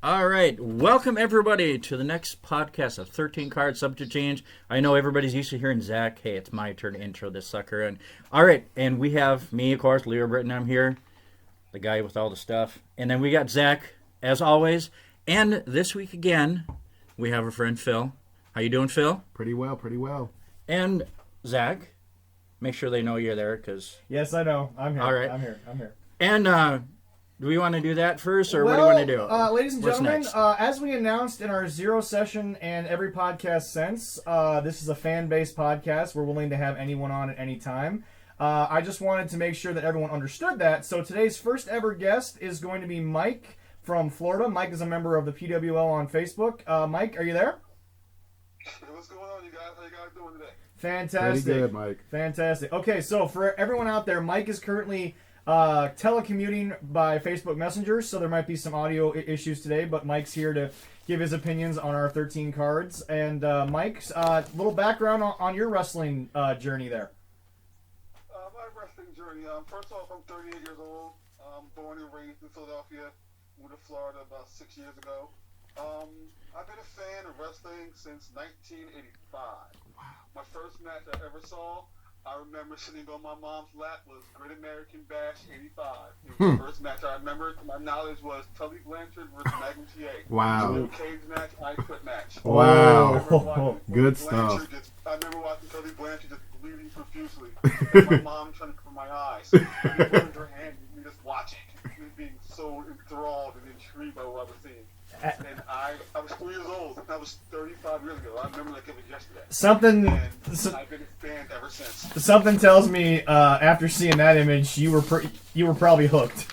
All right. Welcome, everybody, to the next podcast of 13 Cards Subject Change. I know everybody's used to hearing Zach. Hey, it's my turn to intro this sucker. And all right, and we have me, of course, Leo Britton. I'm here, the guy with all the stuff. And then we got Zach, as always. And this week again, we have our friend Phil. How you doing, Phil? Pretty well. And Zach, make sure they know you're there, because... Yes, I know. I'm here. All right. I'm here. And do we want to do that first, or what do you want to do? Ladies and What's gentlemen, next? as we announced in our zero session and every podcast since, this is a fan-based podcast. We're willing to have anyone on at any time. I just wanted to make sure that everyone understood that. So today's first ever guest is going to be Mike from Florida. Mike is a member of the PWL on Facebook. Mike, are you there? What's going on, you guys? How you guys doing today? Fantastic. Pretty good, Mike. Fantastic. Okay, so for everyone out there, Mike is currently telecommuting by Facebook Messenger, so there might be some audio issues today, but Mike's here to give his opinions on our 13 cards. And Mike's little background on your wrestling journey there. My wrestling journey. First off, I'm 38 years old. Born and raised in Philadelphia. Moved to Florida about 6 years ago. I've been a fan of wrestling since 1985. Wow. My first match I ever saw, I remember sitting on my mom's lap, was Great American Bash 85. It was the first match I remember, to my knowledge, was Tully Blanchard versus Magnum TA. Wow. It was a cage match, I quit match. Wow. Good stuff. I remember watching Tully Blanchard just bleeding profusely. And my mom trying to cover my eyes. She burned her hand and me just watching. Me being so enthralled and intrigued by what I was seeing. And I was 3 years old. That was 35 years ago. I remember like it was yesterday. And I've been a fan ever since. Something tells me after seeing that image, you were probably hooked.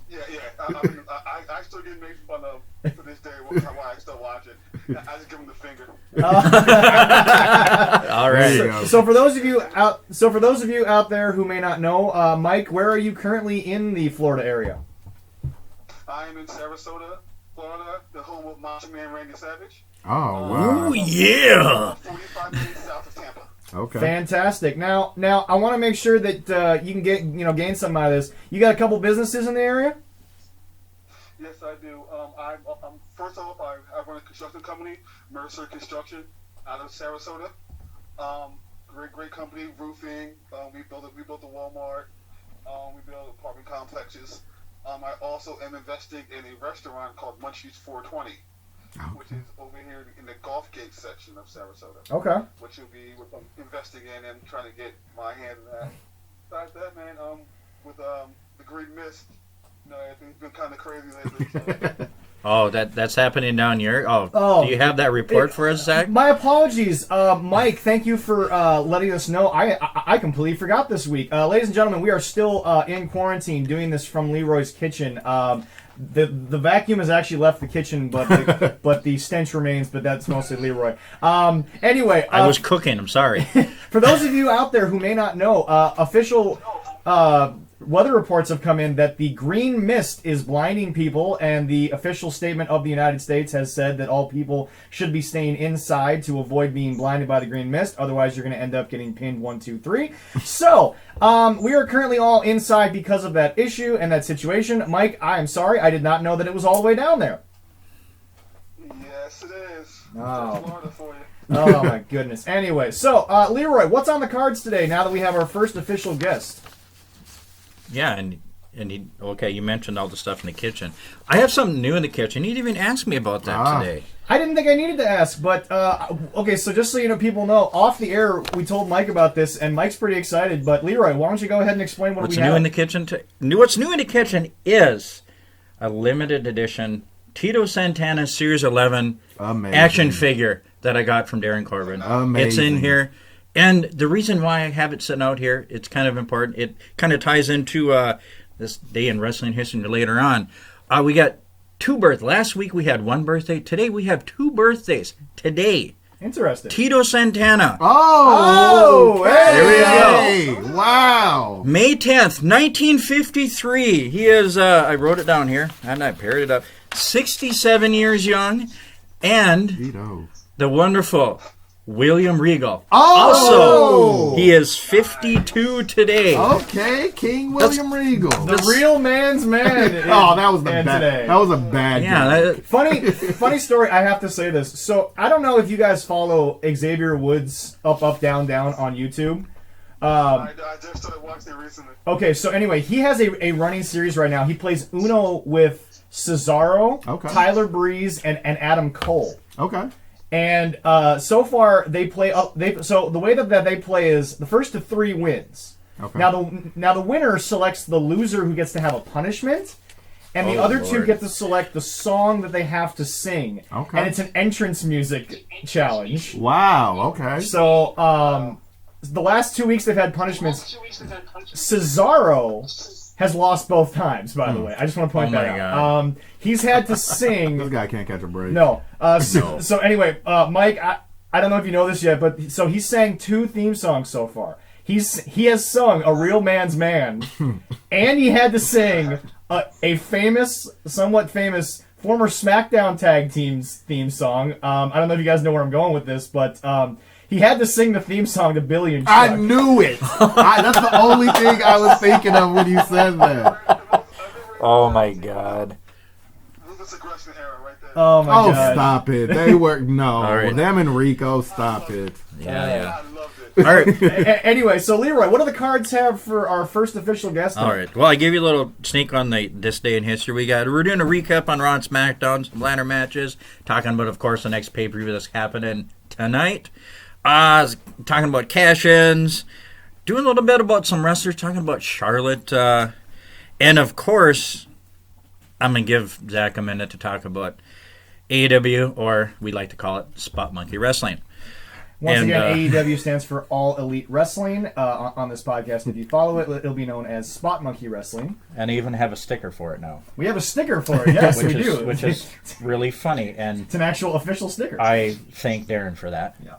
Yeah. I still get made fun of to this day why I still watch it. I just give him the finger. All right. So for those of you out there who may not know, Mike, where are you currently in the Florida area? I am in Sarasota, Florida, the home of Macho Man Randy Savage. Oh, wow. Ooh, yeah. 45 minutes south of Tampa. Okay. Fantastic. Now, I want to make sure that you can gain something out of this. You got a couple businesses in the area? Yes, I do. First off, I run a construction company, Mercer Construction, out of Sarasota. Great company, roofing. We built a Walmart. We build apartment complexes. I also am investing in a restaurant called Munchies 420, which is over here in the Golf Gate section of Sarasota. Okay. Which will be what I'm investing in and trying to get my hand in that. Besides that, man, with the Green Mist, everything's been kind of crazy lately. So. Oh, that's happening down here. Oh, do you have that report for us, Zach? My apologies, Mike. Thank you for letting us know. I completely forgot this week, ladies and gentlemen. We are still in quarantine, doing this from Leroy's kitchen. The vacuum has actually left the kitchen, but the stench remains. But that's mostly Leroy. Anyway, I was cooking. I'm sorry. For those of you out there who may not know, official weather reports have come in that the green mist is blinding people, and the official statement of the United States has said that all people should be staying inside to avoid being blinded by the green mist. Otherwise, you're going to end up getting pinned 1, 2, 3. So, we are currently all inside because of that issue and that situation. Mike, I am sorry. I did not know that it was all the way down there. Yes, it is. Oh. Florida for you. Oh, my goodness. Anyway, so, Leroy, what's on the cards today now that we have our first official guest? Yeah, you mentioned all the stuff in the kitchen. I have something new in the kitchen. You didn't even ask me about that today. I didn't think I needed to ask, but okay, so just so you know, people know, off the air, we told Mike about this, and Mike's pretty excited, but Leroy, why don't you go ahead and explain what we have? What's new in the kitchen? What's new in the kitchen is a limited edition Tito Santana Series 11 action figure that I got from Darren Corbin. Amazing. It's in here. And the reason why I have it sitting out here, it's kind of important. It kind of ties into this day in wrestling history later on. We got 2 birthdays. Last week we had 1 birthday. Today we have 2 birthdays. Today. Interesting. Tito Santana. Oh, hey! There we go. Wow. May 10th, 1953. He is, I wrote it down here, and I paired it up, 67 years young. And Tito. the wonderful William Regal. Oh! Also, he is 52 today. Okay, King William Regal. The real man's man. Oh, that was the and bad. today. That was a bad. Yeah, game. Funny story. I have to say this. So I don't know if you guys follow Xavier Woods Up, Down, Down on YouTube. I just started watching it recently. Okay, so anyway, he has a running series right now. He plays Uno with Cesaro, Okay. Tyler Breeze, and Adam Cole. Okay. And so far they play up. So the way that they play is the first to 3 wins. Okay. Now the winner selects the loser who gets to have a punishment, and the Oh, other two Lord. get to select the song that they have to sing. Okay. And it's an entrance music challenge. Wow. Okay. So the last 2 weeks they've had punishments. Cesaro has lost both times, by the way. I just want to point Oh that my out. He's had to sing. This guy can't catch a break. No. So anyway, Mike, I don't know if you know this yet, but so he's sang 2 theme songs so far. He has sung A Real Man's Man, and he had to sing a somewhat famous former SmackDown Tag Team's theme song. I don't know if you guys know where I'm going with this, but he had to sing the theme song to Billy and Chuck. I knew it. That's the only thing I was thinking of when you said that. Oh my God. Ruthless aggression era right there. Oh my Oh, god. stop it. They were no. All right. Them and Rico, stop it. Yeah. I loved it. All right. Anyway, so Leroy, what do the cards have for our first official guest? All right. Well, I gave you a little sneak on this day in history. We're doing a recap on Raw and SmackDown, some ladder matches, talking about, of course, the next pay-per-view that's happening tonight. Talking about cash-ins, doing a little bit about some wrestlers, talking about Charlotte, and of course, I'm gonna give Zach a minute to talk about AEW, or we like to call it Spot Monkey Wrestling. Once And, again, AEW stands for All Elite Wrestling. On this podcast, if you follow it, it'll be known as Spot Monkey Wrestling. And I even have a sticker for it now, We have a sticker for it. Yes, we do. which is really funny, and It's an actual official sticker. I thank Darren for that. Yeah.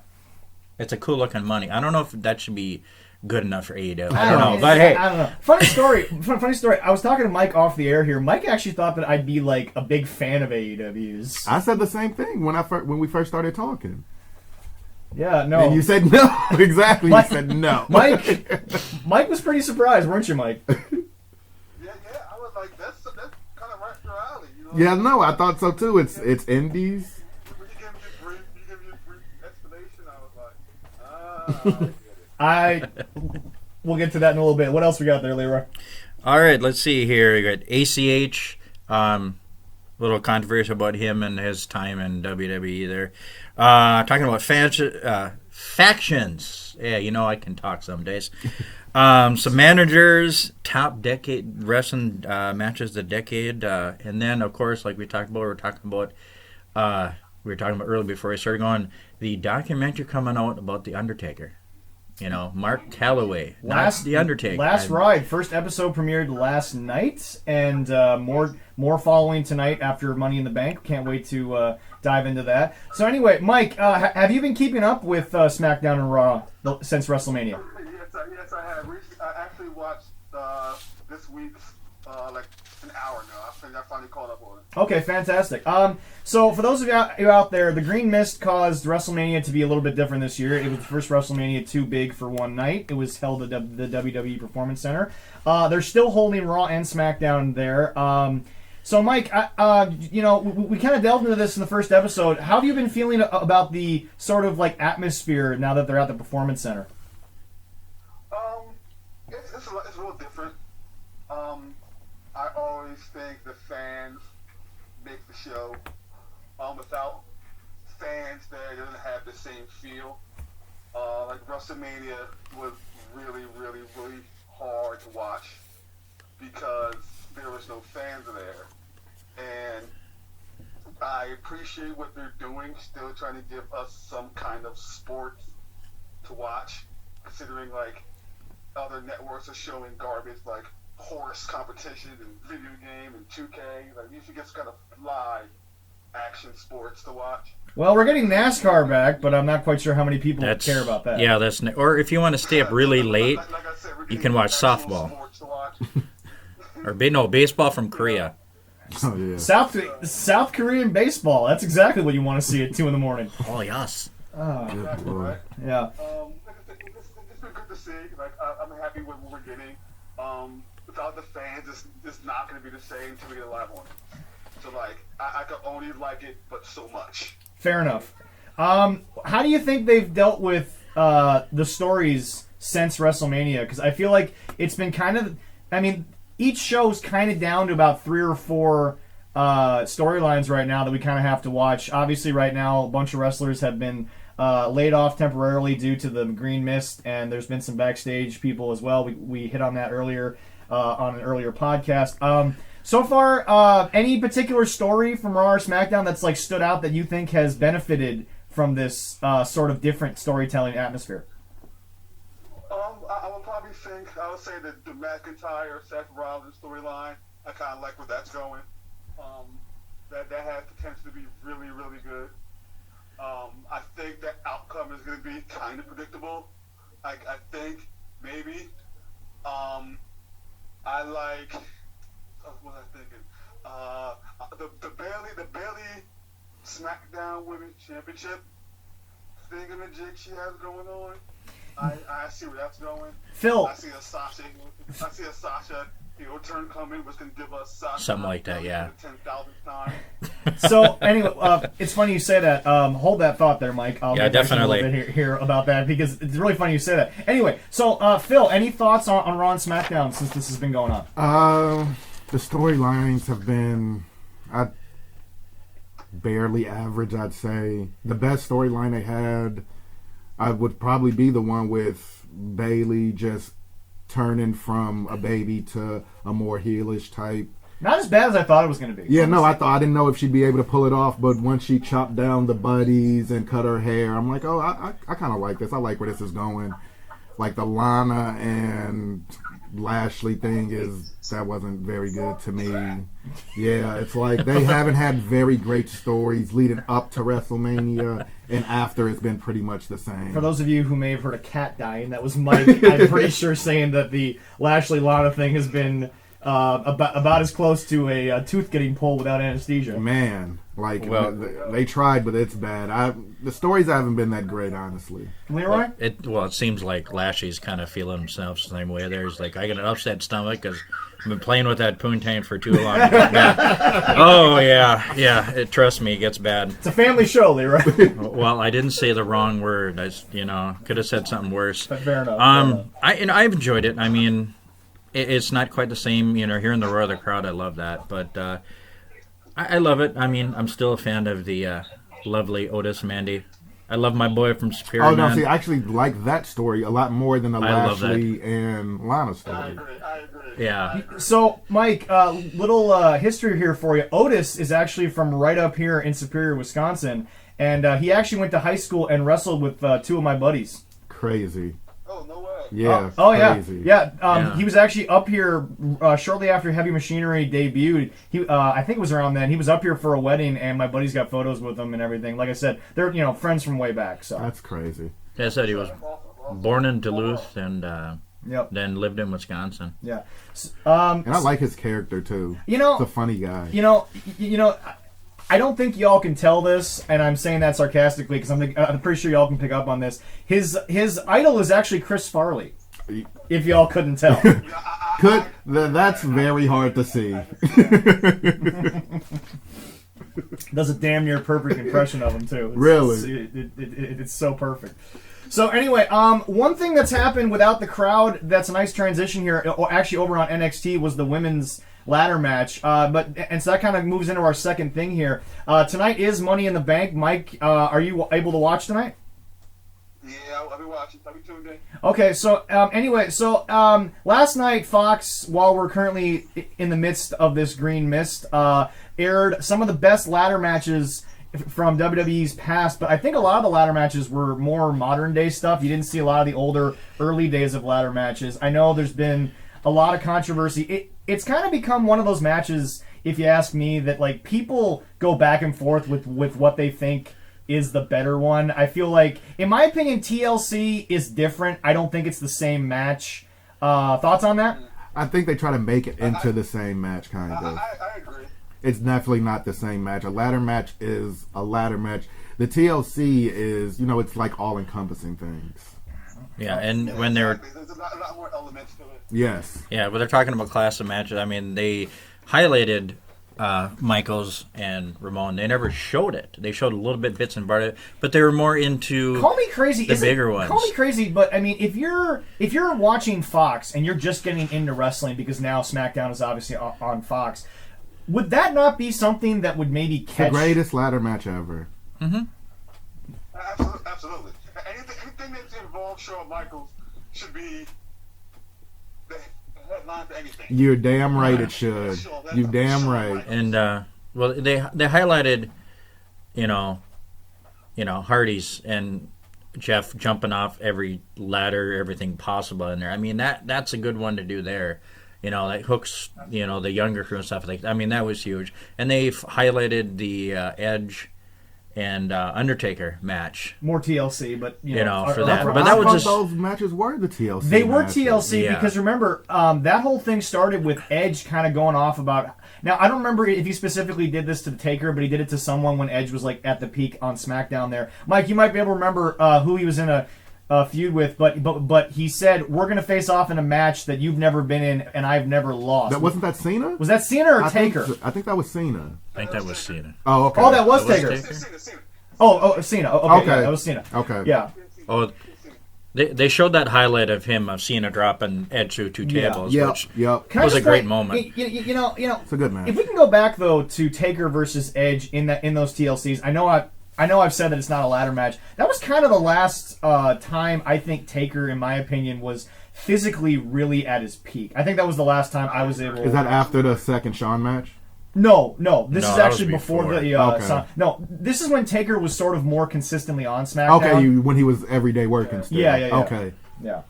It's a cool looking money. I don't know if that should be good enough for AEW. I I don't know, know. but hey, I don't know. Funny story. Funny story. I was talking to Mike off the air here. Mike actually thought that I'd be like a big fan of AEW's. I said the same thing when we first started talking. Yeah, no. And you said no. Exactly. Mike- You said no. Mike was pretty surprised, weren't you, Mike? Yeah, I was like, that's kind of right up your alley. You know? Yeah, no, I thought so too. It's indies. When you give me a brief explanation, I was like, I get it. We'll get to that in a little bit. What else we got there, Leroy? all right, let's see here. We got ACH. Little controversy about him and his time in WWE there. Talking about factions. Yeah, you know I can talk some days. Some managers, top decade wrestling matches of the decade, and then of course, like we were talking about earlier before we started going, the documentary coming out about the Undertaker. You know, Mark Calloway, not the Undertaker. Last ride. First episode premiered last night, and more following tonight after Money in the Bank. Can't wait to dive into that. So anyway, Mike, have you been keeping up with SmackDown and Raw since WrestleMania? Yes, I have. I actually watched this week's like an hour ago. I think I finally caught up on it. Okay, fantastic. So for those of you out there, the Green Mist caused WrestleMania to be a little bit different this year. It was the first WrestleMania too big for one night. It was held at the WWE Performance Center. They're still holding Raw and SmackDown there. So Mike, we kind of delved into this in the first episode. How have you been feeling about the sort of like atmosphere now that they're at the Performance Center? It's real different. I always think the fans make the show. Without fans there, it doesn't have the same feel. Like WrestleMania was really, really, really hard to watch because there was no fans there. And I appreciate what they're doing, still trying to give us some kind of sport to watch, considering like other networks are showing garbage like horse competition and video game and 2K. Like you should get some kind of live action sports to watch. Well, we're getting NASCAR back, but I'm not quite sure how many people care about that. Yeah, or if you want to stay up really late, Like I said, we're you getting can watch actual softball. sports to watch. or baseball from Korea. Oh yeah. South Korean baseball. That's exactly what you want to see at 2 in the morning. Oh yes. Exactly, Lord. right? Yeah. It's been good to see. Like, I'm happy with what we're getting. Without the fans, it's not going to be the same to me the live one. So, like, I can only like it, but so much. Fair enough. How do you think they've dealt with the stories since WrestleMania? Because I feel like it's been kind of... I mean, each show's kind of down to about 3 or 4 storylines right now that we kind of have to watch. Obviously, right now, a bunch of wrestlers have been laid off temporarily due to the green mist, and there's been some backstage people as well. We hit on that earlier on an earlier podcast. So far, any particular story from Raw or SmackDown that's like stood out that you think has benefited from this sort of different storytelling atmosphere? I would probably think, I would say that the McIntyre, Seth Rollins storyline, I kind of like where that's going. That has potential to be really, really good. I think the outcome is going to be kind of predictable. I think maybe. I like. What was I thinking? The Bailey SmackDown Women's Championship thingamajig she has going on. I see where that's going. Phil. I see a Sasha heel turn coming, which can give us Sasha Something like that, yeah. 10,000th time. So anyway, it's funny you say that. Hold that thought there, Mike. I'll Yeah, mention definitely. a little bit here about that because it's really funny you say that. Anyway, so Phil, any thoughts on Raw and SmackDown since this has been going on? The storylines have been barely average, I'd say. The best storyline they had would probably be the one with Bailey just turning from a baby to a more heelish type. Not as bad as I thought it was going to be. Yeah, no, I didn't know if she'd be able to pull it off, but once she chopped down the buddies and cut her hair, I'm like, oh, I kind of like this. I like where this is going. Like the Lana and Lashley thing that wasn't very good to me. Yeah, it's like they haven't had very great stories leading up to WrestleMania, and after it's been pretty much the same. For those of you who may have heard a cat dying, that was Mike. I'm pretty sure saying that the Lashley Lana thing has been about as close to a tooth getting pulled without anesthesia. Man, like they tried, but it's bad. The stories haven't been that great, honestly. Leroy? It seems like Lashley's kind of feeling himself the same way. There's like, I got an upset stomach because I've been playing with that poontang for too long. Oh, yeah, trust me, it gets bad. It's a family show, Leroy. Well, I didn't say the wrong word. I could have said something worse. But fair enough. I've enjoyed it. I mean, it's not quite the same, hearing the roar of the crowd, I love that. But I love it. I mean, I'm still a fan of the lovely Otis Mandy. I love my boy from Superior Oh, no, Man. see, I actually like that story a lot more than the I love Lashley and Lana story. I agree. Yeah. So, Mike, little history here for you. Otis is actually from right up here in Superior, Wisconsin, and he actually went to high school and wrestled with 2 of my buddies. Crazy. Oh, no way. Yeah. Oh, crazy. yeah. He was actually up here shortly after Heavy Machinery debuted. I think it was around then. He was up here for a wedding, and my buddies got photos with him and everything. Like I said, they're friends from way back. So That's crazy. I said he was born in Duluth and Yep. then lived in Wisconsin. Yeah. And I like his character, too. He's a funny guy. I don't think y'all can tell this, and I'm saying that sarcastically because I'm pretty sure y'all can pick up on this. His idol is actually Chris Farley, if y'all couldn't tell. That's very hard to see. Does a damn near perfect impression of him, too. Really? It's so perfect. So anyway, one thing that's happened without the crowd that's a nice transition here, actually over on NXT, was the women's ladder match. So that kind of moves into our second thing here. Tonight is Money in the Bank. Mike, are you able to watch tonight? Yeah, I'll be watching. I'll be tuned in. Okay, so last night Fox, while we're currently in the midst of this green mist, aired some of the best ladder matches from WWE's past, but I think a lot of the ladder matches were more modern day stuff. You didn't see a lot of the older, early days of ladder matches. I know there's been a lot of controversy. It's kind of become one of those matches, if you ask me, that like people go back and forth with what they think is the better one. I feel like, in my opinion, TLC is different. I don't think it's the same match. Thoughts on that? I think they try to make it into the same match, kind of. I agree. it's definitely not the same match. A ladder match is a ladder match. The TLC is, it's like all-encompassing things. Yeah, and when they're There's a lot more elements to it. Yes. yeah, when they're talking about class of matches, I mean they highlighted Michaels and Ramon. They never showed it. They showed a little bit bits and bars, but they were more into Call me crazy. the bigger ones. Call me crazy, but I mean, if you're watching Fox and you're just getting into wrestling because now SmackDown is obviously on Fox, would that not be something that would maybe catch? The greatest ladder match ever. Absolutely. Anything that involves Shawn Michaels should be the headline for anything. You're damn right it should. You're damn right. And well, they highlighted, Hardy's and Jeff jumping off every ladder, everything possible in there. I mean that's a good one to do there. Like Hooks, the younger crew and stuff like. I mean that was huge. And they've highlighted the Edge and Undertaker match. More TLC, but for that. But I that was thought just those matches were the TLC. They were matches. TLC Yeah. because remember that whole thing started with Edge kind of going off about. Now I don't remember if he specifically did this to the Taker, but he did it to someone when Edge was like at the peak on SmackDown. There, Mike, you might be able to remember who he was in a feud with, but he said we're gonna face off in a match that you've never been in and I've never lost. Wasn't that Cena? Was that Cena or Taker? I think that was Cena. I think that was Cena. Oh, okay. Oh, that was That was Taker. Taker? Cena. Oh, Cena. Okay, Okay. yeah, that was Cena. Okay. Yeah. Oh, they showed that highlight of him of Cena dropping Edge through two Yeah. tables, Yep. which Yep. Can I was a just great say, moment. It's a good match. If we can go back though to Taker versus Edge in those TLCs, I know I've said that it's not a ladder match. That was kind of the last time I think Taker, in my opinion, was physically really at his peak. I think that was the last time I was able. Is that after the second Shawn match? No. This No, is that actually was before before. the. Okay. No, this is when Taker was sort of more consistently on SmackDown. Okay, when he was everyday working still. Yeah. Okay. Yeah.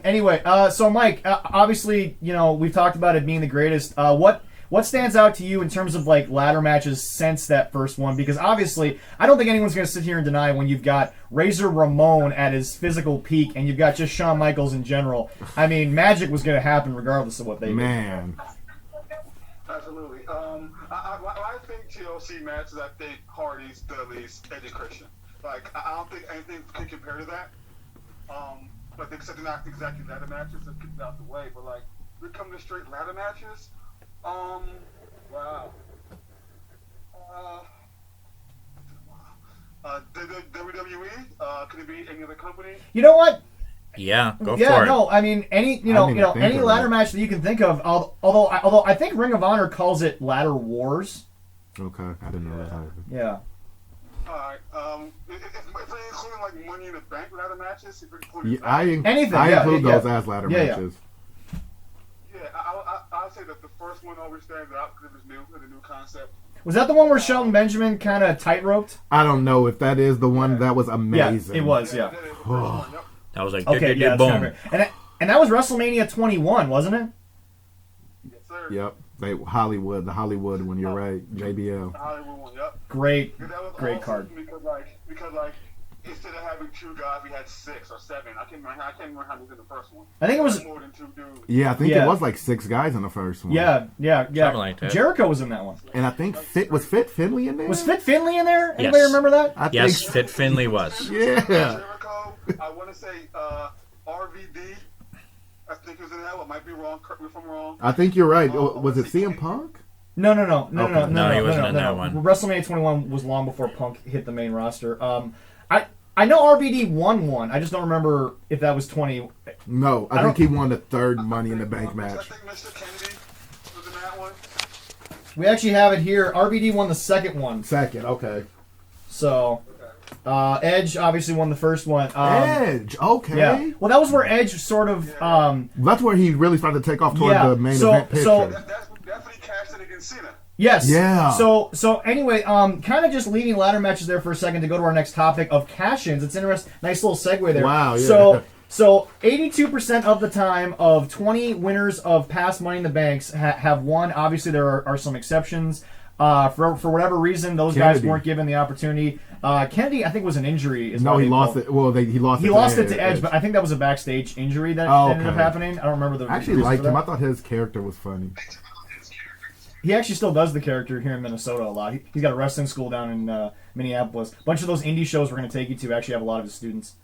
Anyway, so Mike, obviously, we've talked about it being the greatest. What stands out to you in terms of like ladder matches since that first one? Because obviously, I don't think anyone's going to sit here and deny when you've got Razor Ramon at his physical peak and you've got just Shawn Michaels in general. I mean, magic was going to happen regardless of what they did. Man. Absolutely. I think TLC matches, I think Hardy's, Dudley's, Edge and Christian. Like, I don't think anything can compare to that. But except they're not exactly ladder matches, so get it out the way. But like, we come to straight ladder matches. Wow. WWE. Could it be any other company? You know what? yeah, go for Yeah, it. no, I mean any I didn't even think any of ladder that. match that you can think of. Although I think Ring of Honor calls it Ladder Wars. Okay, I didn't know that either. Yeah. Alright. If they're including like Money in the Bank ladder matches, if you're including Yeah, I Anything, include yeah. those as ladder Yeah. matches. Yeah, I'll say that the first one always stands out because it was new, it's a new concept. Was that the one where Shelton Benjamin kind of tight-roped? I don't know if that is the one that was amazing. Yeah, it was. Yeah. That is the first one, yep. That was like Okay. Yeah. that's boom. kinda great. And that was WrestleMania 21, wasn't it? Yes, sir. Yep. The Hollywood one. You're right. JBL. The Hollywood one, yep. Great. That was Great awesome card. because instead of having 2 guys, we had 6 or 7. I can't remember how many was in the first one. I think it was. More than 2 dudes. Yeah, I think Yeah. it was like 6 guys in the first one. Yeah. Something like that. Jericho was in that one. And I think was Fit Finley in there? Was Fit Finley in there? Anybody Yes. remember that? I Yes, think, Fit Finley was. yeah. Jericho, I want to say RVD. I think he was in that. I might be wrong. Correct me if I'm wrong. I think you're right. Was it CM Punk? No, Okay. No, he wasn't in that one. WrestleMania 21 was long before Punk hit the main roster. I know RVD won one. I just don't remember if that was 20. No, I think he won the third Money in the Bank I match. think Mr. Kennedy was in that one. We actually have it here. RVD won the second one. Second, okay. So, Edge obviously won the first one. Edge, okay. Yeah. Well, that was where Edge sort of. That's where he really started to take off toward Yeah, the main so- event picture. so- That's when he cashed in against Cena. Yes. Yeah. So anyway, kind of just leaving ladder matches there for a second to go to our next topic of cash-ins. It's interesting. Nice little segue there. Wow, yeah. So 82% of the time of 20 winners of past Money in the Banks have won. Obviously, there are some exceptions. For whatever reason, those guys Kennedy. weren't given the opportunity. Kennedy, I think, was an injury. No, he lost it. Well, he lost it. He lost it to Edge, but I think that was a backstage injury that ended up okay. happening. I don't remember the. I actually reason liked for him. that. I thought his character was funny. He actually still does the character here in Minnesota a lot. He's got a wrestling school down in Minneapolis. A bunch of those indie shows we're going to take you to actually have a lot of his students.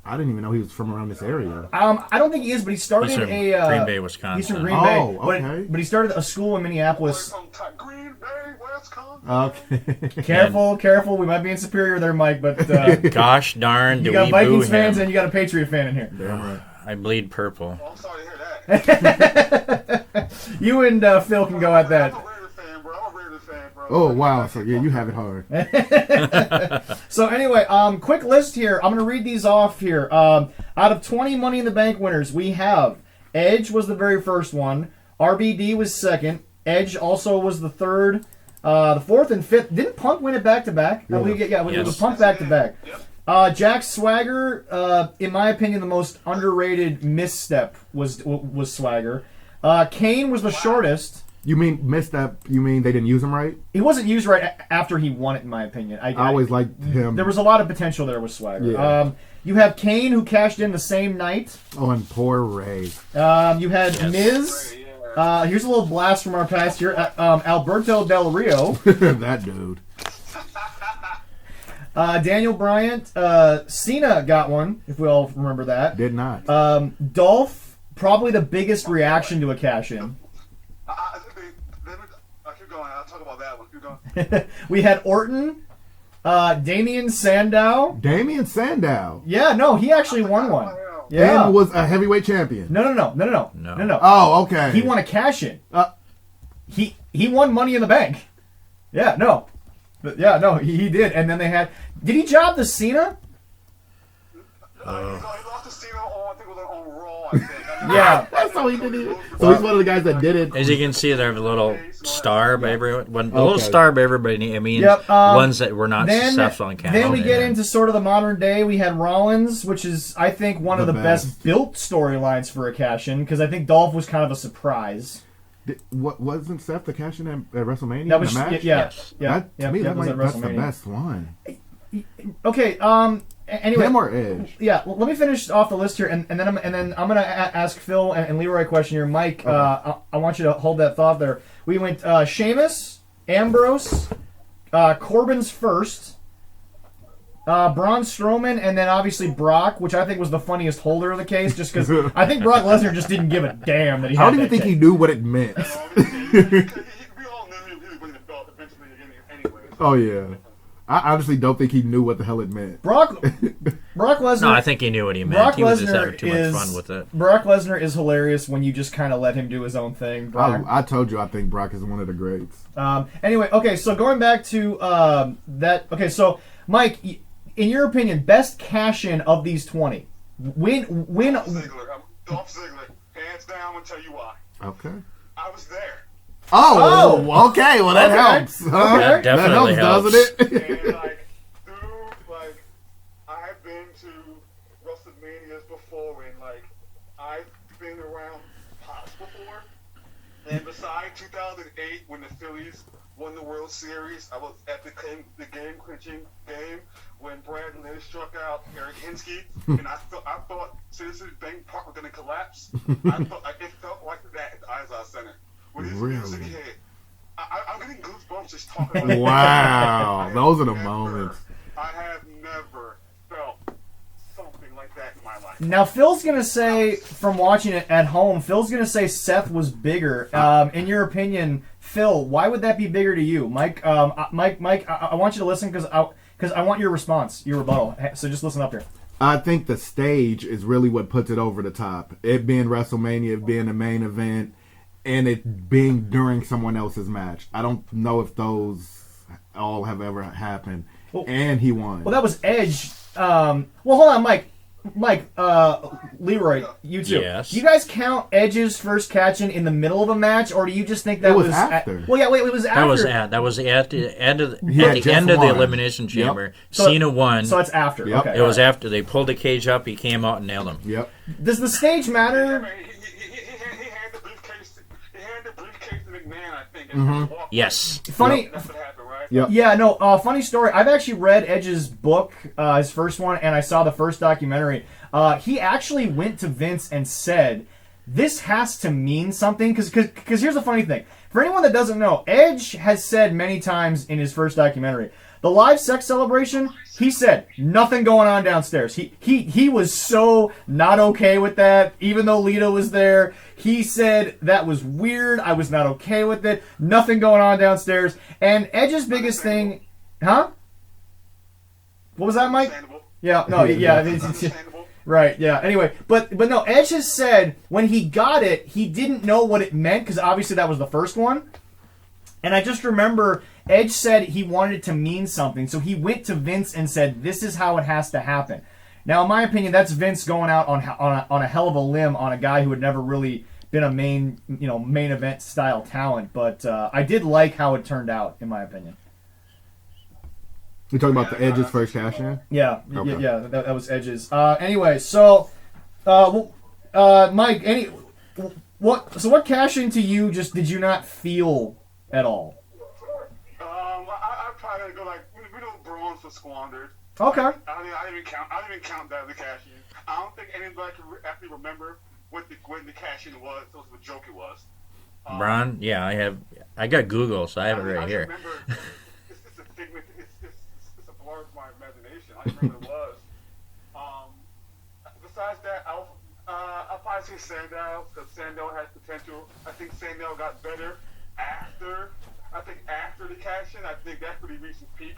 I didn't even know he was from around this area. I don't think he is, but he started He's from Green Bay, Wisconsin. He's from Green Bay. Okay. But he started a school in Minneapolis. Green Bay, Wisconsin. Okay. Careful. We might be in Superior there, Mike, but Gosh darn, you do got we Vikings boo fans him. and you got a Patriot fan in here. Damn right. I bleed purple. Oh, I'm sorry to hear that. You and Phil can go at that. I'm a Raider fan, bro. I'm a Raider fan, bro. Oh, wow. So, yeah, you have it hard. So anyway, quick list here. I'm going to read these off here. Out of 20 Money in the Bank winners, we have Edge was the very first one. RBD was second. Edge also was the third. The fourth and fifth. Didn't Punk win it back-to-back? Yeah. It was Punk back-to-back. Jack Swagger, in my opinion, the most underrated misstep was Swagger. Kane was the shortest. You mean misstep? You mean they didn't use him right? He wasn't used right after he won it, in my opinion. I always liked him. There was a lot of potential there with Swagger. Yeah. You have Kane, who cashed in the same night. Oh, and poor Ray. You had Miz. Here's a little blast from our past here. Alberto Del Rio. That dude. Daniel Bryant. Cena got one, if we all remember that. Did not. Dolph, probably the biggest reaction to a cash-in. I keep going. I'll talk about that one. Keep going. We had Orton. Damian Sandow. Damian Sandow. Yeah, no, he actually won one. Yeah. And was a heavyweight champion. No. Oh, okay. He won a cash-in. He won Money in the Bank. Yeah, no. He did. And then they had... Did he job the Cena? He lost to Cena on, I think it was on Raw, I think. Yeah. That's how he did it. So he's one of the guys that did it. As you can see, there's a little star by everyone. A little Okay. star by everybody. I mean, Yep, ones that were not successful in Canada. Then we get into sort of the modern day. We had Rollins, which is, I think, one of the best built storylines for a cash-in, because I think Dolph was kind of a surprise. What wasn't Seth the cash in at WrestleMania? That was in the match? yeah. To me, that was at that's the WrestleMania. best one. Okay. Anyway, Him or Edge? yeah. Well, let me finish off the list here, and then I'm gonna ask Phil and Leroy a question here. Mike, Okay. I want you to hold that thought there. We went Sheamus, Ambrose, Corbin's first, Braun Strowman, and then obviously Brock, which I think was the funniest holder of the case, just because I think Brock Lesnar just didn't give a damn that he had I don't even that think he case. knew what it meant. We all knew he was winning the belt eventually anyway. Oh, yeah. I honestly don't think he knew what the hell it meant. Brock Lesnar. No, I think he knew what he meant. Brock He was just Lesnar having too much fun with it. Brock Lesnar is hilarious when you just kind of let him do his own thing. Brock. I told you I think Brock is one of the greats. Anyway, okay, so going back to that. Okay, so Mike, in your opinion, best cash-in of these 20? Win. Dolph Ziggler. Hands down, I'm going to tell you why. Okay. I was there. Oh, okay. Well, that Okay. helps. Huh? Okay. That definitely that helps, doesn't it? And I've been to WrestleManias before, and I've been around Pops before. And besides 2008, when the Phillies won the World Series, I was at the game-clinching game when Brad Lee struck out Eric Hinsky, and I thought Citizens Bank Park was going to collapse. It felt like that at the Izod Center. With his music hit. I'm getting goosebumps just talking about it. Wow. Those are the moments. I have never felt something like that in my life. Now, Phil's going to say, from watching it at home, Phil's going to say Seth was bigger. In your opinion, Phil, why would that be bigger to you? Mike, I want you to listen because I want your response, your rebuttal. So just listen up here. I think the stage is really what puts it over the top. It being WrestleMania, it being the main event, and it being during someone else's match. I don't know if those all have ever happened. Well, and he won. Well, that was Edge. Well, hold on, Mike, Leroy, you too. Yes. Do you guys count Edge's first catch-in in the middle of a match, or do you just think that It was after. it was after. That was at the end of Yeah, at the Jeff end of the won. elimination chamber. So- Cena won. So it's after. Yep. Okay. It was after they pulled the cage up. He came out and nailed him. Yep. Does the stage matter? He had the briefcase. He had the briefcase to McMahon, I think. And walked Yes. Funny. That's what happened, right? Yep. Yeah, no, funny story. I've actually read Edge's book, his first one, and I saw the first documentary. He actually went to Vince and said this has to mean something, because here's the funny thing. For anyone that doesn't know, Edge has said many times in his first documentary, the live sex celebration, he said, nothing going on downstairs. He was so not okay with that, even though Lita was there. He said, that was weird, I was not okay with it, nothing going on downstairs. And Edge's biggest thing... Huh? What was that, Mike? Yeah, no, yeah. Right, yeah. Anyway, but no, Edge has said when he got it, he didn't know what it meant, because obviously that was the first one. And I just remember Edge said he wanted it to mean something, so he went to Vince and said, this is how it has to happen. Now, in my opinion, that's Vince going out on a hell of a limb on a guy who had never really been a main event style talent. But I did like how it turned out, in my opinion. You talking about the Edge's first cash in? Yeah, Okay. yeah, that was Edge's. Anyway, so Mike, what cash in to you just did you not feel at all? I probably go like we don't bronze for squandered. Okay. I didn't even count that as a cash in. I don't think anybody can actually remember when the cash in was. It was what joke it was. Ron, yeah, I got Google, so I have it right here. Remember, it's a figment. It's a blur of my imagination. I don't remember what it was. Besides that, I'll probably say Sandow, because Sandow has potential. I think Sandow got better after the cash in. I think that's when he reached his peak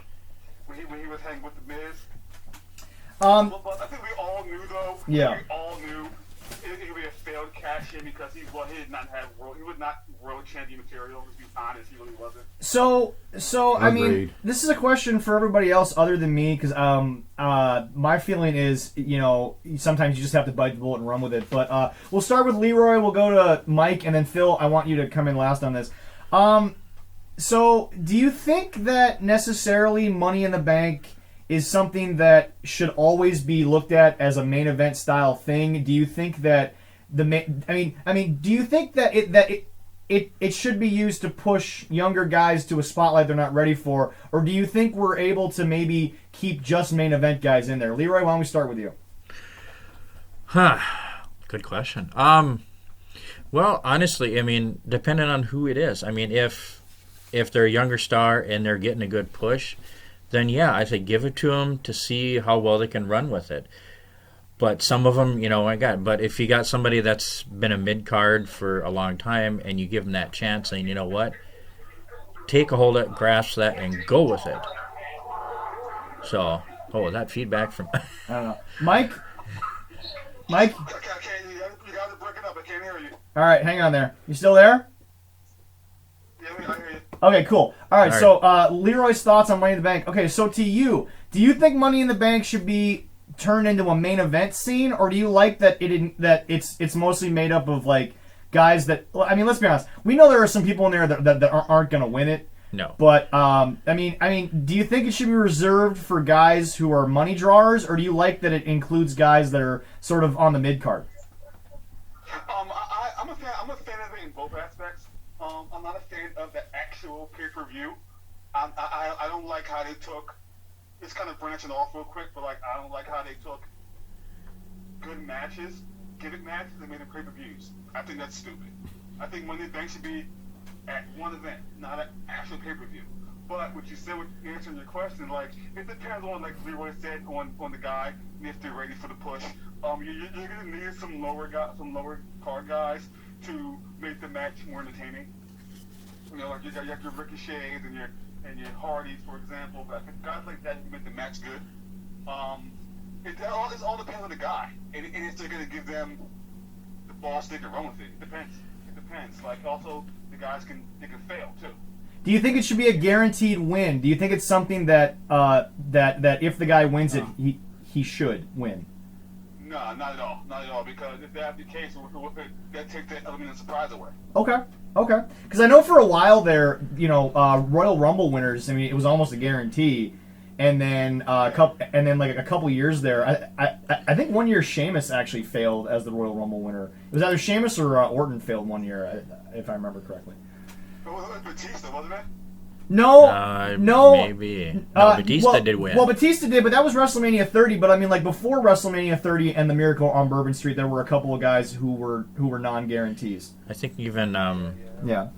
when he was hanging with the Miz. But I think we all knew though. Yeah. We all knew it would be a failed cash in because he was not world champion material. To be honest, he really wasn't. So I mean, Agreed. this is a question for everybody else other than me, because my feeling is, sometimes you just have to bite the bullet and run with it. But we'll start with Leroy. We'll go to Mike, and then Phil. I want you to come in last on this. So do you think that necessarily Money in the Bank is something that should always be looked at as a main event style thing? Do you think that do you think that it should be used to push younger guys to a spotlight they're not ready for, or do you think we're able to maybe keep just main event guys in there? Leroy, why don't we start with you? Good question. Well, honestly, I mean, depending on who it is. I mean, if they're a younger star and they're getting a good push, then yeah, I say give it to them to see how well they can run with it. But some of them, but if you got somebody that's been a mid-card for a long time and you give them that chance, and you know what? Take a hold of it, grasp that, and go with it. So, that feedback from... I don't know. Mike? I can't, you guys are breaking up. I can't hear you. All right, hang on there. You still there? Yeah, I hear you. Okay, cool. All right, so Leroy's thoughts on Money in the Bank. Okay, so to you, do you think Money in the Bank should be turned into a main event scene, or do you like that it's mostly made up of like guys that? I mean, let's be honest. We know there are some people in there that aren't going to win it. No. But I mean, do you think it should be reserved for guys who are money drawers, or do you like that it includes guys that are sort of on the mid card? I'm a fan of it in both aspects. I'm not a fan of the actual pay-per-view. I don't like how they took. It's kind of branching off real quick, but I don't like how they took good matches, gimmick matches, and made them pay-per-views. I think that's stupid. I think Money in the Bank should be at one event, not an actual pay-per-view. But what you said with answering your question, it depends on, like Leroy said, on the guy, and if they're ready for the push. You're gonna need some lower card guys to make the match more entertaining. Like you got your Ricochets and your Hardys, for example. But guys like that can make the match good. It all depends on the guy, and if they're gonna give them the ball stick and run with it. It depends. Like also the guys can fail too. Do you think it should be a guaranteed win? Do you think it's something that that if the guy wins it, he should win? No, not at all. Not at all. Because if that's the case, that takes that element of surprise away. Okay. Because I know for a while there, Royal Rumble winners. I mean, it was almost a guarantee, and then a couple years there, I think one year Sheamus actually failed as the Royal Rumble winner. It was either Sheamus or Orton failed one year, if I remember correctly. It was Batista, wasn't it? No. Maybe. No, Batista did win. Well, Batista did, but that was WrestleMania 30. But I mean, like before WrestleMania 30 and the Miracle on Bourbon Street, there were a couple of guys who were non-guarantees. I think even. Yeah.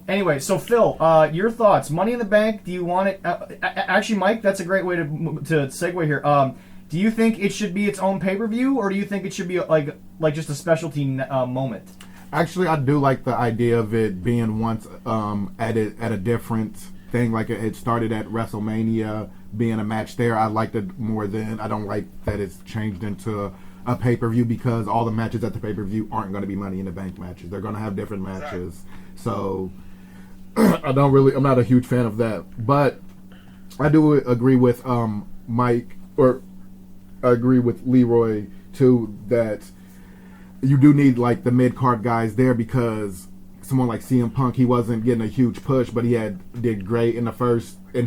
Anyway, so Phil, your thoughts? Money in the Bank. Do you want it? Actually, Mike, that's a great way to segue here. Do you think it should be its own pay-per-view, or do you think it should be like just a specialty moment? Actually, I do like the idea of it being once at a different thing. Like it started at WrestleMania, being a match there. I liked it more than I don't like that it's changed into a pay-per-view, because all the matches at the pay-per-view aren't going to be Money in the Bank matches. They're going to have different matches. So I'm not a huge fan of that. But I do agree with Mike, or I agree with Leroy too, that you do need like the mid-card guys there, because someone like CM Punk, he wasn't getting a huge push, but he did great in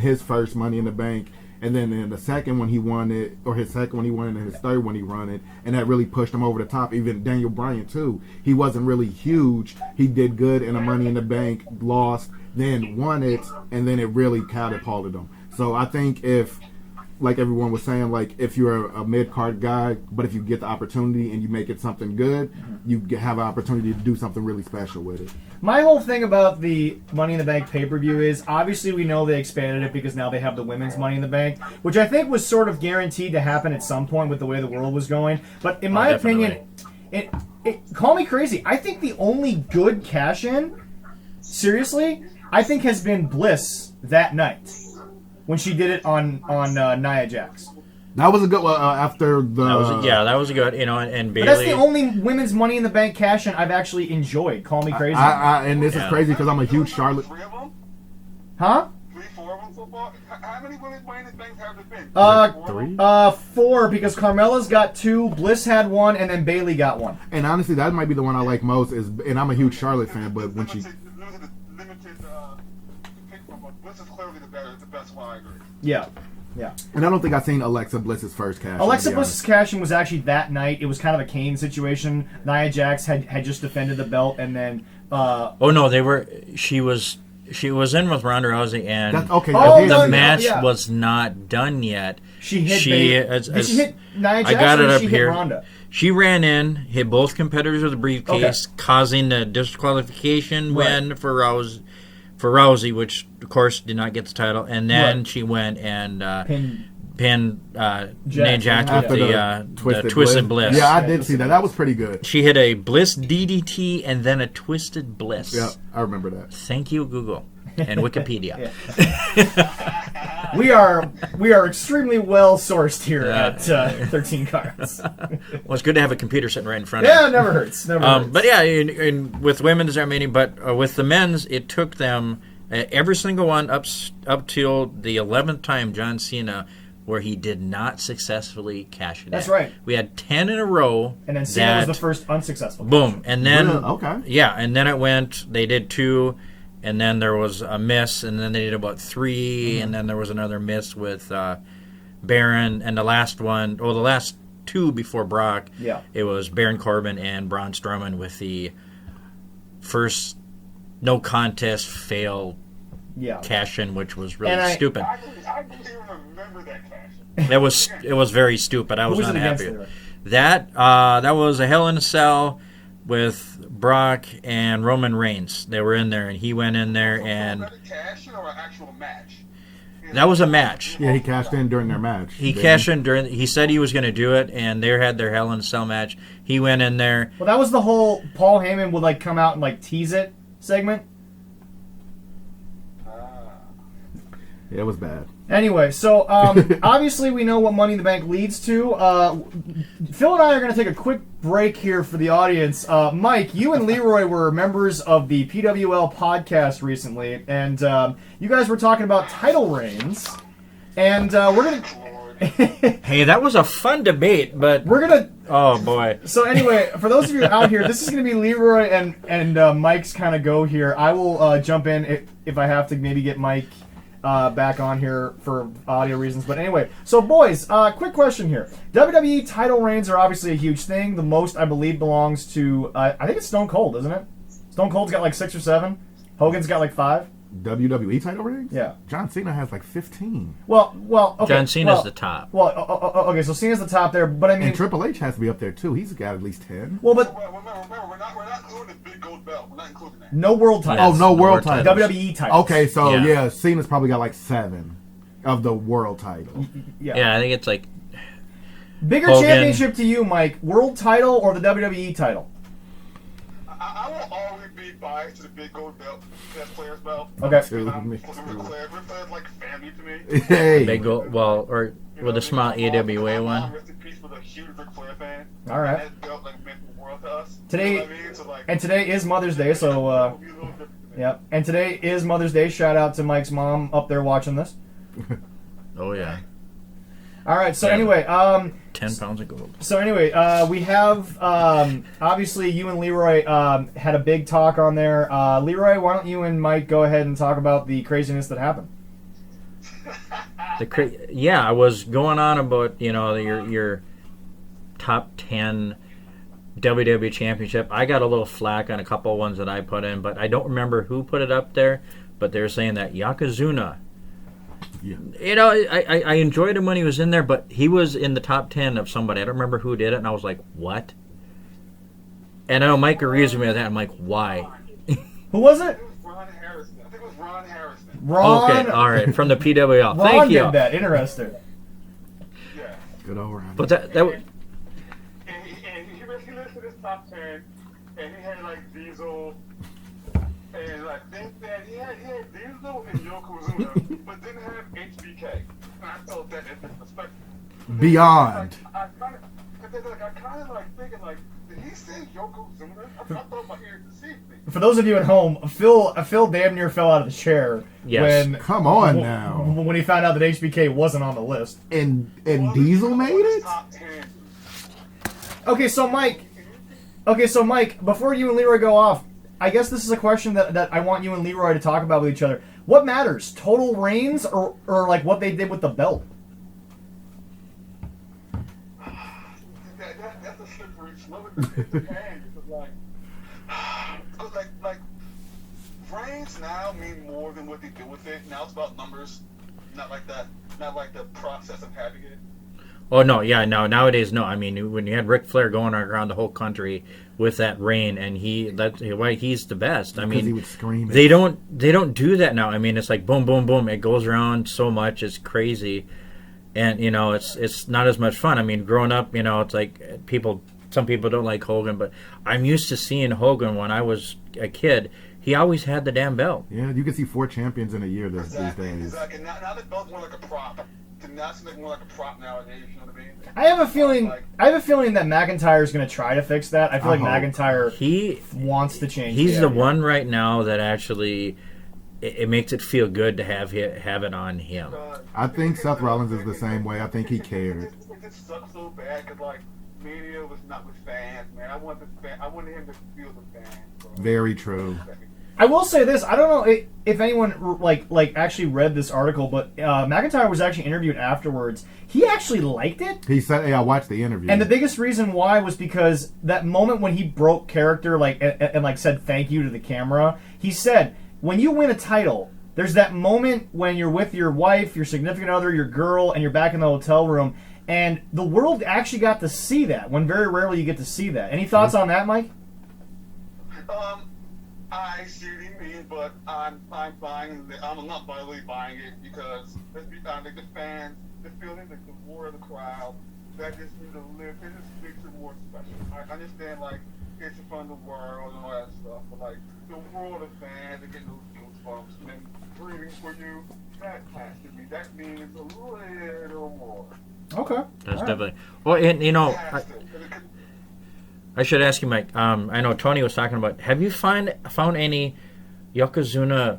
his first Money in the Bank. And then in the second one he won it, or his second one he won it, and his third one he won it, and that really pushed him over the top. Even Daniel Bryan too, he wasn't really huge. He did good in a Money in the Bank, lost, then won it, and then it really catapulted him. So I think if, like everyone was saying, like if you're a mid-card guy, but if you get the opportunity and you make it something good, you have an opportunity to do something really special with it. My whole thing about the Money in the Bank pay-per-view is, obviously we know they expanded it because now they have the women's Money in the Bank, which I think was sort of guaranteed to happen at some point with the way the world was going. But in my opinion, call me crazy, I think the only good cash-in, seriously, I think has been Bliss that night, when she did it on Nia Jax. That was a good one after the... That was a good, and Bayley... But that's the only women's Money in the Bank cash-in I've actually enjoyed. Call me crazy. And this is crazy because I'm a huge Charlotte... Three of them? Huh? 3, 4 of them so far? How many women's Money in the Bank have there been? 3? 4, because Carmella's got 2, Bliss had 1, and then Bayley got 1. And honestly, that might be the one I like most, and I'm a huge Charlotte fan, but when she... Bliss is clearly the best one, I agree. Yeah. And I don't think I've seen Alexa Bliss's first cash. Alexa Bliss's cash-in was actually that night. It was kind of a Kane situation. Nia Jax had just defended the belt, and then... oh, no, she was in with Ronda Rousey, and the match was not done yet. She hit did she hit Nia Jax, I got it up she here. Hit Ronda? She ran in, hit both competitors with a briefcase, causing the disqualification win for Rousey, which of course did not get the title, and then she went and pinned Nia Jax with the Twisted Bliss. Yeah, I did see that. That was pretty good. She hit a Bliss DDT and then a Twisted Bliss. Yeah, I remember that. Thank you, Google and Wikipedia. We are extremely well sourced here at 13 Cards. Well, it's good to have a computer sitting right in front of you. Yeah, it never hurts. But yeah, with women's, but with the men's, it took them every single one up till the 11th time John Cena, where he did not successfully cash it in. That's right. We had 10 in a row. And then Cena was the first unsuccessful. Boom. And then yeah, and then it went. They did 2. And then there was a miss, and then they did about 3, and then there was another miss with Baron, and the last 2 before Brock, it was Baron Corbin and Braun Strowman with the first no contest fail cash-in, which was really stupid. I don't even remember that cash-in. It was very stupid. I was not happy. That was a Hell in a Cell with Brock and Roman Reigns. They were in there, and he went in there, and was that a cash-in or an actual match? That was a match. Yeah, he cashed in during their match. He cashed in during. He said he was going to do it, and they had their Hell in a Cell match. He went in there. Well, that was the whole Paul Heyman would come out and tease it segment. Yeah, it was bad. Anyway, so obviously we know what Money in the Bank leads to. Phil and I are going to take a quick break here for the audience. Mike, you and Leroy were members of the PWL podcast recently, and you guys were talking about title reigns. And we're going to... Hey, that was a fun debate, but... We're going to... Oh, boy. So anyway, for those of you out here, this is going to be Leroy and Mike's kind of go here. I will jump in if I have to maybe get Mike... back on here for audio reasons. But anyway, so boys, quick question here. WWE title reigns are obviously a huge thing. The most, I believe, belongs to, I think it's Stone Cold, isn't it? Stone Cold's got 6 or 7. Hogan's got 5. WWE title rings? Yeah. John Cena has like 15. Well, okay. John Cena's the top. Well, okay, so Cena's the top there, but I mean, And Triple H has to be up there too. He's got at least 10. well, but Remember, we're not including the big gold belt. We're not including that. no world Yes. titles. Oh, no world World title. WWE titles. Okay, so Yeah. yeah, Cena's probably got like 7 of the world titles. Yeah, I think it's like Bigger Hogan. championship to you, Mike? World title or the WWE title? I will always be biased to the big gold belt. That's Flair's belt. Okay. Flair's like family to me. Hey, big goal. Well, or You with know, a small my mom- AWA my one. mom, rest in peace, was a huge Ric Flair fan. All right. And that belt like meant the world to us. Today- You know what I mean? So, like, And today is Mother's Day, so it would be a little different to me. yep. And today is Mother's Day. Shout out to Mike's mom up there watching this. Oh yeah, All right. So Yeah. anyway, 10 pounds of gold. we have obviously you and Leroy had a big talk on there. Leroy, why don't you and Mike go ahead and talk about the craziness that happened? Yeah, I was going on about your top 10 WWE Championship. I got a little flack on a couple of ones that I put in, but I don't remember who put it up there. But they're saying that Yokozuna. Yeah. I enjoyed him when he was in there, but he was in the top 10 of somebody. I don't remember who did it, and I was like, what? And I know Mike agrees with me with that. I'm like, why? Who was it? It was Ron Harrison. I think it was Ron Harrison. Ron. Okay, all right, from the PWL. Ron Thank you. did that. Interesting. Yeah. good old Ron. But that was... And he listed his top 10, and he had like Diesel, and I think that he had Diesel and Yokozuna, but didn't have HBK. And I felt that is disrespectful. Beyond. I kind of like thinking like, did he say Yokozuna? I thought my ears deceived me. For those of you at home, Phil damn near fell out of the chair Yes. when Come on now. when he found out that HBK wasn't on the list. And Diesel made it? Top 10. Okay, so Mike, before you and Leroy go off, I guess this is a question that I want you and Leroy to talk about with each other. What matters, total reigns or like what they did with the belt? That's a slippery slope. It depends. Because like reigns now mean more than what they do with it. Now it's about numbers, not like the process of having it. Oh no, yeah, no. Nowadays, no. I mean, when you had Ric Flair going around the whole country with that reign, and he's the best. I Because he mean, would scream it. they don't do that now. I mean, it's like boom, boom, boom. It goes around so much, it's crazy, and it's not as much fun. I mean, growing up, it's like some people don't like Hogan, but I'm used to seeing Hogan when I was a kid. He always had the damn belt. Yeah, you can see 4 champions in a year these Exactly. days. Exactly. Now the belt's more like a prop. Now it's more like a prop nowadays. You know what I mean? I have a feeling that McIntyre is going to try to fix that. I feel like I hope. McIntyre He wants to change. he's the idea. one right now that actually it makes it feel good to have it on him. I think Seth Rollins is the same way. I think he cared. It just sucks so bad because like Mania was not with fans, man. I wanted him to feel the fans. Bro. Very true. I will say this. I don't know if anyone like actually read this article, but McIntyre was actually interviewed afterwards. He actually liked it. He said, "Hey, I watched the interview." And the biggest reason why was because that moment when he broke character, and said thank you to the camera. He said, when you win a title, there's that moment when you're with your wife, your significant other, your girl, and you're back in the hotel room, and the world actually got to see that. When very rarely you get to see that. Any thoughts on that, Mike? I see what you mean, but I'm buying. I'm not really buying it because let's be honest, like the fans, the feeling, like the roar of the crowd, that just need to live. It just makes it more special. I understand like it's in front of the world and all that stuff, but like the world of fans and getting those goosebumps and breathing for you, that has to be. That means a little more. Okay. That's All right. definitely. Well, and It has to. 'Cause it could- I should ask you, Mike. I know Tony was talking about. Have you found any Yokozuna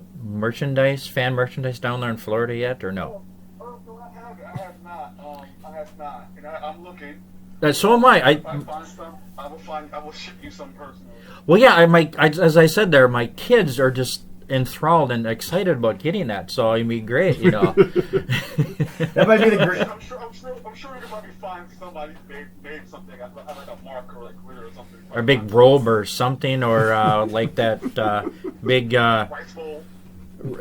fan merchandise down there in Florida yet, or no? Oh, no, I have not. I have not, and I'm looking. So am I. If I find some, I will ship you some personally. Well, yeah. As I said there, my kids are just enthralled and excited about getting that. So it'd be great, That might be the great. I'm sure you can probably find somebody made something like a marker, like glitter or something. or a big robe or something, or like that big. Rice bowl.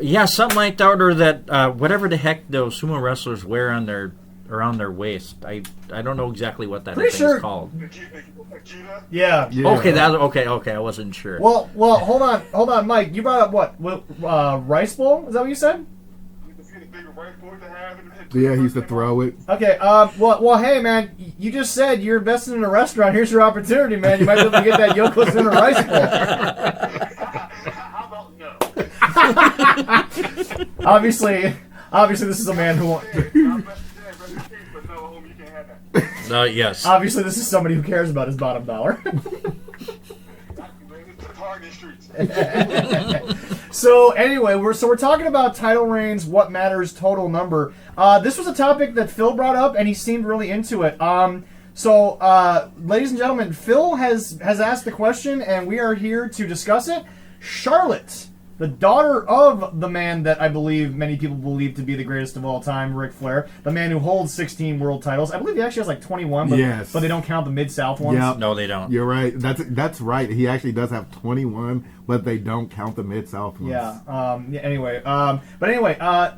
Yeah, something like that, or that whatever the heck those sumo wrestlers wear on their around their waist. I don't know exactly what that Pretty thing sure- is called. Akita? Yeah. Yeah. Okay. I wasn't sure. Well, hold on, Mike. You brought up what? Rice bowl? Is that what you said? The big right boy to have. Yeah, he used to throw it. Okay. Well, hey, man. You just said you're invested in a restaurant. Here's your opportunity, man. You might be able to get that Yokozuna rice bowl. How about no? Obviously, this is a man who. But no, homie, you can't have that. Yes. Obviously, this is somebody who cares about his bottom dollar. It's hard in the streets. So anyway, we're talking about title reigns, what matters, total number. This was a topic that Phil brought up, and he seemed really into it. Ladies and gentlemen, Phil has asked the question, and we are here to discuss it. Charlotte, the daughter of the man that I believe many people believe to be the greatest of all time, Ric Flair, the man who holds 16 world titles. I believe he actually has like 21, but, Yes. but they don't count the Mid-South ones. Yep. No, they don't. You're right. That's right. He actually does have 21, but they don't count the Mid-South ones. Anyway,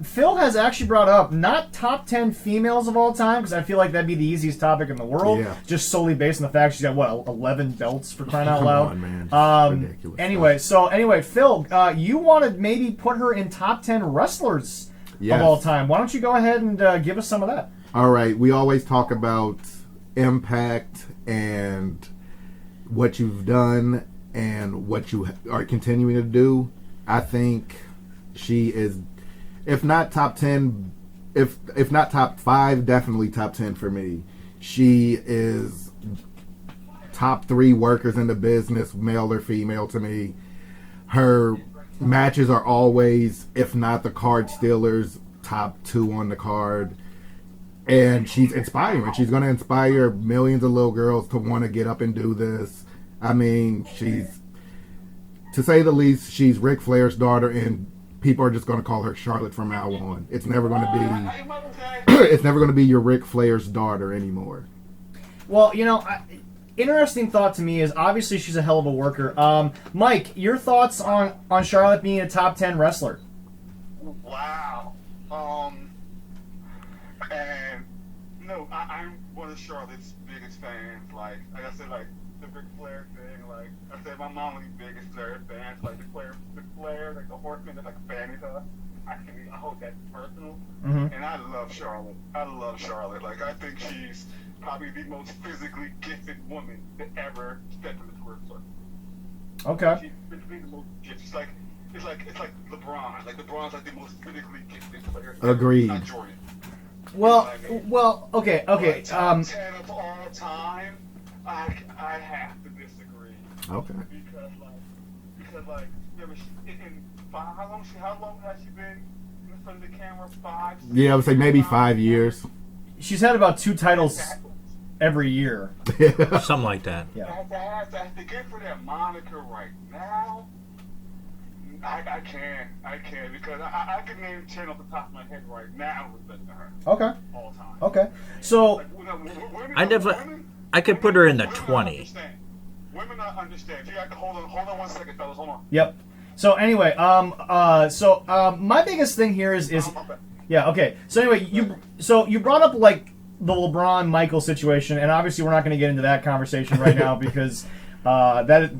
Phil has actually brought up not top 10 females of all time, because I feel like that'd be the easiest topic in the world, Yeah. just solely based on the fact she's got, 11 belts for crying out Come loud. on, man. Ridiculous Anyway, Phil, you want to maybe put her in top 10 wrestlers Yes. of all time. Why don't you go ahead and give us some of that? All right. We always talk about impact and what you've done and what you are continuing to do. I think she is, if not top 10, if not top 5, definitely top 10 for me. She is top 3 workers in the business, male or female, to me. Her matches are always, if not the card stealers, top 2 on the card. And she's inspiring. She's going to inspire millions of little girls to want to get up and do this. I mean, she's, to say the least, she's Ric Flair's daughter, and people are just going to call her Charlotte from now on. It's never going to be, it's never going to be your Ric Flair's daughter anymore. Well, interesting thought to me is obviously she's a hell of a worker. Mike, your thoughts on Charlotte being a top 10 wrestler? Wow. And no, I'm one of Charlotte's biggest fans. Like I said, like the Ric Flair thing. Like I said, my mom was the biggest Flair fan. Like the Flair, like the Horseman, that's like a fan of her. I hold that personal. Mm-hmm. And I love Charlotte. Like I think she's probably the most physically gifted woman that ever stepped in the square circle. Okay. She's physically the most gifted. It's like LeBron. Like LeBron's like the most physically gifted player. Agreed. Not Jordan. Okay. But top 10 of all time, I have to disagree. Okay. Because how long has she been in front of the camera? 5? Yeah, I would say maybe 5 years. She's had about 2 titles every year. Something like that. Yeah. To get for that moniker right now, I can't because I can name 10 off the top of my head right now who's better than her. Okay. All time. Okay. So I could put her in the 20. Women not understand. Hold on 1 second, fellas. Hold on. Yep. So anyway, my biggest thing here is yeah, okay. So anyway, you brought up like the LeBron Michael situation, and obviously we're not going to get into that conversation right now because that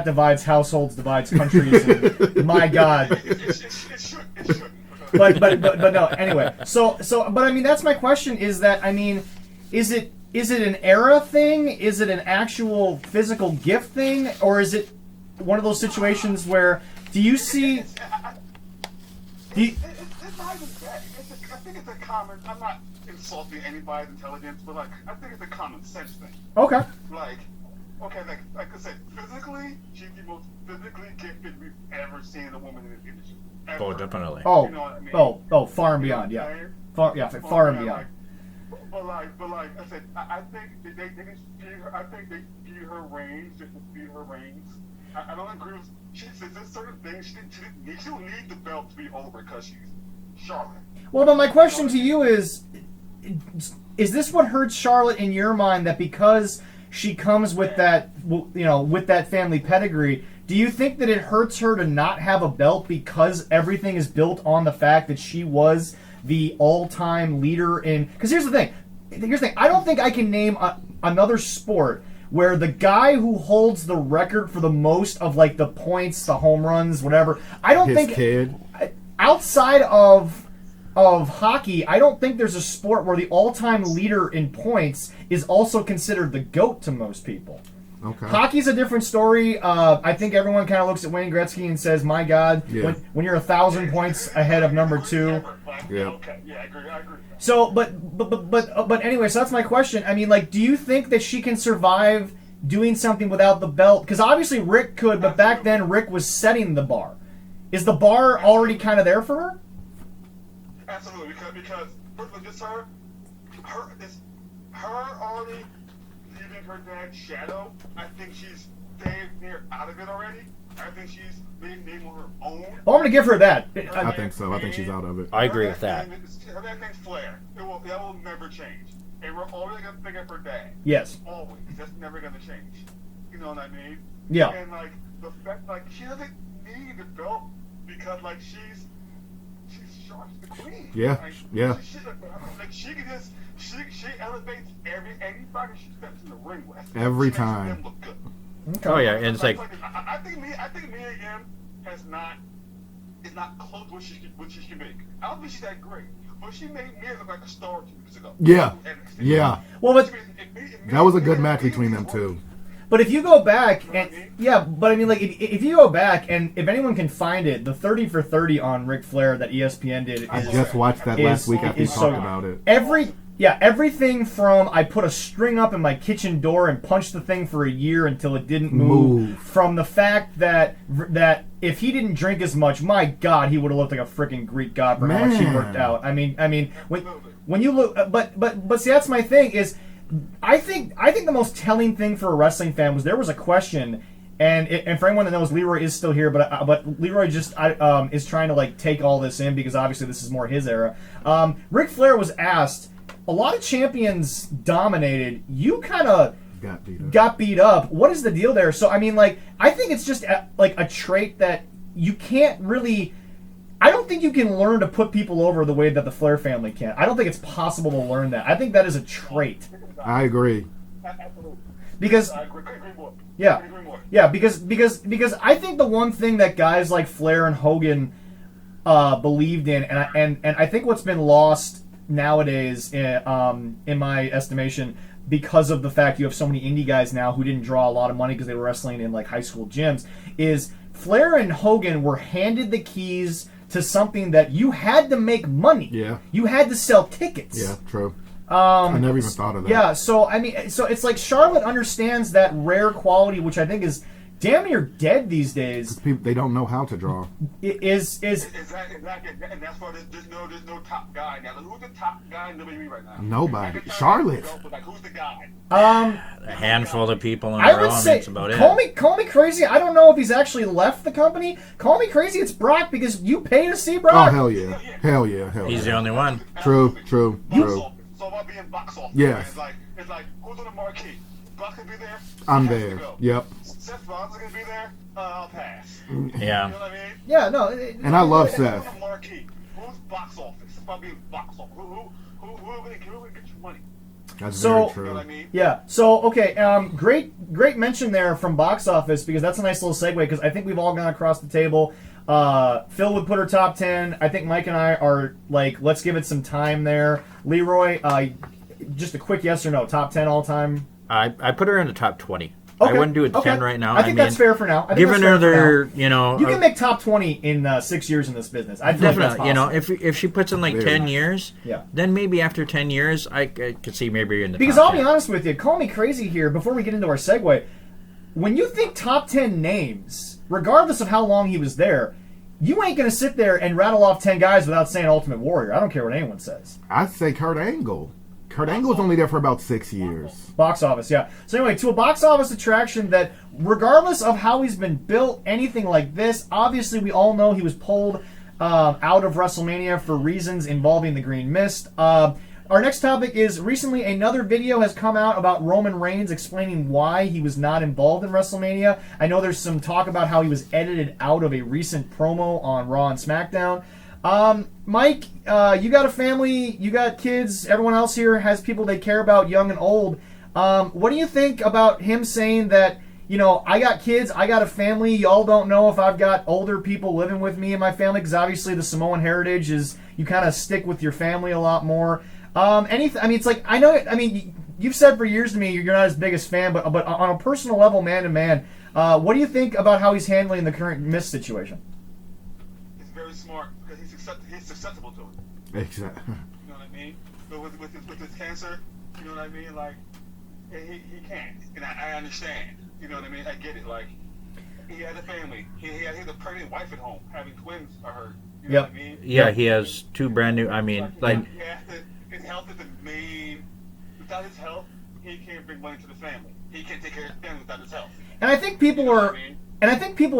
divides households, divides countries. And, my God. It should. But no. Anyway, but I mean that's my question. Is that is it an era thing? Is it an actual physical gift thing, or is it one of those situations where do you see? It's not even that. I think it's a common. I'm not insulting anybody's intelligence, but like I think it's a common sense thing. Okay. Like I said, physically, she's the most physically gifted we've ever seen a woman in the industry. Ever. Oh, definitely. Oh, You know what I mean? far and beyond. Yeah. Far and beyond. But like I said, I think they just feed her. I think they feed her reins just to feed her reins. I don't agree with. There's certain things she don't need the belt to be over because she's Charlotte. Well, but my question to you is this what hurts Charlotte in your mind, that because she comes with that, with that family pedigree, Do you think that it hurts her to not have a belt because everything is built on the fact that she was the all-time leader in... Because here's the thing. I don't think I can name another sport where the guy who holds the record for the most of, like, the points, the home runs, whatever, I don't think... kid. Outside of hockey, I don't think there's a sport where the all-time leader in points is also considered the GOAT to most people. Okay. Hockey's a different story. I think everyone kind of looks at Wayne Gretzky and says, "My God, when you're 1,000 points ahead of number 2." Yeah. Okay. Yeah, I agree. So, but anyway, so that's my question. I mean, like, do you think that she can survive doing something without the belt? Because obviously Rick could, but back then Rick was setting the bar. Is the bar already kind of there for her? Absolutely, because just her already leaving her dad's shadow. I think she's damn near out of it already. I think she's made name on her own. Well, I'm going to give her that. I think so. I think she's out of it. I agree with that. Her dad's name's Flair. That will never change. And we're always going to think of her dad. Yes. Always. That's never going to change. You know what I mean? Yeah. And, like, the fact, like, she doesn't need the belt because, like, she's Charlotte the Queen. Yeah. Like, Yeah. She can just, she elevates anybody she steps in the ring with. Every She makes time. them look good. Okay. Oh yeah, and it's like I think Mia Yim is not close to what she can make. I don't think she's that great, but she made Mia look like a star 2 weeks ago. Yeah. Yeah. Well, but That was a good match between them two. But if you go back, and but I mean, like, if you go back, and if anyone can find it, the 30 for 30 on Ric Flair that ESPN did. I just watched that last week after you talked about it. Everything from I put a string up in my kitchen door and punched the thing for a year until it didn't move. From the fact that if he didn't drink as much, my God, he would have looked like a freaking Greek god for how much he worked out. I mean, when you look, but see, that's my thing is. I think the most telling thing for a wrestling fan was there was a question, and for anyone that knows, Leroy is still here, but Leroy just is trying to, like, take all this in because obviously this is more his era. Ric Flair was asked, a lot of champions dominated. You kind of got beat up. What is the deal there? So I mean, like, I think it's just like a trait that you can't really. I don't think you can learn to put people over the way that the Flair family can. I don't think it's possible to learn that. I think that is a trait. I agree. Because because I think the one thing that guys like Flair and Hogan believed in, and I think what's been lost nowadays, in my estimation, because of the fact you have so many indie guys now who didn't draw a lot of money because they were wrestling in, like, high school gyms, is Flair and Hogan were handed the keys to something that you had to make money. Yeah. You had to sell tickets. Yeah, true. I never even thought of that. Yeah, so I mean, so it's like Charlotte understands that rare quality, which I think is damn near dead these days. People, they don't know how to draw. Exactly, and that's why there's no top guy now. Who's the top guy in WWE right now? Nobody. Charlotte. Like, who's the guy? a handful of people in I Raw, would say, that's about call me crazy. I don't know if he's actually left the company. Call me crazy. It's Brock because you pay to see Brock. Oh, hell yeah. Hell yeah. Hell He's yeah. the only one. True. So about being box office. Yes. It's like who's on the marquee? Brock can be there. I'm He has there. to go. Yep. Seth Rollins is gonna be there. I'll pass. Yeah. You know what I mean? Yeah, no. And I love Who's Seth. on the marquee? Who's box office? It's about being box office. Who will get your money? That's So- very You know true. what I mean? Yeah. So okay, great mention there from box office because that's a nice little segue because I think we've all gone across the table. Phil would put her top 10. I think Mike and I are like, let's give it some time there. Leroy, just a quick yes or no, top 10 all time. I put her in the top 20. Okay. I wouldn't do it 10 Okay. right now. I think that's fair for now. Given her their, you can make top 20 in 6 years in this business. I feel like that's definitely, if she puts in like Very 10 nice. years, Yeah. then maybe after 10 years, I could see maybe in the Because top I'll 10. be honest with you, call me crazy here before we get into our segue. When you think top 10 names, regardless of how long he was there, you ain't going to sit there and rattle off 10 guys without saying Ultimate Warrior. I don't care what anyone says. I'd say Kurt Angle. Kurt Angle's only there for about 6 years. Box office, yeah. So anyway, to a box office attraction that, regardless of how he's been built, anything like this, obviously we all know he was pulled out of WrestleMania for reasons involving the Green Mist. Our next topic is recently another video has come out about Roman Reigns explaining why he was not involved in WrestleMania. I know there's some talk about how he was edited out of a recent promo on Raw and SmackDown. Mike, you got a family, you got kids, everyone else here has people they care about, young and old. What do you think about him saying that, I got kids, I got a family, y'all don't know if I've got older people living with me in my family, because obviously the Samoan heritage is you kind of stick with your family a lot more. It's like, you've said for years to me you're not his biggest fan, but on a personal level, man to man, what do you think about how he's handling the current Miss situation? He's very smart because he's susceptible to it. Exactly. You know what I mean? But with his cancer, you know what I mean? Like, he can't. And I understand. You know what I mean? I get it. Like, he has a family. He has a pregnant wife at home, having twins, I heard. You know what I mean? Yeah, he has 2 brand new, his health is the main. Without his health, he can't bring money to the family. He can't take care of his family without his health. And I think people are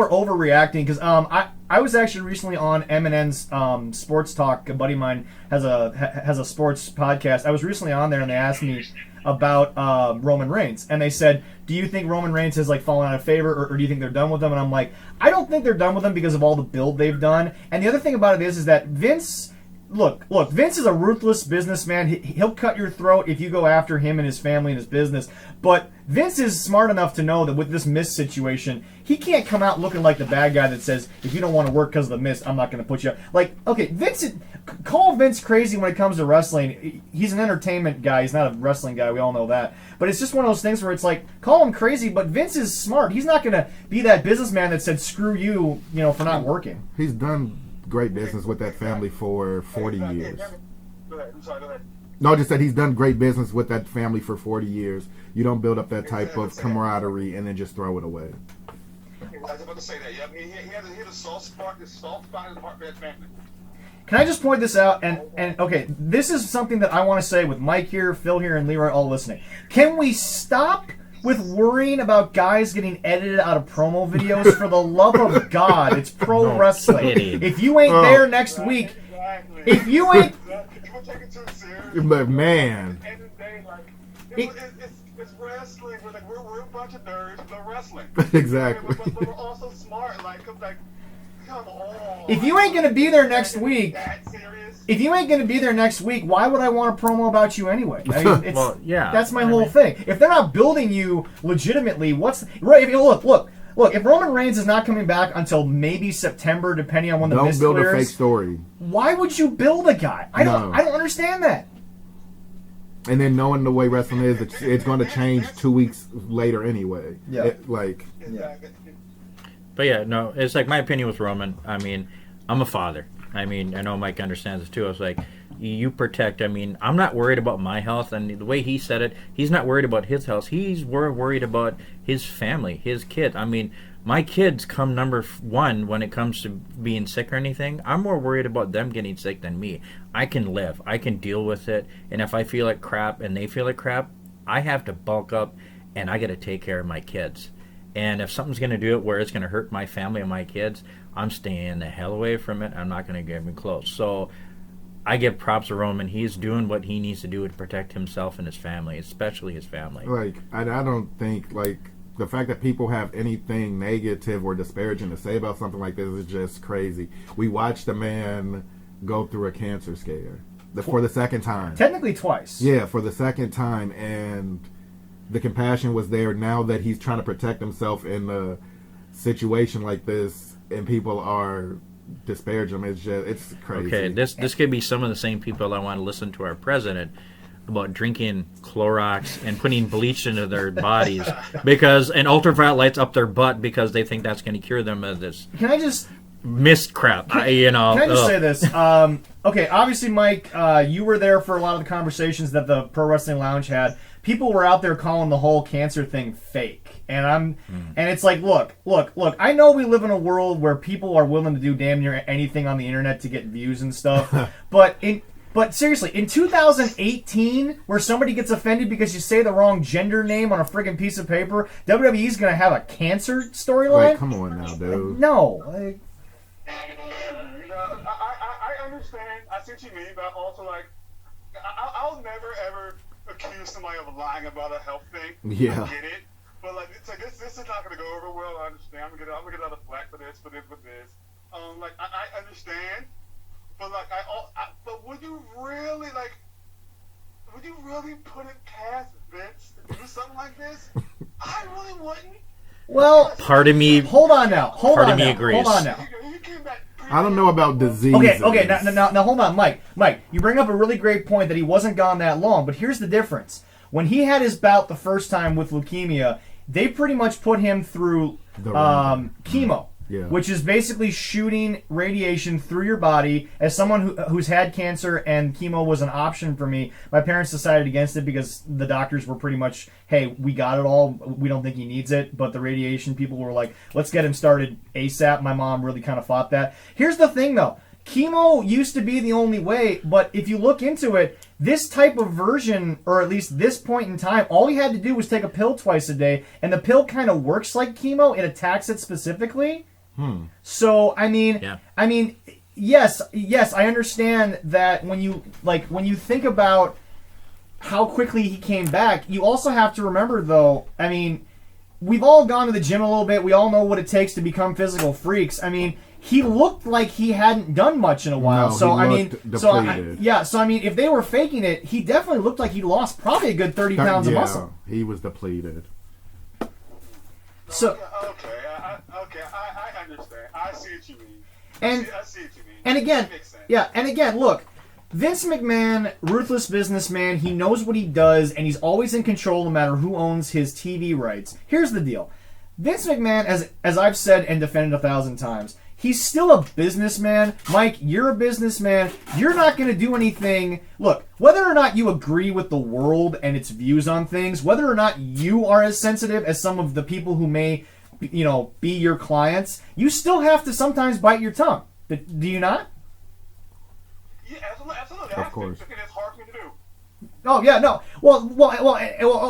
overreacting because I was actually recently on Eminem's Sports Talk. A buddy of mine has a sports podcast. I was recently on there and they asked me about Roman Reigns, and they said, "Do you think Roman Reigns has fallen out of favor, or do you think they're done with him?" And I'm like, I don't think they're done with him because of all the build they've done. And the other thing about it is that Vince. Look, Vince is a ruthless businessman. He'll cut your throat if you go after him and his family and his business. But Vince is smart enough to know that with this Miss situation, he can't come out looking like the bad guy that says, if you don't want to work because of the Miss, I'm not going to put you up. Call Vince crazy when it comes to wrestling. He's an entertainment guy. He's not a wrestling guy. We all know that. But it's just one of those things where it's like, call him crazy, but Vince is smart. He's not going to be that businessman that said, screw you, for not working. He's done great business with that family for 40 years. Go ahead. I'm sorry, go ahead. No, just that he's done great business with that family for 40 years. You don't build up that type of camaraderie and then just throw it away. I was about to say that. Yeah, I mean, he has a soft spot in the heart for that family. Can I just point this out? And okay, this is something that I want to say with Mike here, Phil here, and Leroy all listening. Can we stop with worrying about guys getting edited out of promo videos? For the love of God, it's pro wrestling. If you ain't there next week, if you ain't... People take it too serious. But man... At the end of the day, it's wrestling. We're a bunch of nerds, but wrestling. Exactly. But we're also smart. Come on. If you ain't going to be there next week... That serious? If you ain't going to be there next week, why would I want a promo about you anyway? That's my whole thing. If they're not building you legitimately, what's... Right, Look, if Roman Reigns is not coming back until maybe September, depending on when the Miz Don't build clears, a fake story. Why would you build a guy? I don't understand that. And then knowing the way wrestling is, it's going to change 2 weeks later anyway. Yeah. But yeah, no, it's like my opinion with Roman. I mean, I'm a father. I mean, I know Mike understands this too. I was like, you protect. I mean, I'm not worried about my health. And the way he said it, he's not worried about his health. He's worried about his family, his kid. I mean, my kids come number 1 when it comes to being sick or anything. I'm more worried about them getting sick than me. I can live. I can deal with it. And if I feel like crap and they feel like crap, I have to bulk up and I got to take care of my kids. And if something's going to do it where it's going to hurt my family and my kids, I'm staying the hell away from it. I'm not going to get even close. So I give props to Roman. He's doing what he needs to do to protect himself and his family, especially his family. I don't think, the fact that people have anything negative or disparaging to say about something like this is just crazy. We watched a man go through a cancer scare for the second time. Technically twice. Yeah, for the second time, and the compassion was there. Now that he's trying to protect himself in a situation like this, and people are disparaging him, it's crazy. Okay, this could be some of the same people that want to listen to our president about drinking Clorox and putting bleach into their bodies and ultraviolet lights up their butt because they think that's going to cure them of this. Can I just mist crap? Can I just say this? Okay, obviously, Mike, you were there for a lot of the conversations that the Pro Wrestling Lounge had. People were out there calling the whole cancer thing fake, and it's like, look. I know we live in a world where people are willing to do damn near anything on the internet to get views and stuff, But seriously, in 2018, where somebody gets offended because you say the wrong gender name on a friggin' piece of paper, WWE's going to have a cancer storyline? Come on now, dude. No. I understand. I see what you mean, but also, I'll never ever accuse somebody of lying about a health thing. Yeah. I get it, but like it's like this is not gonna go over well. I understand. I'm gonna get another flack for this. Like I understand, but like but would you really like? Would you really put it past Vince to do something like this? I really wouldn't. Well, Part of me, hold on now. Hold Part on of me now. agrees. Hold on now. You came back I don't know about disease. Okay, now hold on, Mike. Mike, you bring up a really great point that he wasn't gone that long, but here's the difference. When he had his bout the first time with leukemia, they pretty much put him through chemo. Yeah. Which is basically shooting radiation through your body. As someone who's had cancer and chemo was an option for me, my parents decided against it because the doctors were pretty much, hey, we got it all. We don't think he needs it. But the radiation people were like, let's get him started ASAP. My mom really kind of fought that. Here's the thing, though. Chemo used to be the only way, but if you look into it, this type of version, or at least this point in time, all you had to do was take a pill twice a day, and the pill kind of works like chemo. It attacks it specifically. So I mean, yes, I understand that when you think about how quickly he came back, you also have to remember, though. I mean, we've all gone to the gym a little bit. We all know what it takes to become physical freaks. I mean, he looked like he hadn't done much in a while. No, so he I mean, depleted. so I mean, if they were faking it, he definitely looked like he lost probably a good 30 pounds of muscle. He was depleted. So. I understand. I see what you mean. And I see what you mean. and again, That makes sense. yeah, and again, look, Vince McMahon, ruthless businessman, he knows what he does, and he's always in control no matter who owns his TV rights. Here's the deal. Vince McMahon, as I've said and defended 1,000 times, he's still a businessman. Mike, you're a businessman. You're not going to do anything. Look, whether or not you agree with the world and its views on things, whether or not you are as sensitive as some of the people who may, be your clients, you still have to sometimes bite your tongue. Do you not? Yeah, absolutely. Of course. Because it's hard for me to do. Oh, yeah, no. Well,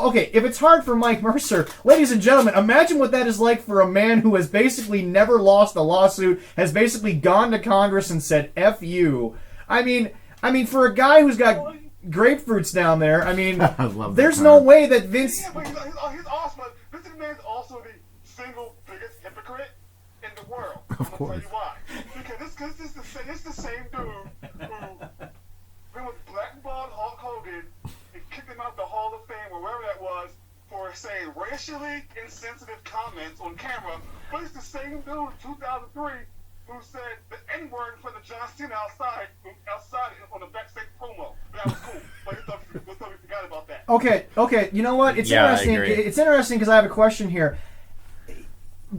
okay, if it's hard for Mike Mercer, ladies and gentlemen, imagine what that is like for a man who has basically never lost a lawsuit, has basically gone to Congress and said, F you. I mean, for a guy who's got grapefruits down there, I mean, I love there's that no term. way that Vince... Yeah, but he's awesome. Vince McMahon's also the single biggest hypocrite in the world. Of course. I'm going to tell you why. Because this is the same dude who was blackballed Hulk Hogan and kicked him out the Hall of Fame or wherever that was for saying racially insensitive comments on camera. But it's the same dude in 2003 who said the N-word in front of John Cena outside on the backstage promo. That was cool. But he thought we forgot about that. Okay, you know what? It's Yeah, I interesting. agree. It's interesting because I have a question here.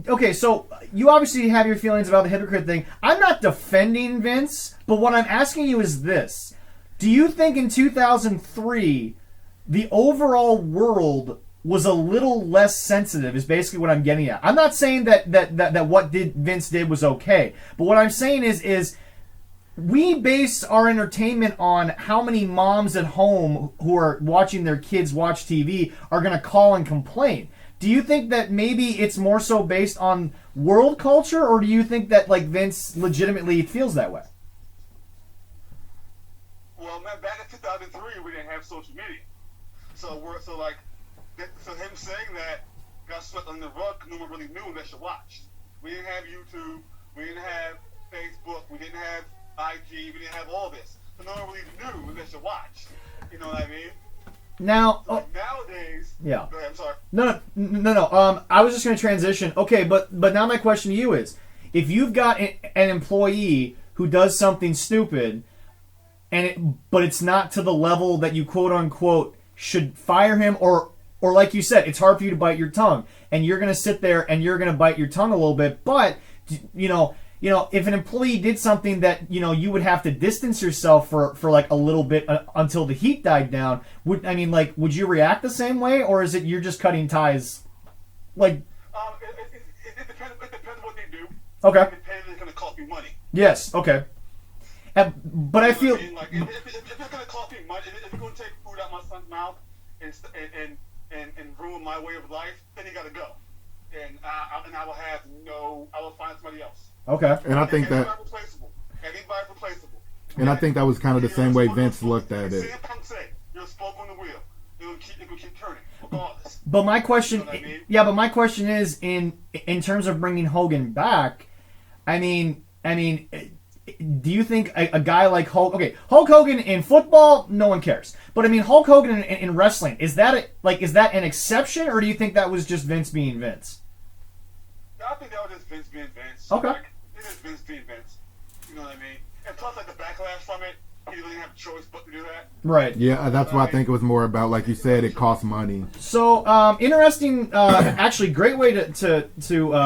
Okay, so you obviously have your feelings about the hypocrite thing. I'm not defending Vince, but what I'm asking you is this. Do you think in 2003 the overall world was a little less sensitive is basically what I'm getting at. I'm not saying that what Vince did was okay, but what I'm saying is we base our entertainment on how many moms at home who are watching their kids watch TV are going to call and complain. Do you think that maybe it's more so based on world culture, or do you think that like Vince legitimately feels that way? Well, man, back in 2003, we didn't have social media, so him saying that got swept under the rug. No one really knew unless you watched. We didn't have YouTube, we didn't have Facebook, we didn't have IG, we didn't have all this. So no one really knew unless you watched. You know what I mean? Now, so nowadays, yeah. Go ahead, I'm sorry. No. I was just going to transition. Okay, but now my question to you is, if you've got an employee who does something stupid, but it's not to the level that you quote unquote should fire him, or like you said, it's hard for you to bite your tongue, and you're going to sit there and you're going to bite your tongue a little bit, but you know, if an employee did something that, you would have to distance yourself for like a little bit until the heat died down, would you react the same way, or is it you're just cutting ties? Like, it depends what they do. Okay. It depends if it's going to cost me money. Yes. Okay. But I feel like if it's going to cost me money, if it's going to take food out my son's mouth and ruin my way of life, then he got to go, and I will find somebody else. Okay. And I think that Anybody replaceable. And I think that was kind of the same way Vince looked at it. CM Punk said, "You're a spoke on the wheel. It will keep turning, regardless." But my question, You know what I mean? yeah, but my question is in terms of bringing Hogan back. I mean, do you think a guy like Hulk Hogan in football, no one cares. But I mean, Hulk Hogan in wrestling, is that an exception, or do you think that was just Vince being Vince? I think that was just Vince being Vince. Okay. Like, it is Vince being Vince. You know what I mean? And plus, like, the backlash from it, he didn't have a choice but to do that. Right. Yeah, that's what I think it was more about. Like you said, it costs money. So, interesting, actually, great way to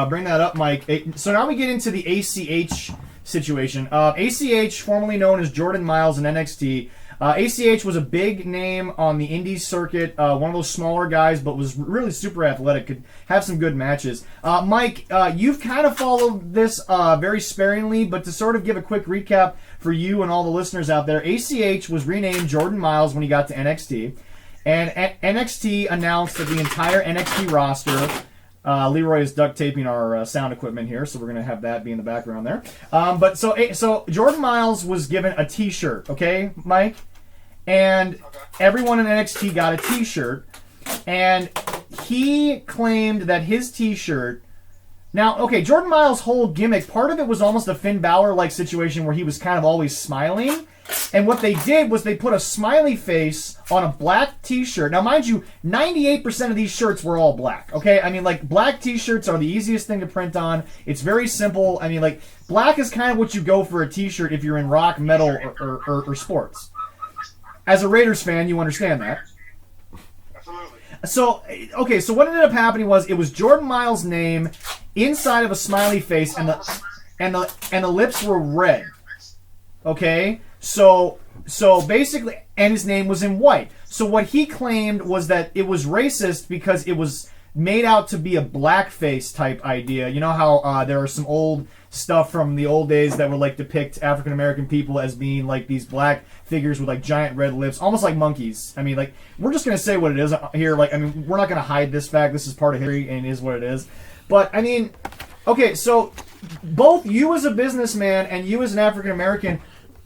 bring that up, Mike. So now we get into the ACH situation. ACH, formerly known as Jordan Miles in NXT. ACH was a big name on the Indies circuit, one of those smaller guys, but was really super athletic, could have some good matches. Mike, you've kind of followed this very sparingly, but to sort of give a quick recap for you and all the listeners out there, ACH was renamed Jordan Miles when he got to NXT, and NXT announced that the entire NXT roster, Leroy is duct taping our sound equipment here, so we're going to have that be in the background there. But so Jordan Miles was given a T-shirt, okay, Mike? And everyone in NXT got a T-shirt, and he claimed that his T-shirt... Now, okay, Jordan Miles' whole gimmick, part of it was almost a Finn Balor-like situation where he was kind of always smiling, and what they did was they put a smiley face on a black T-shirt. Now, mind you, 98% of these shirts were all black, okay? I mean, like, black T-shirts are the easiest thing to print on. It's very simple. I mean, like, black is kind of what you go for a T-shirt if you're in rock, metal, or sports. As a Raiders fan, you understand that. Absolutely. So, okay, so what ended up happening was it was Jordan Miles' name inside of a smiley face, and the lips were red. Okay? So basically, and his name was in white. So what he claimed was that it was racist because it was made out to be a blackface type idea. You know how there are some old stuff from the old days that would like depict African American people as being like these black figures with like giant red lips, almost like monkeys. I mean, like, we're just gonna say what it is here. Like, I mean, we're not gonna hide this fact. This is part of history and is what it is. But I mean, okay, so both you as a businessman and you as an African American,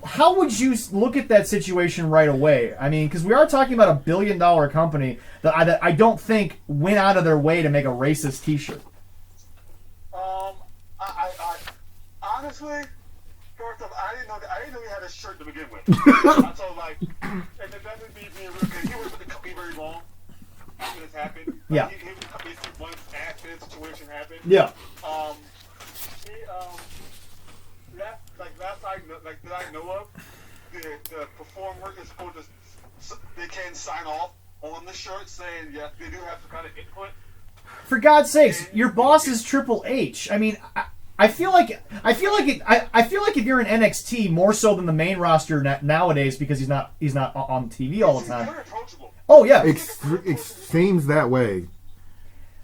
how would you look at that situation right away? I mean, because we are talking about $1 billion company that I don't think went out of their way to make a racist T-shirt. I honestly, first off, I didn't know he had a shirt to begin with. So like, and the doesn't be being real good. He was with the company very long after this happened. Yeah. He was with the company 2 months after the situation happened. Yeah. That I know of, the performer is supposed to, they can sign off on the shirt saying yes, they do have some kind of input. For God's sakes, your boss is Triple H. I mean, I feel like if you're in NXT more so than the main roster nowadays because he's not on TV all the time. Very approachable. Oh yeah, It seems that way.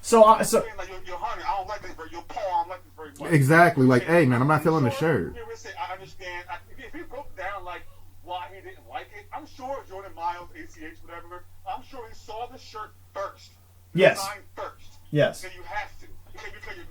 so Like you're hungry. I don't like this very. You're poor. I don't like this very much. Exactly. Like, hey, man, I'm not feeling the shirt. I understand. If he broke down like why he didn't like it, I'm sure Jordan Miles, ACH, whatever. I'm sure he saw the shirt first. Yes. Design first. yes. Then you have to because your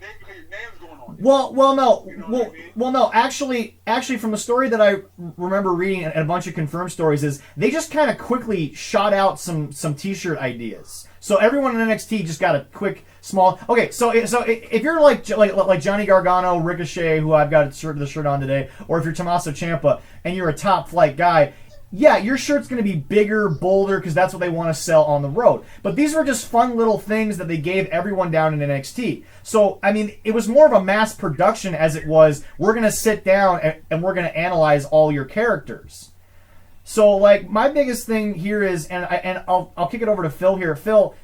name's going on. Well, no. You know what I mean? Well, no. Actually, from the story that I remember reading and a bunch of confirmed stories is they just kind of quickly shot out some T-shirt ideas. So everyone in NXT just got a quick small. Okay, so if you're like Johnny Gargano, Ricochet, who I've got the shirt on today, or if you're Tommaso Ciampa and you're a top flight guy, yeah, your shirt's going to be bigger, bolder, because that's what they want to sell on the road. But these were just fun little things that they gave everyone down in NXT. So, I mean, it was more of a mass production as it was, we're going to sit down and we're going to analyze all your characters. So, like, my biggest thing here is, and I'll kick it over to Phil here. Phil,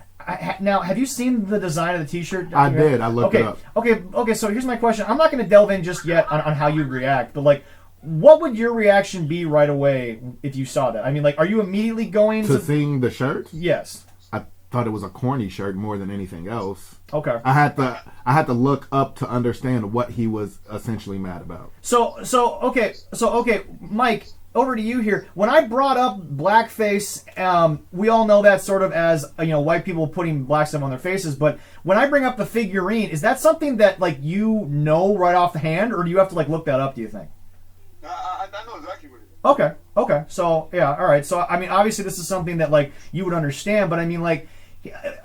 now, have you seen the design of the T-shirt? I did. I looked it up. Okay, so here's my question. I'm not going to delve in just yet on how you react, but, like, what would your reaction be right away if you saw that? I mean, like, are you immediately going to seeing the shirt? Yes. I thought it was a corny shirt more than anything else. Okay. I had to look up to understand what he was essentially mad about. So okay, Mike, over to you here. When I brought up blackface, we all know that sort of as white people putting black stuff on their faces. But when I bring up the figurine, is that something that like you know right off the hand, or do you have to like look that up? Do you think? I know exactly what it is. Okay. So yeah, all right. So I mean, obviously, this is something that like you would understand, but I mean, like,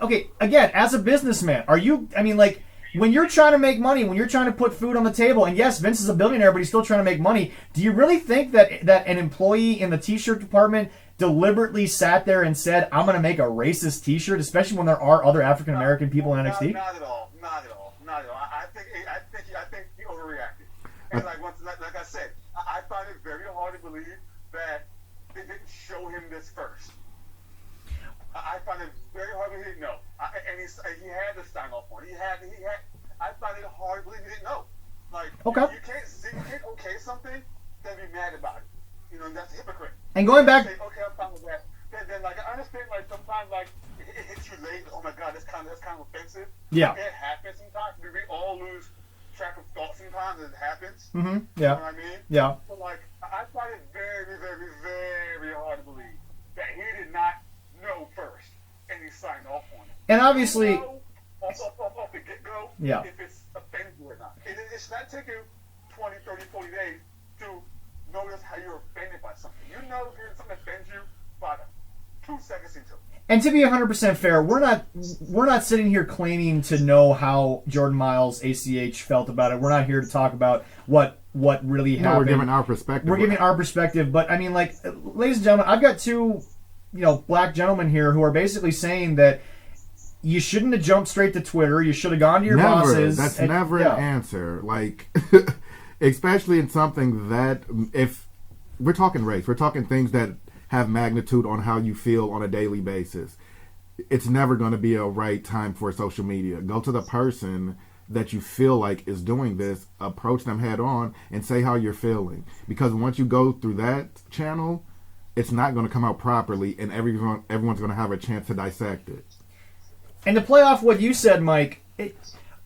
okay, again, as a businessman, are you? I mean, like, when you're trying to make money, when you're trying to put food on the table, and yes, Vince is a billionaire, but he's still trying to make money. Do you really think that an employee in the T-shirt department deliberately sat there and said, "I'm going to make a racist T-shirt," especially when there are other African American people in NXT? Not at all. I think he overreacted. And like I said, I find it very hard to believe that they didn't show him this first. I find it very hard to believe he didn't know. And he had the sign off on. I find it hard to believe he didn't know. Like, okay, you can't okay something, then be mad about it. You know, that's a hypocrite. And going back, say, okay, I'm fine with that. Then like I understand, like sometimes like it hits you late. Oh my God, that's kind of offensive. Yeah, it happens sometimes. We all lose track of thought sometimes. It happens. Mm-hmm. Yeah. You know what I mean? Yeah. But like I find it very, very, very hard to believe that he did not know first and he signed off on it. And obviously, off the get go. Yeah. If it's offended you or not, it should not take you 20, 30, 40 days to notice how you're offended by something. You know if something offends you by 2 seconds into it. And to be 100% fair, we're not sitting here claiming to know how Jordan Miles ACH felt about it. We're not here to talk about what really happened. We're giving our perspective. We're giving our perspective, but I mean, like, ladies and gentlemen, I've got two, black gentlemen here who are basically saying that you shouldn't have jumped straight to Twitter. You should have gone to your bosses. That's never an answer. Like, especially in something that, if we're talking race, we're talking things that have magnitude on how you feel on a daily basis. It's never going to be a right time for social media. Go to the person that you feel like is doing this, approach them head on, and say how you're feeling. Because once you go through that channel, it's not going to come out properly, and everyone's going to have a chance to dissect it. And to play off what you said, Mike,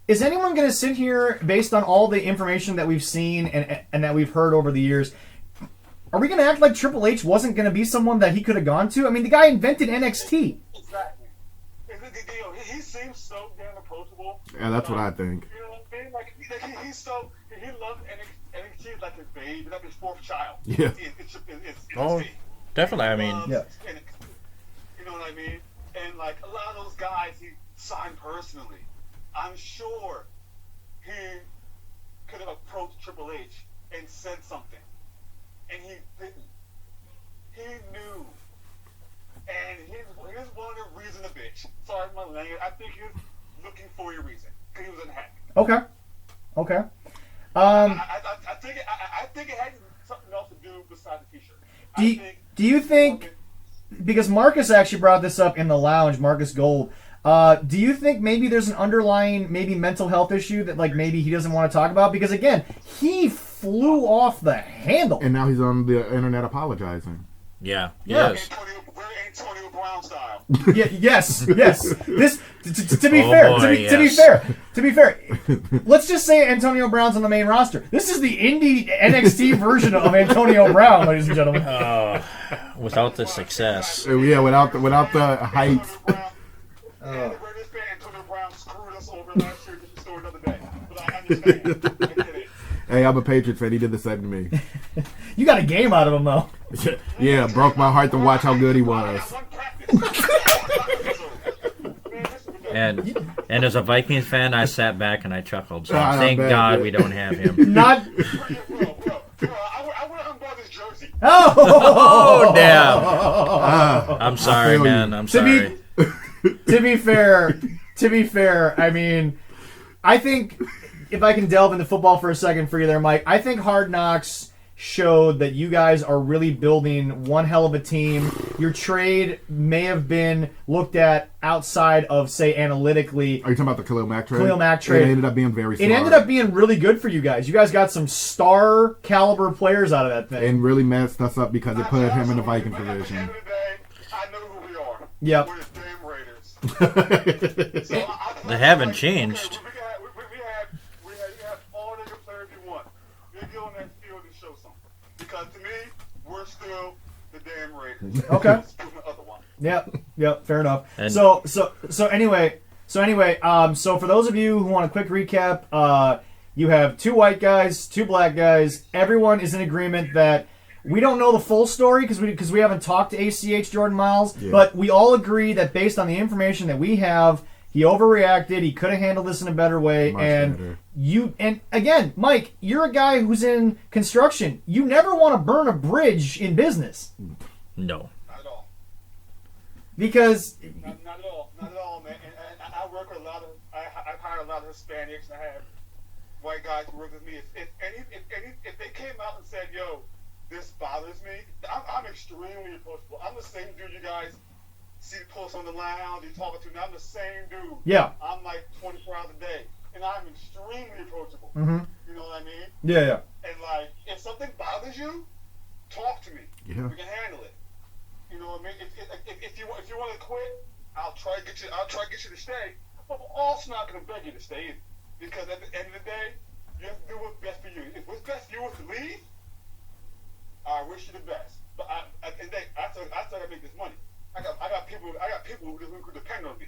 is anyone going to sit here, based on all the information that we've seen and that we've heard over the years, are we going to act like Triple H wasn't going to be someone that he could have gone to? I mean, the guy invented NXT. Exactly. He seems so damn approachable. Yeah, that's what I think. You know what I mean? Like he loves NXT like his baby, like his fourth child. Yeah. It's Definitely. I mean, yeah. You know what I mean? And like a lot of those guys he signed personally. I'm sure he could have approached Triple H and said something. And he didn't. He knew. And he's one of the reason a bitch. Sorry for my language. I think he was looking for your reason. Because he was unhappy. Okay. I think it had something else to do besides the t-shirt. Do you think, because Marcus actually brought this up in the lounge, Marcus Gold, do you think maybe there's an underlying maybe mental health issue that like maybe he doesn't want to talk about? Because again, he flew off the handle. And now he's on the internet apologizing. Yeah. Yes. Antonio Brown style. Yes. This to be fair. Let's just say Antonio Brown's on the main roster. This is the indie NXT version of Antonio Brown, ladies and gentlemen. Without the success. Yeah, without the hype. Antonio Brown screwed us over last year. Just story another day. But I understand. I get it. Hey, I'm a Patriots fan. He did the same to me. You got a game out of him, though. Yeah, broke my heart to watch how good he was. And as a Vikings fan, I sat back and I chuckled. So I thank bet, God yeah. we don't have him. Not. I would have unbought this jersey. Oh, damn! I'm sorry, man. I'm sorry. To be fair, I mean, I think if I can delve into football for a second for you there, Mike, I think Hard Knocks showed that you guys are really building one hell of a team. Your trade may have been looked at outside of, say, analytically. Are you talking about the Khalil Mack trade? Khalil Mack trade. It ended up being very smart. It ended up being really good for you guys. You guys got some star caliber players out of that thing. And really messed us up because it put him in the Viking position. At the end of the day, I know who we are. Yep. We're the damn Raiders. They haven't changed. We have all the good players you want. They get on that field and show something. Because to me, we're still the damn Raiders. Okay. Yep. Fair enough. And So anyway, so for those of you who want a quick recap, you have 2 white guys, 2 black guys. Everyone is in agreement that We don't know the full story because we haven't talked to ACH Jordan Miles, Yeah. but we all agree that based on the information that we have, he overreacted. He could have handled this in a better way. Much and better. and again, Mike, you're a guy who's in construction. You never want to burn a bridge in business No. Not at all. because Not at all. Not at all, man. And I work with a lot of. I've hired a lot of Hispanics, and I have white guys who work with me. If they came out and said, "Yo, this bothers me," I'm extremely approachable. I'm the same dude you guys see the post on the lounge, you talking to me. I'm the same dude. yeah, I'm like 24 hours a day, and I'm extremely approachable. mm-hmm. You know what I mean? yeah. And like, if something bothers you, talk to me. Yeah. We can handle it. You know what I mean? If you want to quit, I'll try to get you to stay. But we're also not going to beg you to stay, because at the end of the day, you have to do what's best for you. If what's best for you is to leave, I wish you the best. But at the end of the day, I still got to make this money. I got people who depend on me.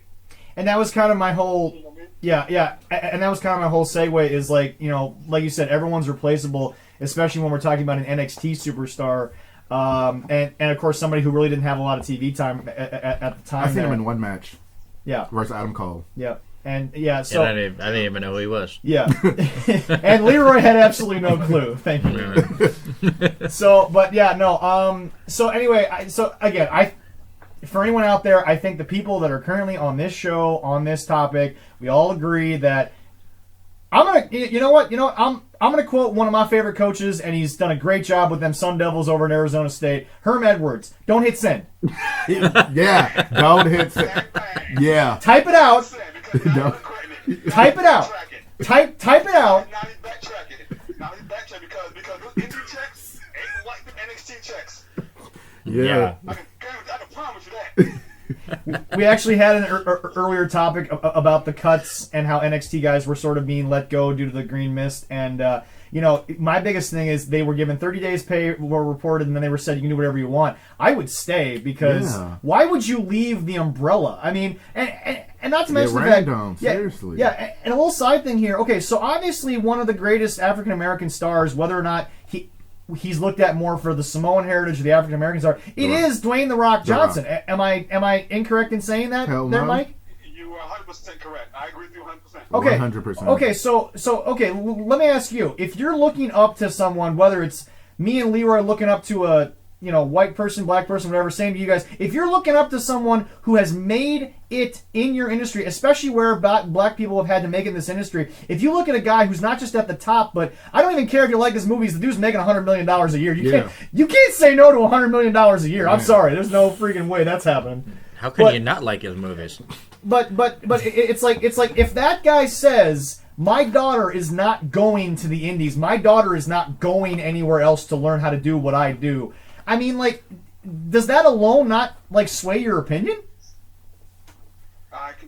And that was kind of my whole You know what I mean? yeah, and that was kind of my whole segue is like, you know, like you said, everyone's replaceable, especially when we're talking about an NXT superstar, and of course somebody who really didn't have a lot of TV time at the time. I seen there. him in one match Yeah, versus Adam Cole. yeah, and yeah, so And I didn't even know who he was. yeah, and Leroy had absolutely no clue. Thank you. So, but yeah, no. So anyway, so again, for anyone out there, I think the people that are currently on this show, on this topic, we all agree that you know what, I'm gonna quote one of my favorite coaches, and he's done a great job with them Sun Devils over in Arizona State. Herm Edwards, don't hit send. Yeah, don't hit. Yeah, Type it out. No. Type it out. Type it out. Now he's backtracking. Now he's backtracking because those indie checks ain't like the NXT checks. yeah. I can promise you that. We actually had an earlier topic about the cuts and how NXT guys were sort of being let go due to the green mist. And, you know, my biggest thing is they were given 30 days pay, were reported, and then they were said you can do whatever you want. I would stay because why would you leave the umbrella? I mean, and not to mention the fact, random, seriously. Yeah, and a little side thing here. Okay, so obviously one of the greatest African-American stars, whether or not he's looked at more for the Samoan heritage or the African American star. It is Dwayne "The Rock" Johnson. Am I incorrect in saying that? Hell there, no. Mike? You are 100% correct. I agree with you 100%. Okay. 100%. Okay, so let me ask you: if you're looking up to someone, whether it's me and Leroy looking up to a white person, black person, whatever, same to you guys. If you're looking up to someone who has made it in your industry, especially where black people have had to make it in this industry, if you look at a guy who's not just at the top, but I don't even care if you like his movies, the dude's making $100 million a year. You can't say no to $100 million a year. I'm sorry, there's no freaking way that's happening. How can you not like his movies? But it's like if that guy says, my daughter is not going to the Indies, my daughter is not going anywhere else to learn how to do what I do. I mean, like, does that alone not like sway your opinion?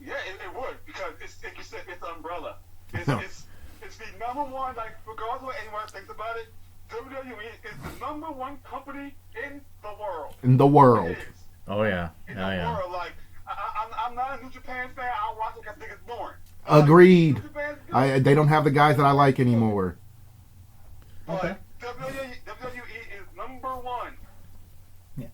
Yeah, it would, because it's like you said, it's umbrella. It's the number one, like, regardless of what anyone thinks about it, WWE is the number one company in the world. In the world. It is. Oh yeah. In the world, like, I'm not a New Japan fan. I don't watch it because I think it's boring. Agreed. New Japan's good. They don't have the guys that I like anymore. Okay. WWE is number one. Yeah.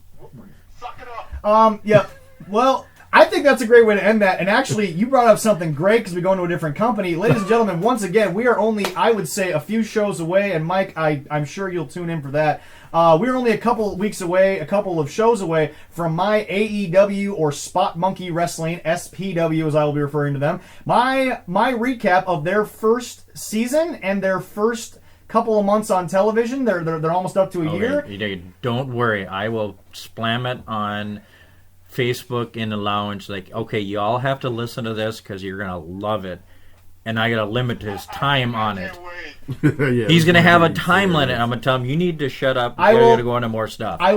Suck it up. Yeah. Well, I think that's a great way to end that. And actually, you brought up something great because we go into a different company. Ladies and gentlemen, once again, we are only, I would say, a few shows away. And Mike, I'm sure you'll tune in for that. We're only a couple of weeks away, a couple of shows away from my AEW or Spot Monkey Wrestling, SPW as I will be referring to them. My recap of their first season and their first couple of months on television. They're almost up to a year. Don't worry, I will spam it on Facebook in the lounge. Like, okay, you all have to listen to this because you're gonna love it, and I gotta limit his time on it. Yeah, He's gonna have a time limit. I'm gonna tell him you need to shut up. I gotta go into more stuff. I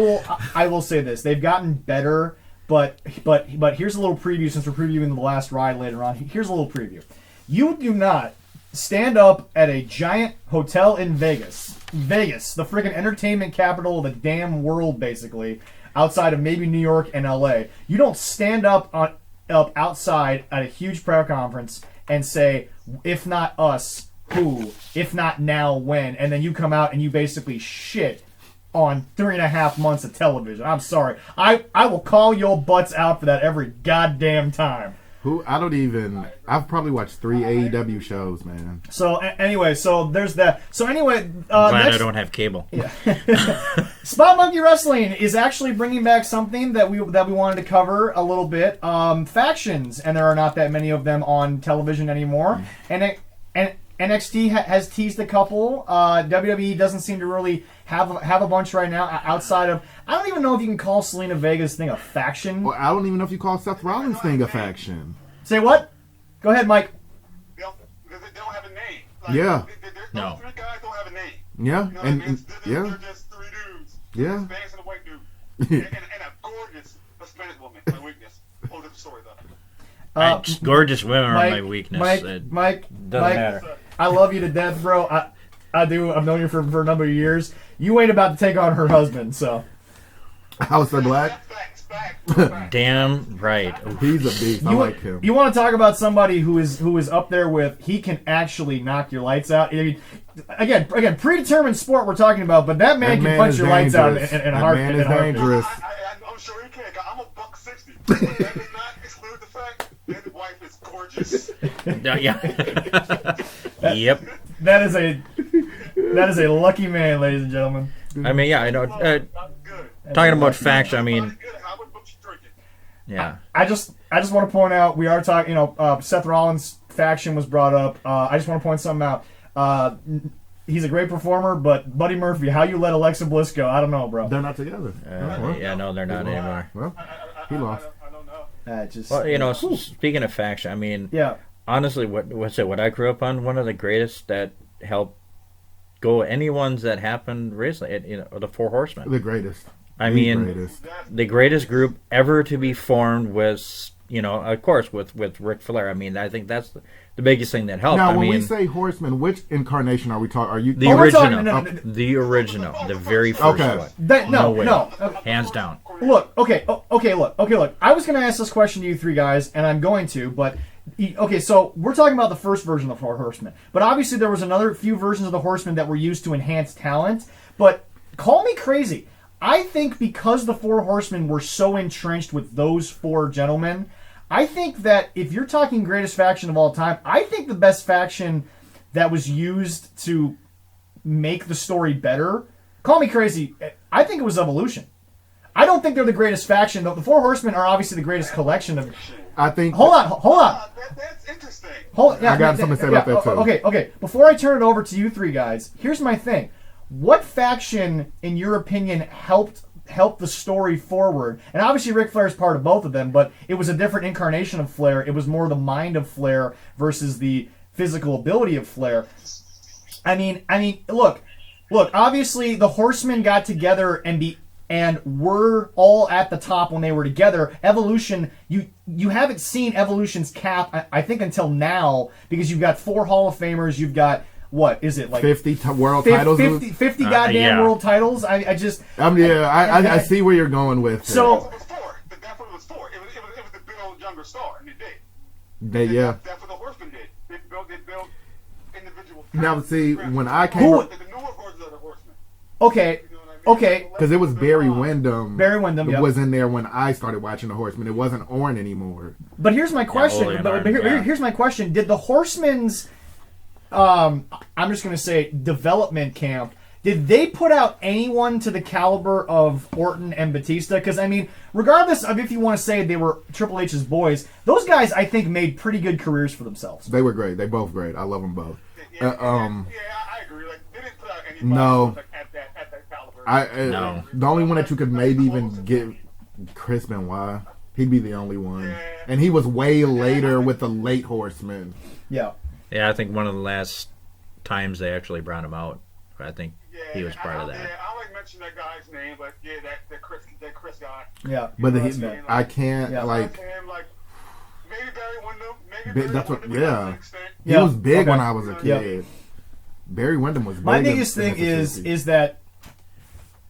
will say this: they've gotten better, but here's a little preview since we're previewing the last ride later on. Here's a little preview. You do not stand up at a giant hotel in Vegas, the freaking entertainment capital of the damn world, basically, outside of maybe New York and LA. You don't stand up outside at a huge press conference and say, if not us, who? If not now, when? And then you come out and you basically shit on 3.5 months of television. I'm sorry. I will call your butts out for that every goddamn time. I've probably watched 3 AEW shows, man. So anyway, so there's that. So anyway, Glad I don't have cable. Yeah. Spot Monkey Wrestling is actually bringing back something that we wanted to cover a little bit. Factions, and there are not that many of them on television anymore. And NXT has teased a couple. WWE doesn't seem to really have a bunch right now outside of. I don't even know if you can call Selena Vega's thing a faction. Well, I don't even know if you call Seth Rollins' thing a faction. Say what? Go ahead, Mike. They don't have a name. Yeah. Those 3 guys don't have a name. Yeah. You know what I mean? They're just 3 dudes. Yeah. Hispanics and a white dude. and a gorgeous Hispanic woman. My weakness. Whole different story, though. Gorgeous women are my weakness. Mike, doesn't matter. I love you to death, bro. I do. I've known you for a number of years. You ain't about to take on her husband, so. Alistair Black? Facts. Damn right. He's a beast. I like him. You want to talk about somebody who is up there with, he can actually knock your lights out. I mean, again, predetermined sport we're talking about, but that man can punch your lights out in a heartbeat. That man is dangerous. I'm sure he can. I'm a $160. That does not exclude the fact that his wife is gorgeous. Yeah. Yep. That is a lucky man, ladies and gentlemen. I mean, yeah, I know. Good. Talking about faction, I mean, How much you drinking? yeah. I just want to point out, we are talking, Seth Rollins' faction was brought up. I just want to point something out. He's a great performer, but Buddy Murphy, how you let Alexa Bliss go, I don't know, bro. They're not together. Yeah, no, they're not anymore. Well, he lost. I don't know. Well, speaking of faction, I mean, Yeah. honestly, what I grew up on, one of the greatest that helped go any ones that happened recently, the Four Horsemen. The greatest. I mean, the greatest group ever to be formed was, of course, with Ric Flair. I mean, I think that's the biggest thing that helped. Now, when we say Horseman, which incarnation are we talking? Are you the original? The original, the very first Okay. one. No. Hands down. Look, okay, look. I was going to ask this question to you 3 guys, and I'm going to, but okay, so we're talking about the first version of the Four Horsemen, but obviously there was another few versions of the Horsemen that were used to enhance talent. But call me crazy, I think because the Four Horsemen were so entrenched with those 4 gentlemen, I think that if you're talking greatest faction of all time, I think the best faction that was used to make the story better, call me crazy, I think it was Evolution. I don't think they're the greatest faction, though. The Four Horsemen are obviously the greatest collection of. I think. Hold on. That's interesting. I got something to say about that too. Okay. Before I turn it over to you 3 guys, here's my thing. What faction, in your opinion, helped the story forward? And obviously Ric Flair is part of both of them, but it was a different incarnation of Flair. It was more the mind of Flair versus the physical ability of Flair. I mean, look. Obviously, the Horsemen got together and were all at the top when they were together. Evolution, you haven't seen Evolution's cap, I think, until now, because you've got 4 Hall of Famers, you've got, what is it, like 50 world titles? 50 goddamn world titles. I see where you're going with it. So It was 4. That's what it was for. It was the build younger star, and it did. That's what the Horsemen did. They built individual. Now, see, when I came the newer versions of the Horsemen. Okay. Okay. because it was Barry Windham. Barry Windham, yep. was in there when I started watching the Horsemen. It wasn't Orrin anymore. But here's my question. Here's my question. Did the Horsemen's, I'm just going to say, development camp, did they put out anyone to the caliber of Orton and Batista? Because, I mean, regardless of if you want to say they were Triple H's boys, those guys, I think, made pretty good careers for themselves. They were great. They both great. I love them both. I agree. Like, they didn't put out anybody No. like, at that caliber. No. The only one that you could maybe even get, Chris Benoit. He'd be the only one. Yeah. And he was way later with the late Horsemen. Yeah. Yeah, I think one of the last times they actually brought him out, I think he was part of that. Yeah, I like mention that guy's name, but yeah, that Chris guy. Yeah. But I can't, Yeah. like... Maybe Barry Windham. That's what, Windham, yeah. to an extent. He was big Okay. when I was a Yeah. kid. Barry Windham was big. My biggest thing is that,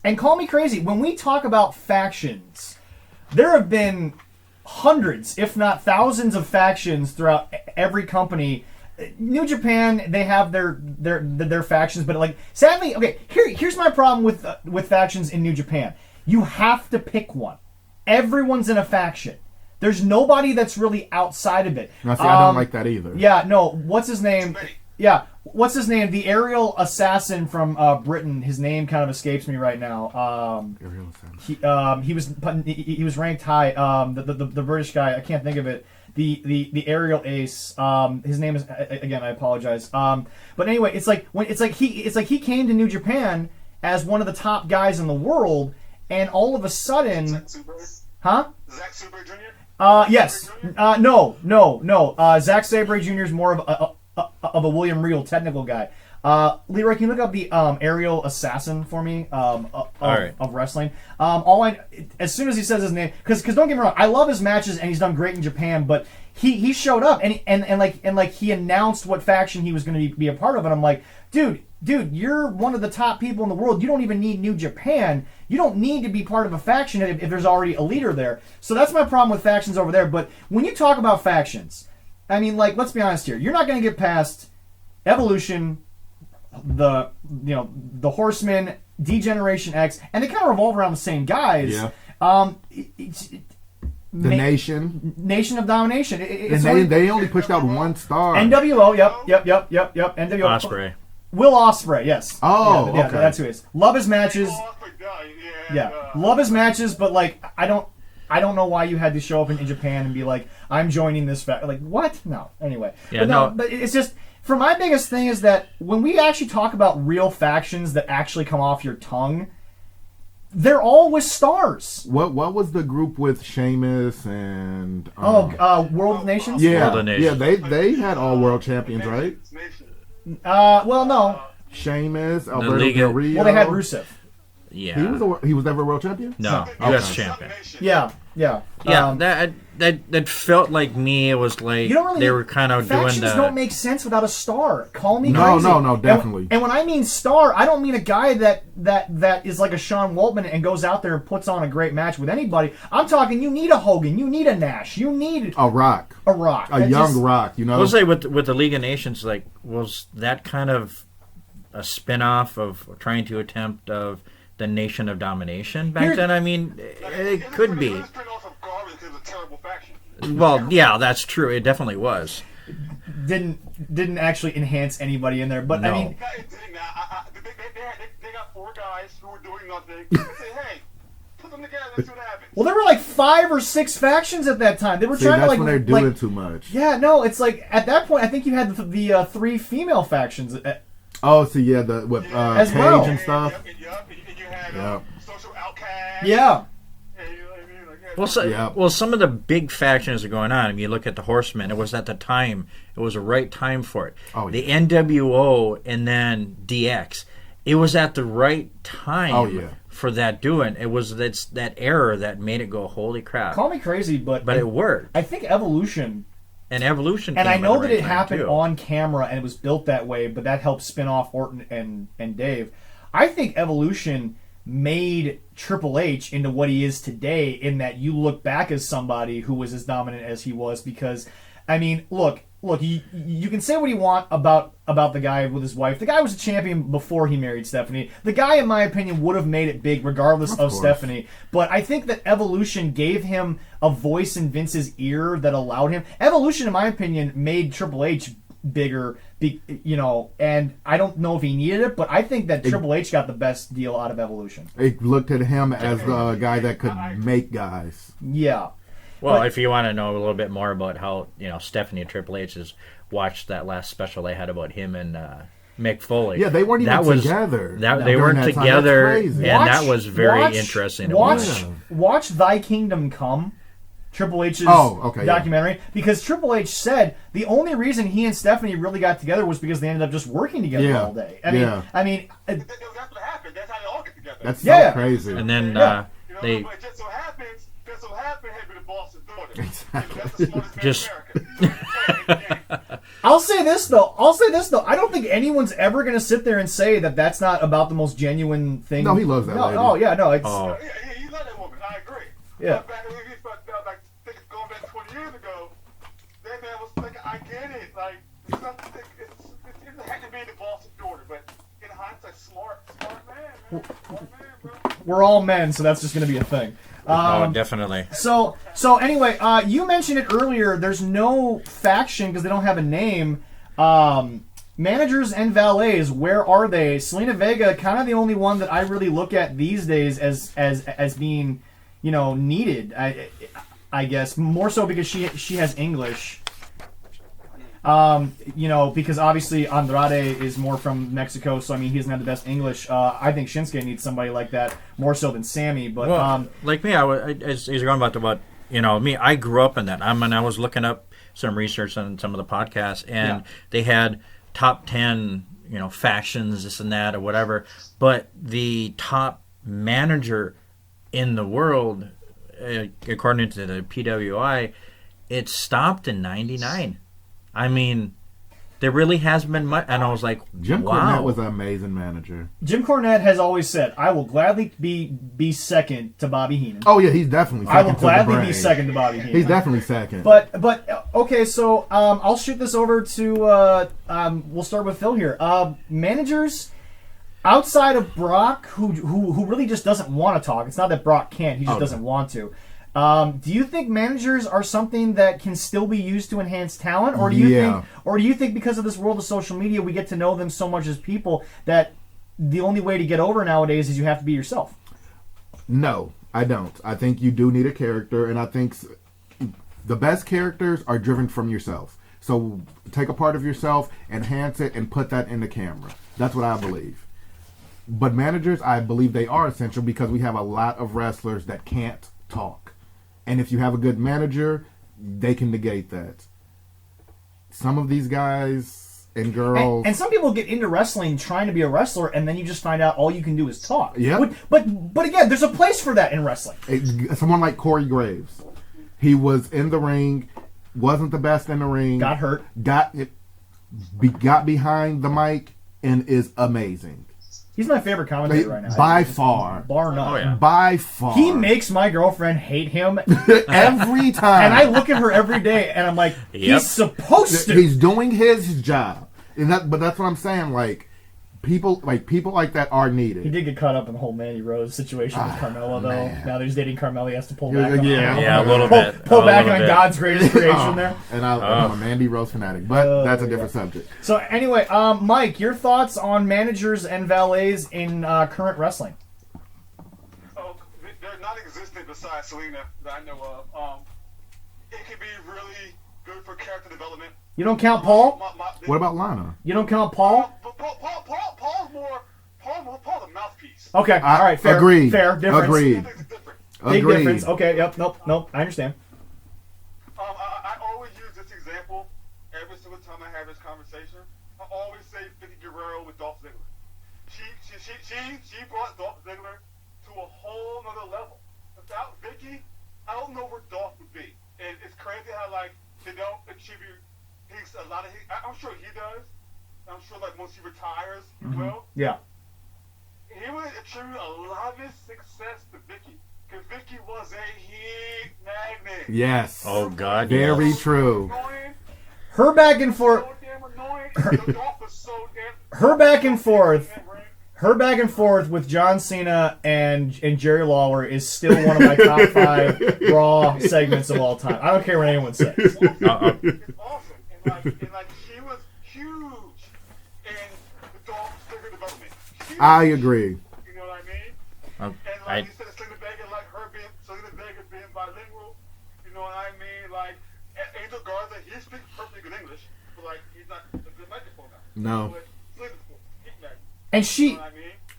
and call me crazy, when we talk about factions, there have been hundreds, if not thousands, of factions throughout every company. New Japan, they have their factions, but like sadly, okay. Here's my problem with factions in New Japan. You have to pick one. Everyone's in a faction. There's nobody that's really outside of it. Now, see, I don't like that either. Yeah, no. What's his name? Yeah, what's his name? The aerial assassin from Britain. His name kind of escapes me right now. Aerial assassin. He was ranked high. The British guy. I can't think of it. The aerial ace. His name is again. I apologize. But anyway, it's like he came to New Japan as one of the top guys in the world, and all of a sudden, huh? Zack Sabre Jr.? Yes. No. Zack Sabre Jr. is more of a William Regal technical guy. Leroy, can you look up the aerial assassin for me of wrestling? As soon as he says his name, because don't get me wrong, I love his matches and he's done great in Japan, but he showed up and he announced what faction he was going to be a part of, and I'm like, dude, you're one of the top people in the world. You don't even need New Japan. You don't need to be part of a faction if there's already a leader there. So that's my problem with factions over there. But when you talk about factions, I mean, like, let's be honest here. You're not going to get past Evolution, the Horsemen, D-Generation X, and they kind of revolve around the same guys. Yeah. Nation of Domination. They only pushed out one star. NWO. Yep. NWO. Ospreay. Will Ospreay, yes. Oh, yeah, okay. That's who it is. Love his matches. Love his matches, but like I don't know why you had to show up in Japan and be like, I'm joining this like what? No. Anyway. Yeah, but it's just for my biggest thing is that when we actually talk about real factions that actually come off your tongue, they're all with stars. What was the group with Sheamus and World Nations? Yeah. World Nations. Yeah, they had all world champions, right? Well, no. Sheamus, The Alberto League Del of- Rio. Well, they had Rusev. Yeah. He was never a world champion? No, Okay. U.S. champion. Yeah. That felt like me. It was like You don't really they were kind of doing factions the. don't make sense without a star. Call me No, crazy. no, definitely. And when I mean star, I don't mean a guy that is like a Sean Waltman and goes out there and puts on a great match with anybody. I'm talking you need a Hogan, you need a Nash, you need A Rock. a Rock. A young Rock, you know? We'll say with the League of Nations, like, was that kind of a spin-off of trying to attempt of the Nation of Domination back then? I mean, it could be. Well, yeah, that's true. It definitely was. Didn't actually enhance anybody in there, but No. I mean, They got four guys who were doing nothing. They say, hey, put them together and see what happens. well, there were like 5 or 6 factions at that time. They were See, trying that's to when they're doing too much. Yeah, no, it's like at that point, I think you had the 3 female factions. Oh, so yeah, As Cage well. and stuff. And you had Yeah. social outcasts. Yeah. And you know what I mean? Like, Well, some of the big factions are going on. I mean, you look at the Horsemen. It was at the time. It was a right time for it. Oh, the yeah. NWO and then DX. It was at the right time Oh, yeah. for that doing. It was that error that made it go, holy crap. Call me crazy, but But it worked. I think Evolution. And Evolution And came I at know the that right it time, happened too. on camera and it was built that way, but that helped spin off Orton and Dave. I think Evolution made Triple H into what he is today in that you look back as somebody who was as dominant as he was because, I mean, look, you can say what you want about the guy with his wife. The guy was a champion before he married Stephanie. The guy, in my opinion, would have made it big regardless of course. Stephanie. But I think that Evolution gave him a voice in Vince's ear that allowed him. Evolution, in my opinion, made Triple H bigger, and I don't know if he needed it, but I think that Triple H got the best deal out of Evolution. It looked at him as the guy that could make guys. Yeah. Well, But- if you want to know a little bit more about how Stephanie and Triple H has watched that last special they had about him and Mick Foley. Yeah, they weren't even that was, together. That, No, they during weren't that time. That's together, crazy. and that was very interesting to watch. Watch Thy Kingdom Come, Triple H's documentary, because Triple H said the only reason he and Stephanie really got together was because they ended up just working together all day. I mean, that's what happened. That's how they all get together. That's so crazy. And then But they it just so happens had been the boss's daughter. Exactly. That's the smartest man Just- in America. I'll say this though. I don't think anyone's ever going to sit there and say that that's not about the most genuine thing. No, he loves that lady. Oh yeah, no, it's Oh. Yeah, you love that woman. I agree. Yeah. Going back 20 years ago, that man was like, I get it. Like, We're all men, so that's just going to be a thing. Oh, definitely. So anyway, you mentioned it earlier. There's no faction because they don't have a name. Managers and valets, where are they? Selena Vega, kind of the only one that I really look at these days as being, needed. I guess more so because she has English. Because obviously Andrade is more from Mexico, so I mean he doesn't have the best English. I think Shinsuke needs somebody like that more so than Sammy. But like me, as you're going about me, I grew up in that. I was looking up some research on some of the podcasts, and they had top 10, factions, this and that or whatever. But the top manager in the world, according to the PWI, it stopped in '99. I mean, there really hasn't been much. And I was like, Jim wow. Cornette was an amazing manager. Jim Cornette has always said, I will gladly be second to Bobby Heenan. Oh, yeah, he's definitely second. I will gladly be second to Bobby Heenan. He's definitely second. But okay, so I'll shoot this over to, we'll start with Phil here. Managers outside of Brock, who really just doesn't want to talk. It's not that Brock can't, he just doesn't want to. Do you think managers are something that can still be used to enhance talent, or do you think because of this world of social media we get to know them so much as people that the only way to get over nowadays is you have to be yourself? No, I don't. I think you do need a character, and I think the best characters are driven from yourself. So take a part of yourself, enhance it, and put that in the camera. That's what I believe. But managers, I believe they are essential because we have a lot of wrestlers that can't talk. And if you have a good manager, they can negate that. Some of these guys and girls... And some people get into wrestling trying to be a wrestler, and then you just find out all you can do is talk. Yeah. But again, there's a place for that in wrestling. Someone like Corey Graves. He was in the ring, wasn't the best in the ring. Got hurt. Got behind the mic, and is amazing. He's my favorite commentator right now. By far. Bar none. Oh, yeah. By far. He makes my girlfriend hate him every time. And I look at her every day and I'm like, he's supposed to. He's doing his job. But that's what I'm saying. People like that are needed. He did get caught up in the whole Mandy Rose situation with Carmella, though. Man. Now that he's dating Carmella, he has to pull back. Yeah, a little bit. Pull back on God's greatest creation there. And I'm a Mandy Rose fanatic, but that's a different subject. So anyway, Mike, your thoughts on managers and valets in current wrestling? Oh, they're non-existent besides Selena that I know of. It can be really good for character development. You don't count Paul? What about Lana? You don't count Paul? Paul's a mouthpiece. Okay, all right, fair. Agreed. Fair, difference. Agreed. Big Agreed. difference. Okay, yep, nope, I understand. I always use this example every single time I have this conversation. I always say Vicky Guerrero with Dolph Ziggler. She brought Dolph Ziggler to a whole nother level. Without Vicky, I don't know where Dolph would be. And it's crazy how they don't attribute a lot of. I'm sure he does. I'm sure once he retires, he will. Yeah. He would attribute a lot of his success to Vicky. Because Vicky was a heat magnet. Yes. Oh, God. Very yes. true. Her back and forth. Her back and forth. Her back and forth with John Cena and Jerry Lawler is still one of my top 5 Raw segments of all time. I don't care what anyone says. It's awesome. And she was huge in the Dolph Ziggler development. I agree. You know what I mean? And you said, Selena Vega, Selena Vega being bilingual. You know what I mean? Angel Garza, he speaks perfectly good English, but he's not a good microphone guy. No. But Selena's cool. And she, you know what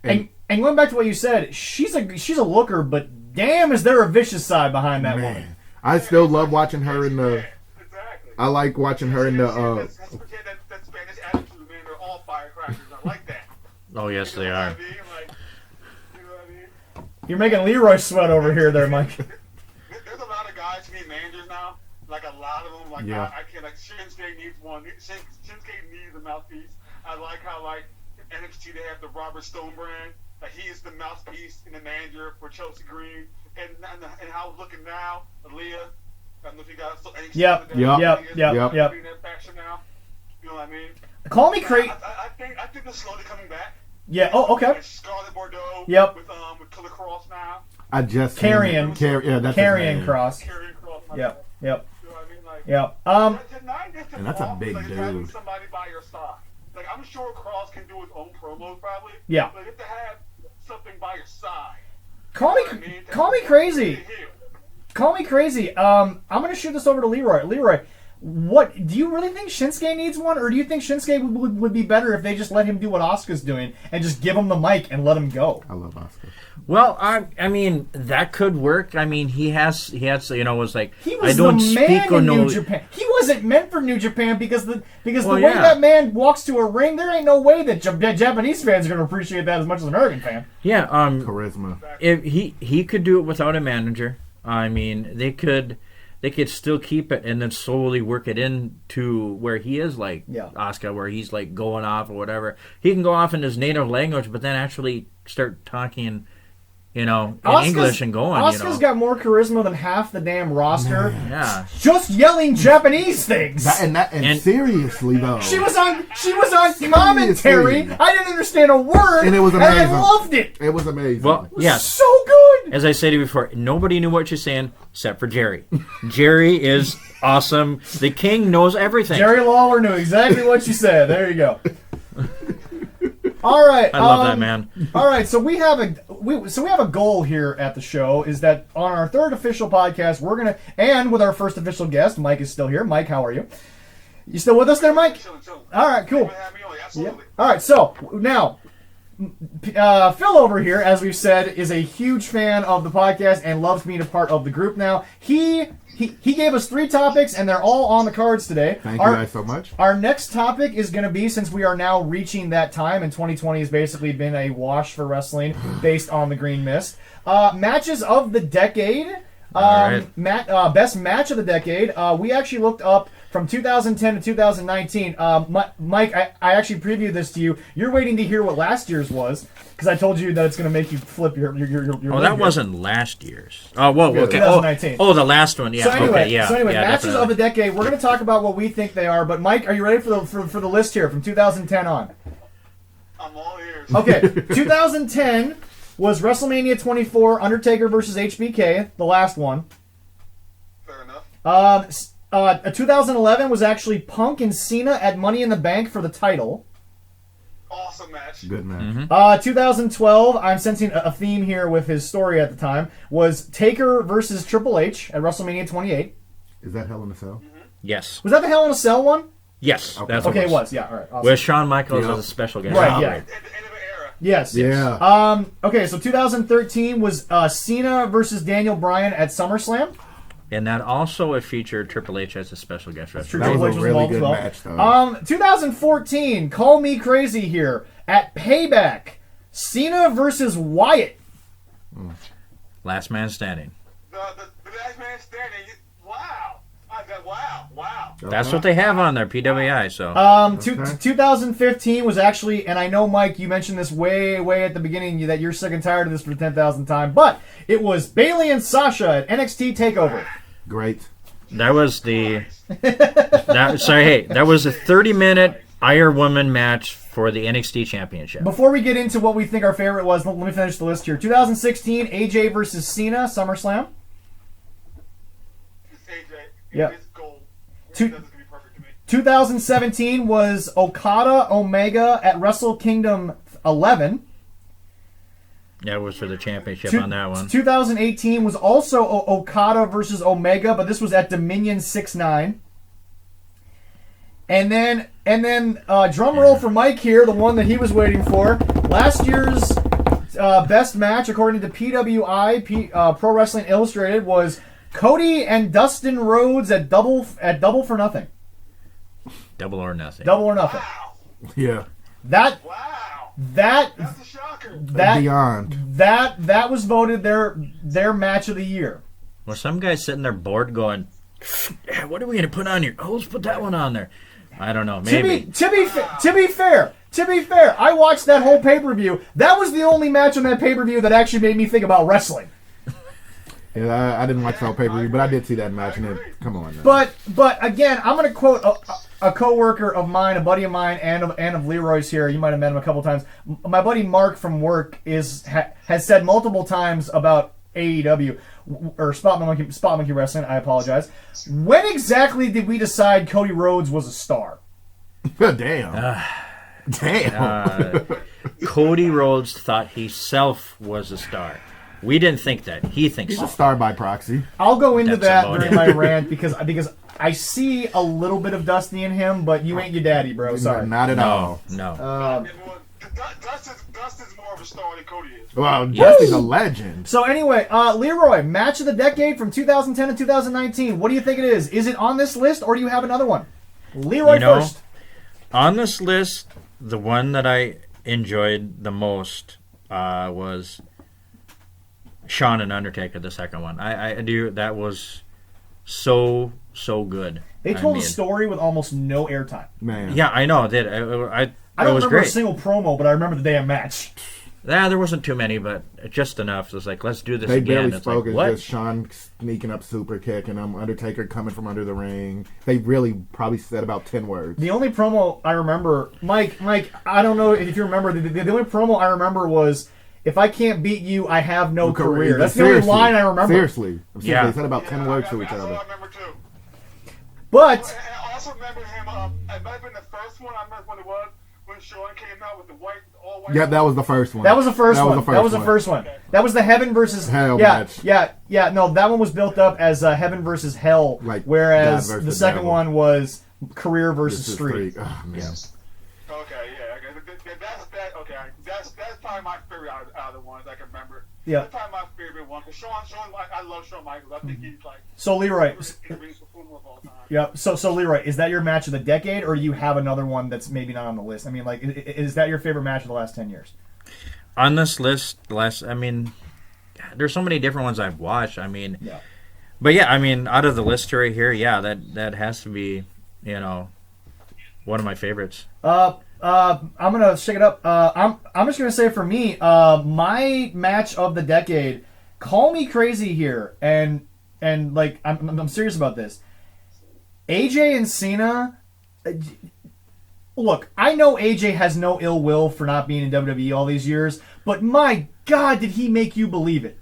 I mean? and going back to what you said, she's a looker, but damn, is there a vicious side behind that woman? I still love watching her in the. Exactly. I like watching her in the. That Spanish attitude, man. They're all firecrackers. I like that. Oh, yes, they are. You know what I mean? You're making Leroy sweat over here, there, Mike. There's a lot of guys who need managers now. A lot of them. Yeah. I can't. Shinsuke needs one. Shinsuke needs a mouthpiece. I like how NXT they have the Robert Stone brand. He is the mouthpiece and the manager for Chelsea Green. And how it's looking now, Aaliyah. I don't know if you guys saw NXT. Yep. Being that faction now. You know what I mean? Call me crazy. I think they're slowly coming back. Yeah. Oh, okay. And Scarlet Bordeaux. Yep. With Killer Cross now. I just Carrion. Yeah, that's Carrion his name. Cross. Carrying Cross. Yep. You know what I mean? Like, Yep. And that's a big having dude. somebody by your side. Like, I'm sure Cross can do his own promos probably. Yeah. But you have to have something by your side. Call me crazy. Call me crazy. I'm gonna shoot this over to Leroy. Leroy, what do you really think Shinsuke needs one, or do you think Shinsuke would be better if they just let him do what Asuka's doing and just give him the mic and let him go? I love Asuka. Well, I mean, that could work. I mean, he has, was like, He was I don't the man speak in no. New Japan. He wasn't meant for New Japan because the way yeah. that man walks to a ring, there ain't no way that Japanese fans are gonna appreciate that as much as an American fan. Yeah, Charisma. if he could do it without a manager. I mean, they could still keep it and then slowly work it into where he is like Asuka, where he's like going off or whatever. He can go off in his native language, but then actually start talking, in English and going. Asuka's got more charisma than half the damn roster. Yeah. Just yelling Japanese things. And seriously though, She was on commentary. Seriously. I didn't understand a word, And it was I amazing. loved it. it was amazing. Well, yes. So good. As I said to you before, nobody knew what you're saying except for Jerry. Jerry is awesome. The king knows everything. Jerry Lawler knew exactly what you said. There you go. All right. I love that man. All right, so we have a goal here at the show is that on our third official podcast we're gonna and with our first official guest, Mike is still here. Mike, how are you? You still with us there, Mike? Chilling. All right, cool. Absolutely. All right, so now Phil over here, as we've said, is a huge fan of the podcast and loves being a part of the group now. He gave us 3 topics, and they're all on the cards today. Thank you guys so much. Our next topic is going to be, since we are now reaching that time, and 2020 has basically been a wash for wrestling based on the Green Mist, matches of the decade. All right. Best match of the decade. We actually looked up from 2010 to 2019. Mike, I actually previewed this to you. You're waiting to hear what last year's was, because I told you that it's going to make you flip your Oh, that wasn't last year's. Oh, whoa, okay. 2019. Oh, the last one. Yeah. So anyway, okay, yeah. Yeah, matches definitely. of the decade. We're going to talk about what we think they are. But Mike, are you ready for the list here from 2010 on? I'm all ears. Okay, 2010 was WrestleMania 24, Undertaker versus HBK, the last one. Fair enough. 2011 was actually Punk and Cena at Money in the Bank for the title. Awesome match. Good man. 2012, I'm sensing a theme here with his story at the time, was Taker versus Triple H at WrestleMania 28. Is that Hell in a Cell? Yes. Was that the Hell in a Cell one? Yes. Okay. That's what Okay, it it was. Yeah, all right. Awesome. With Shawn Michaels Yeah. as a special guest. Right, yeah. At the end of an era. Yes. Yeah. Okay, so 2013 was Cena versus Daniel Bryan at SummerSlam. And that also it featured Triple H as a special guest wrestler. That was Triple H a was really involved good as well. match, though. 2014, call me crazy here, at Payback, Cena versus Wyatt. Last man standing. The last man standing. Wow. I said, wow. That's what they have on their PWI. So 2015 was actually, and I know, Mike, you mentioned this way at the beginning that you're sick and tired of this for the 10,000th time, but it was Bayley and Sasha at NXT TakeOver. Great. that was the. That was a 30-minute Iron Woman match for the NXT Championship. Before we get into what we think our favorite was, let me finish the list here. 2016, AJ versus Cena, SummerSlam. It's AJ. Yeah. It's gold. Two- That's going to be perfect to me. 2017 was Okada Omega at Wrestle Kingdom 11. That was for the championship on that one. 2018 was also Okada versus Omega, but this was at Dominion 6-9. And then drum roll for Mike here, the one that he was waiting for. Last year's best match, according to PWI, Pro Wrestling Illustrated, was Cody and Dustin Rhodes at Double for Nothing. Double or nothing. Double or Nothing. Wow. Yeah. That That's a shocker. Beyond. that was voted their match of the year. Well, some guy's sitting there bored going, what are we going to put on here? Oh, let's put that one on there. I don't know. Maybe. To be fair, I watched that whole pay-per-view. That was the only match on that pay-per-view that actually made me think about wrestling. Yeah, I didn't watch the whole pay-per-view, but I did see that match, and come on now. But again, I'm going to quote a coworker of mine, a buddy of mine, and of Leroy's here. You might have met him a couple times. My buddy Mark from work has said multiple times about AEW or Spot Monkey Wrestling. I apologize. When exactly did we decide Cody Rhodes was a star? Damn. Damn. Cody Rhodes thought himself was a star. We didn't think that. He thinks He's so. a star by proxy. I'll go into That's that about during it. my rant because I see a little bit of Dusty in him, but you ain't your daddy, bro. Sorry. Not at all. No. Dust is more of a star than Cody is. Well, Dusty's a legend. So anyway, Leroy, match of the decade from 2010 to 2019. What do you think it is? Is it on this list, or do you have another one? Leroy first. On this list, the one that I enjoyed the most was Shawn and Undertaker, the second one. I do. That was so good. They told a story with almost no airtime. Man. Yeah, I know. It did. I It don't was remember great. a single promo, but I remember the day of match. There wasn't too many, but just enough. It was like, let's do this They again. barely It's spoke. like, It's what? just Shawn sneaking up super kick and Undertaker coming from under the ring. They really probably said about 10 words. The only promo I remember, Mike, I don't know if you remember, the only promo I remember was, if I can't beat you, I have no career. That's the only line I remember. Seriously. Yeah. They said about 10 words to each That's other. what I remember too. But And I also remember him. It might have been the first one. I remember when it was when Shawn came out with the all white. Yeah, that was the first one. that was the first one. That That was the first one. That was the Heaven versus Hell yeah, match. yeah. No, that one was built up as Heaven versus Hell, Like whereas God versus the second devil. one was Career This versus is Street. Oh, man. Okay, yeah. That's that. Okay, that's probably my favorite out of the ones I can remember. Yeah. That's probably my favorite one. Cause Shawn, I love Shawn Michaels. I think he's like So Leroy, the greatest performer of all time. yeah. So Leroy, is that your match of the decade, or do you have another one that's maybe not on the list? I mean, like, is that your favorite match of the last 10 years? On this list, there's so many different ones I've watched. Yeah. But yeah, out of the list right here, yeah, that has to be, one of my favorites. I'm gonna shake it up. I'm just gonna say for me, my match of the decade. Call me crazy here, and like I'm serious about this. AJ and Cena. Look, I know AJ has no ill will for not being in WWE all these years, but my God, did he make you believe it?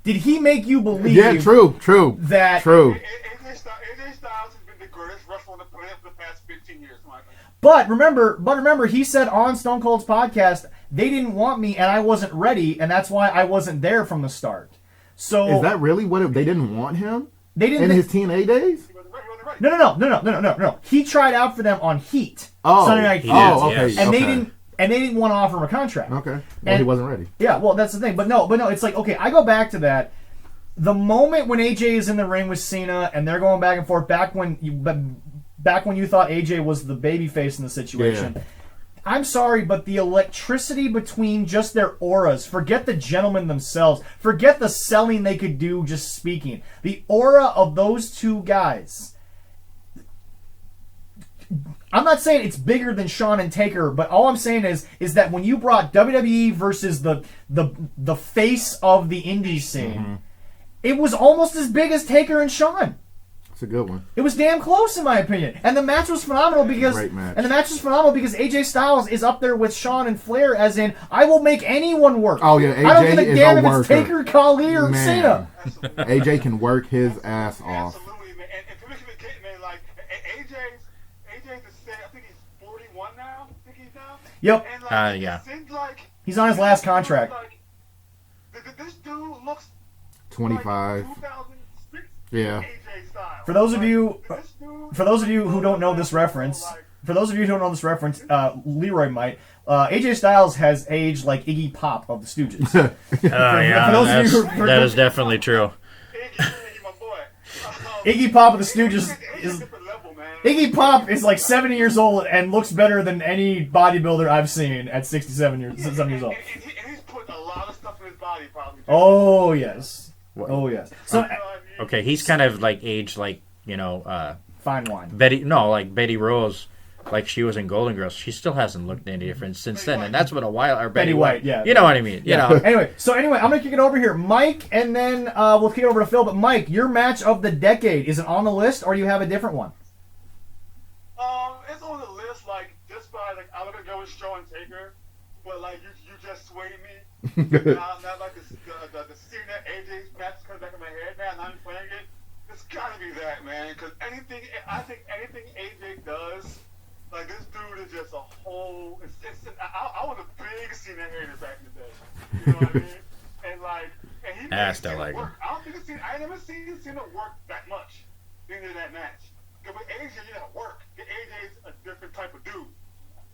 Did he make you believe? Yeah, true. That True. AJ Styles has been the greatest wrestler on the planet for the past 15 years, Michael. But remember, he said on Stone Cold's podcast, they didn't want me and I wasn't ready, and that's why I wasn't there from the start. So Is that really what they didn't want him? they didn't. In his TNA days? He wasn't ready. No. He tried out for them on Heat. Oh. Sunday Night He Heat. did, okay. yes. And they didn't want to offer him a contract. Okay. Well, And- he wasn't ready. Yeah, well, that's the thing. But no, it's like, okay, I go back to that. The moment when AJ is in the ring with Cena and they're going back and forth, back when you thought AJ was the babyface in the situation. Yeah. I'm sorry, but the electricity between just their auras, forget the gentlemen themselves, forget the selling they could do just speaking. The aura of those two guys. I'm not saying it's bigger than Shawn and Taker, but all I'm saying is that when you brought WWE versus the face of the indie scene, it was almost as big as Taker and Shawn. It's a good one. It was damn close, in my opinion, and the match was phenomenal because Great match. AJ Styles is up there with Shawn and Flair, as in I will make anyone work. Oh, yeah, I don't AJ give a is damn a if it's worker. Taker, Khali, or Man. Cena. AJ can work his ass off. Absolutely, man. And if you look at the kid, man, like AJ's the same. I think he's 41 now. I think he's now. Yep. And like, Yeah. it seems like He's on his last contract. Like, this dude looks 25. like 2006 Yeah. AJ Styles. For those of you, This dude- for those of you who don't know this reference, Leroy might. AJ Styles has aged like Iggy Pop of the Stooges. Yeah, for those of you who- that is definitely true. Iggy, my boy. Iggy Pop of the Stooges Iggy's is. a different level, man. Iggy Pop is like 70 years old and looks better than any bodybuilder I've seen at 7 years old. And he's put a lot of stuff in his body, probably. Oh yes. Oh yes. So Okay, he's kind of like aged like, fine wine. Betty Rose, like she was in Golden Girls. She still hasn't looked any different since then, and that's been a while. Or Betty White, yeah. You know what I mean? You know. Anyway, I'm gonna kick it over here, Mike, and then we'll kick it over to Phil. But Mike, your match of the decade, is it on the list, or do you have a different one? was Shawn Taker, but like you just swayed me. Not like the scene that AJ's match comes back in my head now, and I'm playing it. It's gotta be that, man. Because I think anything AJ does, like this dude is just a whole. I was a big Cena hater back in the day. You know what I mean? And he I still like work. him. I never seen Cena work that much into that match. Because with AJ, you gotta work. AJ's a different type of dude.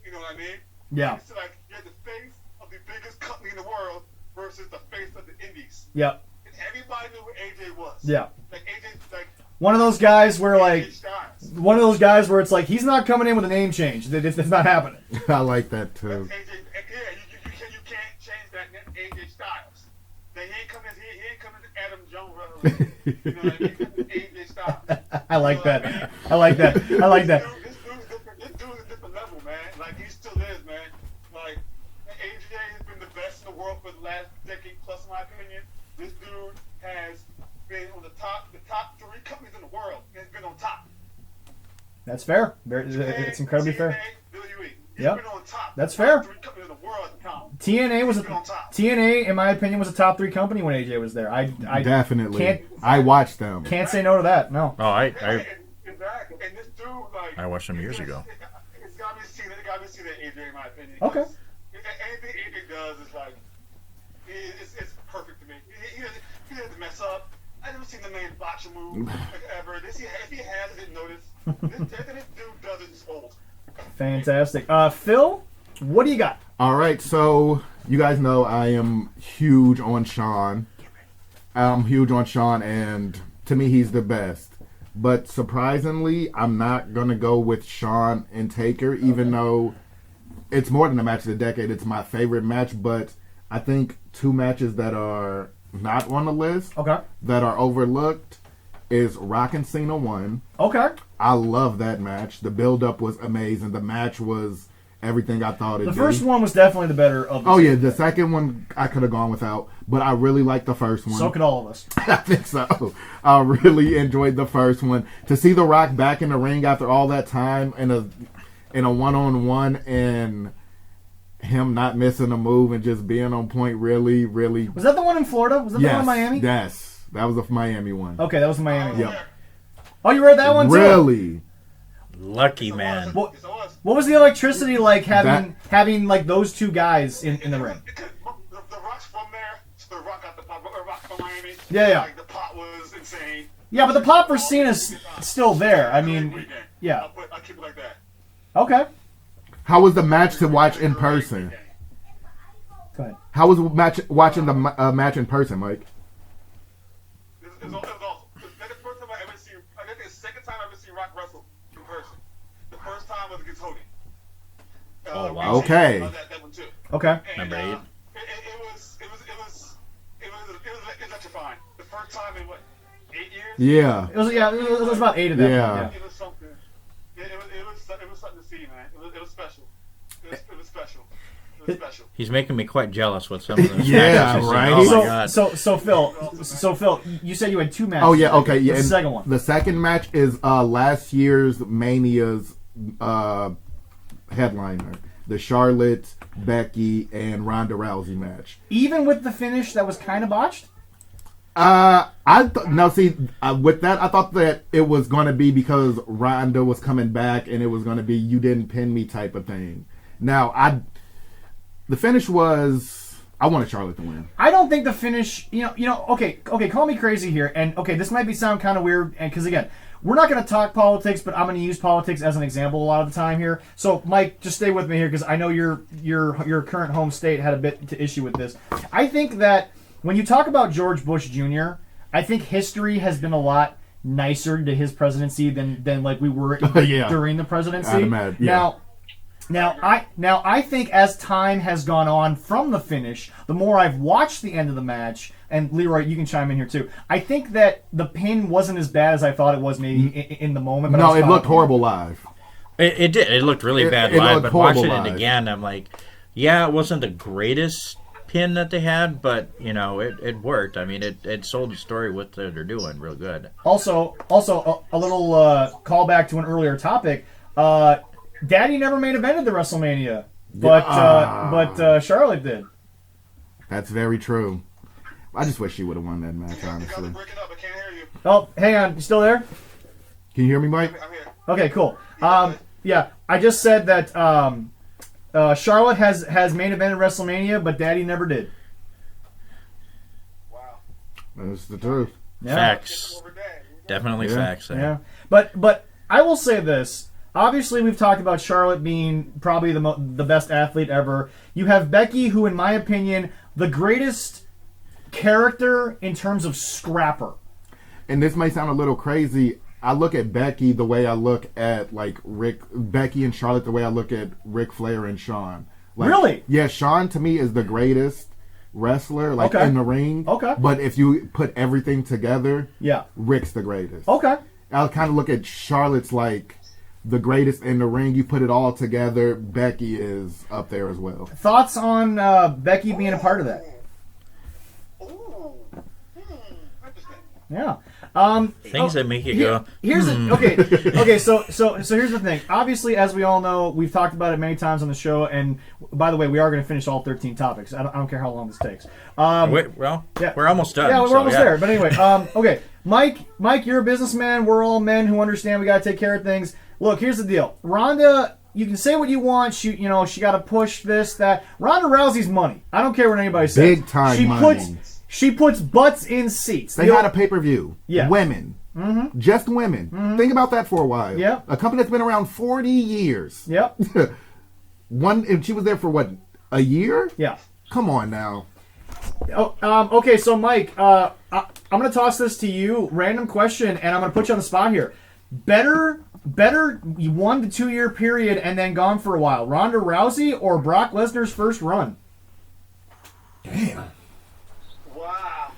You know what I mean? Yeah. It's like you're the face of the biggest company in the world versus the face of the indies. Yep. And everybody knew who AJ was. Yeah. Like AJ's like one of those guys where like AJ Styles. one of those guys where it's like he's not coming in with a name change. It's not happening. I like that too. That's AJ. Yeah, you can't change that AJ Styles. He ain't coming to Adam Jones. You know what I mean? AJ Styles. I like that. I like that. I like that. This dude's a different level, man. Like he still is, man. Like AJ has been the best in the world for the last decade plus, in my opinion. This dude has been on the top 3 companies in the world. He's been on top. That's fair. It's incredibly fair. WWE. He's Yep. been on top. That's fair. 3 companies in the world at the time. TNA, in my opinion, was a top 3 company when AJ was there. I Definitely. I watched them. can't say no to that. No. Oh, I Exactly. And this dude, like, I watched them years ago. It's gotta be seen. It gotta be seen at AJ, in my opinion. Okay. Anything AJ does is like, it's perfect to me. He doesn't mess up. I never seen the man botch a move ever. If he has, I didn't notice. This dude does it just old. Fantastic. Phil, what do you got? All right, so you guys know I am huge on Shawn. I'm huge on Shawn, and to me, he's the best. But surprisingly, I'm not going to go with Shawn and Taker, even though it's more than a match of the decade. It's my favorite match, but I think 2 matches that are not on the list, Okay. that are overlooked, is Rock and Cena 1. Okay. I love that match. The build-up was amazing. The match was everything I thought it'd The be. first one was definitely the better of the Oh two. yeah, the second one I could have gone without, but I really liked the first one. So could all of us. I think so. I really enjoyed the first one. To see The Rock back in the ring after all that time in a one-on-one and him not missing a move and just being on point, really. Was that the one in Florida? Was that the one in Miami? Yes, that was the Miami one. Okay, that was the Miami one. Yep. Oh, you read that one too? Really? lucky man. What was the electricity like having like those 2 guys in the ring? The Rock's from there, so the Rock got the pop. Rock from Miami. Yeah. Like, the pop was insane. Yeah, but the pop for Cena's still there. I mean, yeah. I'll keep it like that. Okay. How was the match to watch in person? Go ahead. How was watching the match in person, Mike? It was awesome. That's the first time I ever seen. I think it's the second time I ever seen Rock wrestle in person. The first time was against Hogan. Oh, wow. Okay. That one too. Okay. And, Number 8. It was electrifying. The first time in what, 8 years? Yeah. It was about 8 of them. Yeah. It was something. It was something to see, man. It was special. It was special. It was special. He's making me quite jealous with some of those Yeah, matches. right? Oh my god. So Phil, you said you had 2 matches. Oh yeah. Okay. Yeah. What's the and second one? The second match is last year's Mania's headliner, the Charlotte, Becky, and Ronda Rousey match. Even with the finish that was kind of botched. With that, I thought that it was going to be because Ronda was coming back, and it was going to be you didn't pin me type of thing. Now, the finish was I wanted Charlotte to win. I don't think the finish. Okay. Call me crazy here, and okay, this might be sound kind of weird, and because again, we're not going to talk politics, but I'm going to use politics as an example a lot of the time here. So, Mike, just stay with me here because I know your current home state had a bit to issue with this. I think that when you talk about George Bush Jr., I think history has been a lot nicer to his presidency than like we were Yeah. during the presidency. I'd imagine, yeah. Now I think as time has gone on from the finish, the more I've watched the end of the match, and Leroy, you can chime in here too. I think that the pin wasn't as bad as I thought it was maybe in the moment. But No, it looked horrible live. It did. It looked really bad it live, looked but horrible watching live. it again, I'm like, yeah, it wasn't the greatest pin that they had, but it worked. I mean, it sold the story what they're doing real good. Also, a little callback to an earlier topic. Daddy never main evented the WrestleMania but Charlotte did. That's very true. I just wish she would have won that match, You guys honestly. are breaking up. I can't hear you. Oh, hang on, you still there? Can you hear me, Mike? I'm here. Okay, cool. Yeah, I just said that Charlotte has main evented WrestleMania, but Daddy never did. Wow. That's the truth. Yeah. Facts. Over there. Definitely Yeah. facts there. Yeah, but I will say this. Obviously, we've talked about Charlotte being probably the best athlete ever. You have Becky, who, in my opinion, the greatest character in terms of scrapper. And this may sound a little crazy. I look at Becky the way I look at Becky and Charlotte the way I look at Ric Flair and Shawn. Like, Really? Yeah, Shawn to me is the greatest wrestler, Okay. in the ring. Okay. But if you put everything together, Yeah. Ric's the greatest. Okay. I'll kind of look at Charlotte's like the greatest in the ring. You put it all together, Becky is up there as well. Thoughts on Becky being a part of that? Ooh. Interesting. Yeah. Things that make you go, Here's okay. So here's the thing. Obviously, as we all know, we've talked about it many times on the show. And by the way, we are going to finish all 13 topics. I don't care how long this takes. Wait, well, yeah. we're almost done. Yeah, we're so, almost there. But anyway, okay, Mike, you're a businessman. We're all men who understand we got to take care of things. Look, here's the deal. Ronda, you can say what you want. She got to push this, that. Ronda Rousey's money. I don't care what anybody says. Big time money. She puts butts in seats. They had a pay-per-view. Yeah. Women. Mm-hmm. Just women. Think about that for a while. Yep. A company that's been around 40 years. Yep. And she was there for what, a year? Yeah. Come on now. Okay, so Mike, I'm going to toss this to you. Random question, and I'm going to put you on the spot here. Better 1 to 2 year period and then gone for a while. Ronda Rousey or Brock Lesnar's first run? Damn. Wow.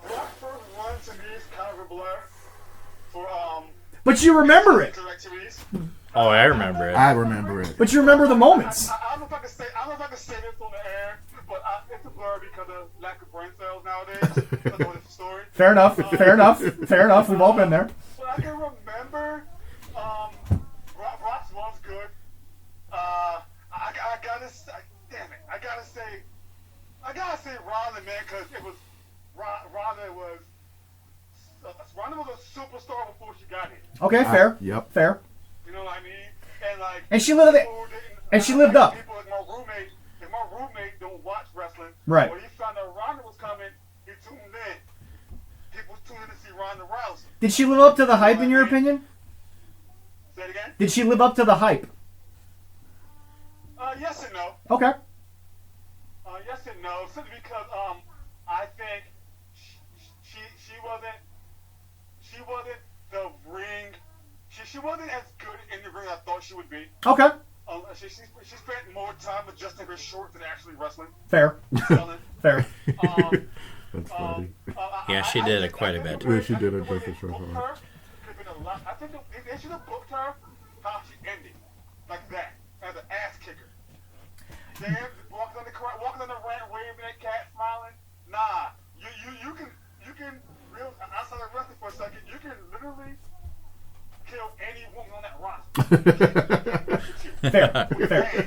Brock first run to me is kind of a blur. For But you remember it. directories. Oh, I remember it. I remember it. But you remember the moments. I don't know if I can say this on the air, but it's a blur because of lack of brain cells nowadays. That's a different story. Fair enough. Fair enough. We've all been there. But I can remember Brock's was good. I gotta say, damn it, I gotta say Ronda, man, because it was Ronda was a superstar before she got here. Okay, fair. Yep. Fair. You know what I mean? And like, And she lived it. And she lived up. People like my roommate don't watch wrestling. Right. When he found out Ronda was coming, he tuned in. People tuned in to see Ronda Rousey. Did she live up to the hype, in your opinion? Say it again? Did she live up to the hype? Yes and no. Okay. Yes and no. Simply because I think she wasn't the ring. She wasn't as good in the ring as I thought she would be. Okay. She spent more time adjusting her shorts than actually wrestling. Fair. Selling. Fair. That's funny. Yeah, she did it quite a bit. Yeah, she did adjust her shorts. I think they should have booked her how she ended, like that, as an ass kicker. Damn, walking on the ramp, waving at cat, smiling. Nah, you can real outside of wrestling for a second. You can literally kill any woman on that roster. Fair. You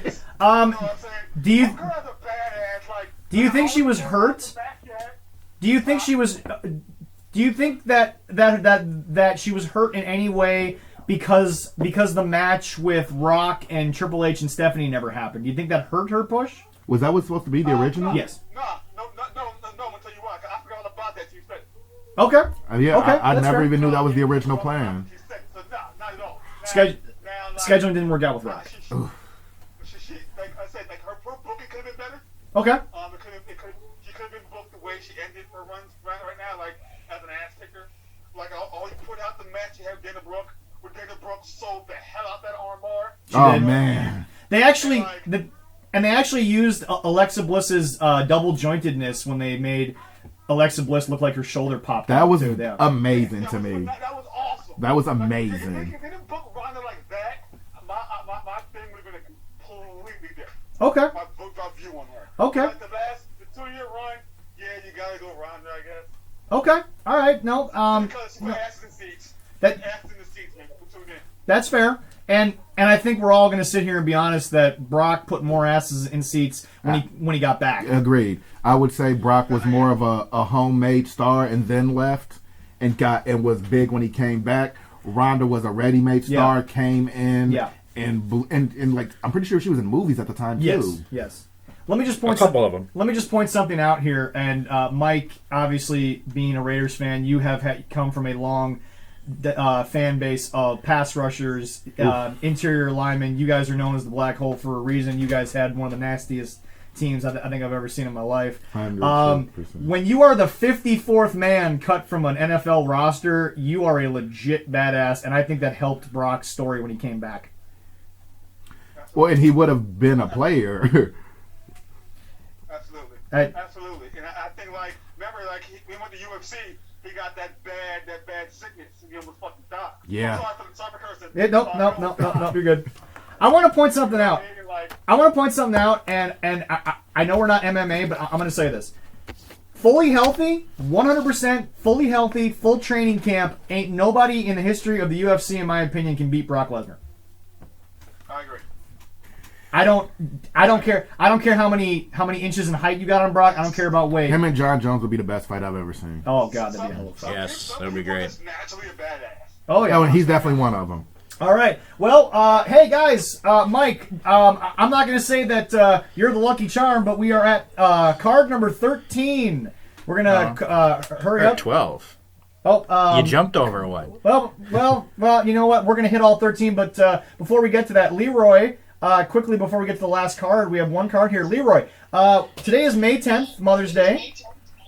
know what I'm saying? Do you Book her as a badass, like, do you think she was hurt? Do you think she was? Do you think that she was hurt in any way because the match with Rock and Triple H and Stephanie never happened? Do you think that hurt her push? Was that what's supposed to be the original? Yes. No, I'm gonna tell you why. 'Cause I forgot all about that. You said. Okay. Yeah, Okay, I that's never fair. even knew that was the original plan. She said, so not at all. Scheduling didn't work out with Rock. She like I said, like her booking could have been better. Okay. She could have been booked the way she ended her runs right now, like as an ass kicker. Like all you put out the match, you have Dana Brooke, where Dana Brooke sold the hell out that armbar. Oh did. man. They actually used Alexa Bliss's double jointedness when they made Alexa Bliss look like her shoulder popped That out, was too. Yeah. amazing to me. That was awesome. That was Like, amazing. if they didn't book Ronda like that, my thing would have been completely different. Okay. My view on her. Okay. Like the 2-year run, yeah, you gotta go Ronda, I guess. Okay. All right. No. Because she put asses in seats. That Asses in the seats, man. Who tuned in? That's fair. And I think we're all going to sit here and be honest that Brock put more asses in seats when he got back. Agreed. I would say Brock was more of a homemade star and then left and was big when he came back. Ronda was a ready-made star, came in, and like I'm pretty sure she was in movies at the time too. Yes. Let me just point a couple of them. Let me just point something out here. And Mike, obviously being a Raiders fan, you have come from a long fan base of pass rushers, interior linemen. You guys are known as the Black Hole for a reason. You guys had one of the nastiest teams I think I've ever seen in my life. 100%. When you are the 54th man cut from an NFL roster, you are a legit badass, and I think that helped Brock's story when he came back. Well, and he would have been a player. Absolutely. Hey. Absolutely. And I think, remember, we went to UFC, he got that bad sickness, and he almost fucking died. Yeah. Sorry for cursing. No, you're good. I want to point something out. And I know we're not MMA, but I'm going to say this. Fully healthy, 100% fully healthy, full training camp, ain't nobody in the history of the UFC, in my opinion, can beat Brock Lesnar. I agree. I don't care. I don't care how many inches in height you got on Brock. I don't care about weight. Him and John Jones would be the best fight I've ever seen. Oh God, that'd be a hell of a fight. Yes, that'd be great. He's naturally a badass. Oh yeah. Oh, and he's definitely one of them. All right. Well, hey guys, Mike. I'm not going to say that you're the lucky charm, but we are at card number 13. We're gonna hurry up. 12. Oh, You jumped over one. Well. You know what? We're gonna hit all 13, but before we get to that, Leroy. Quickly before we get to the last card, we have one card here. Leroy, today is May 10th, Mother's Day.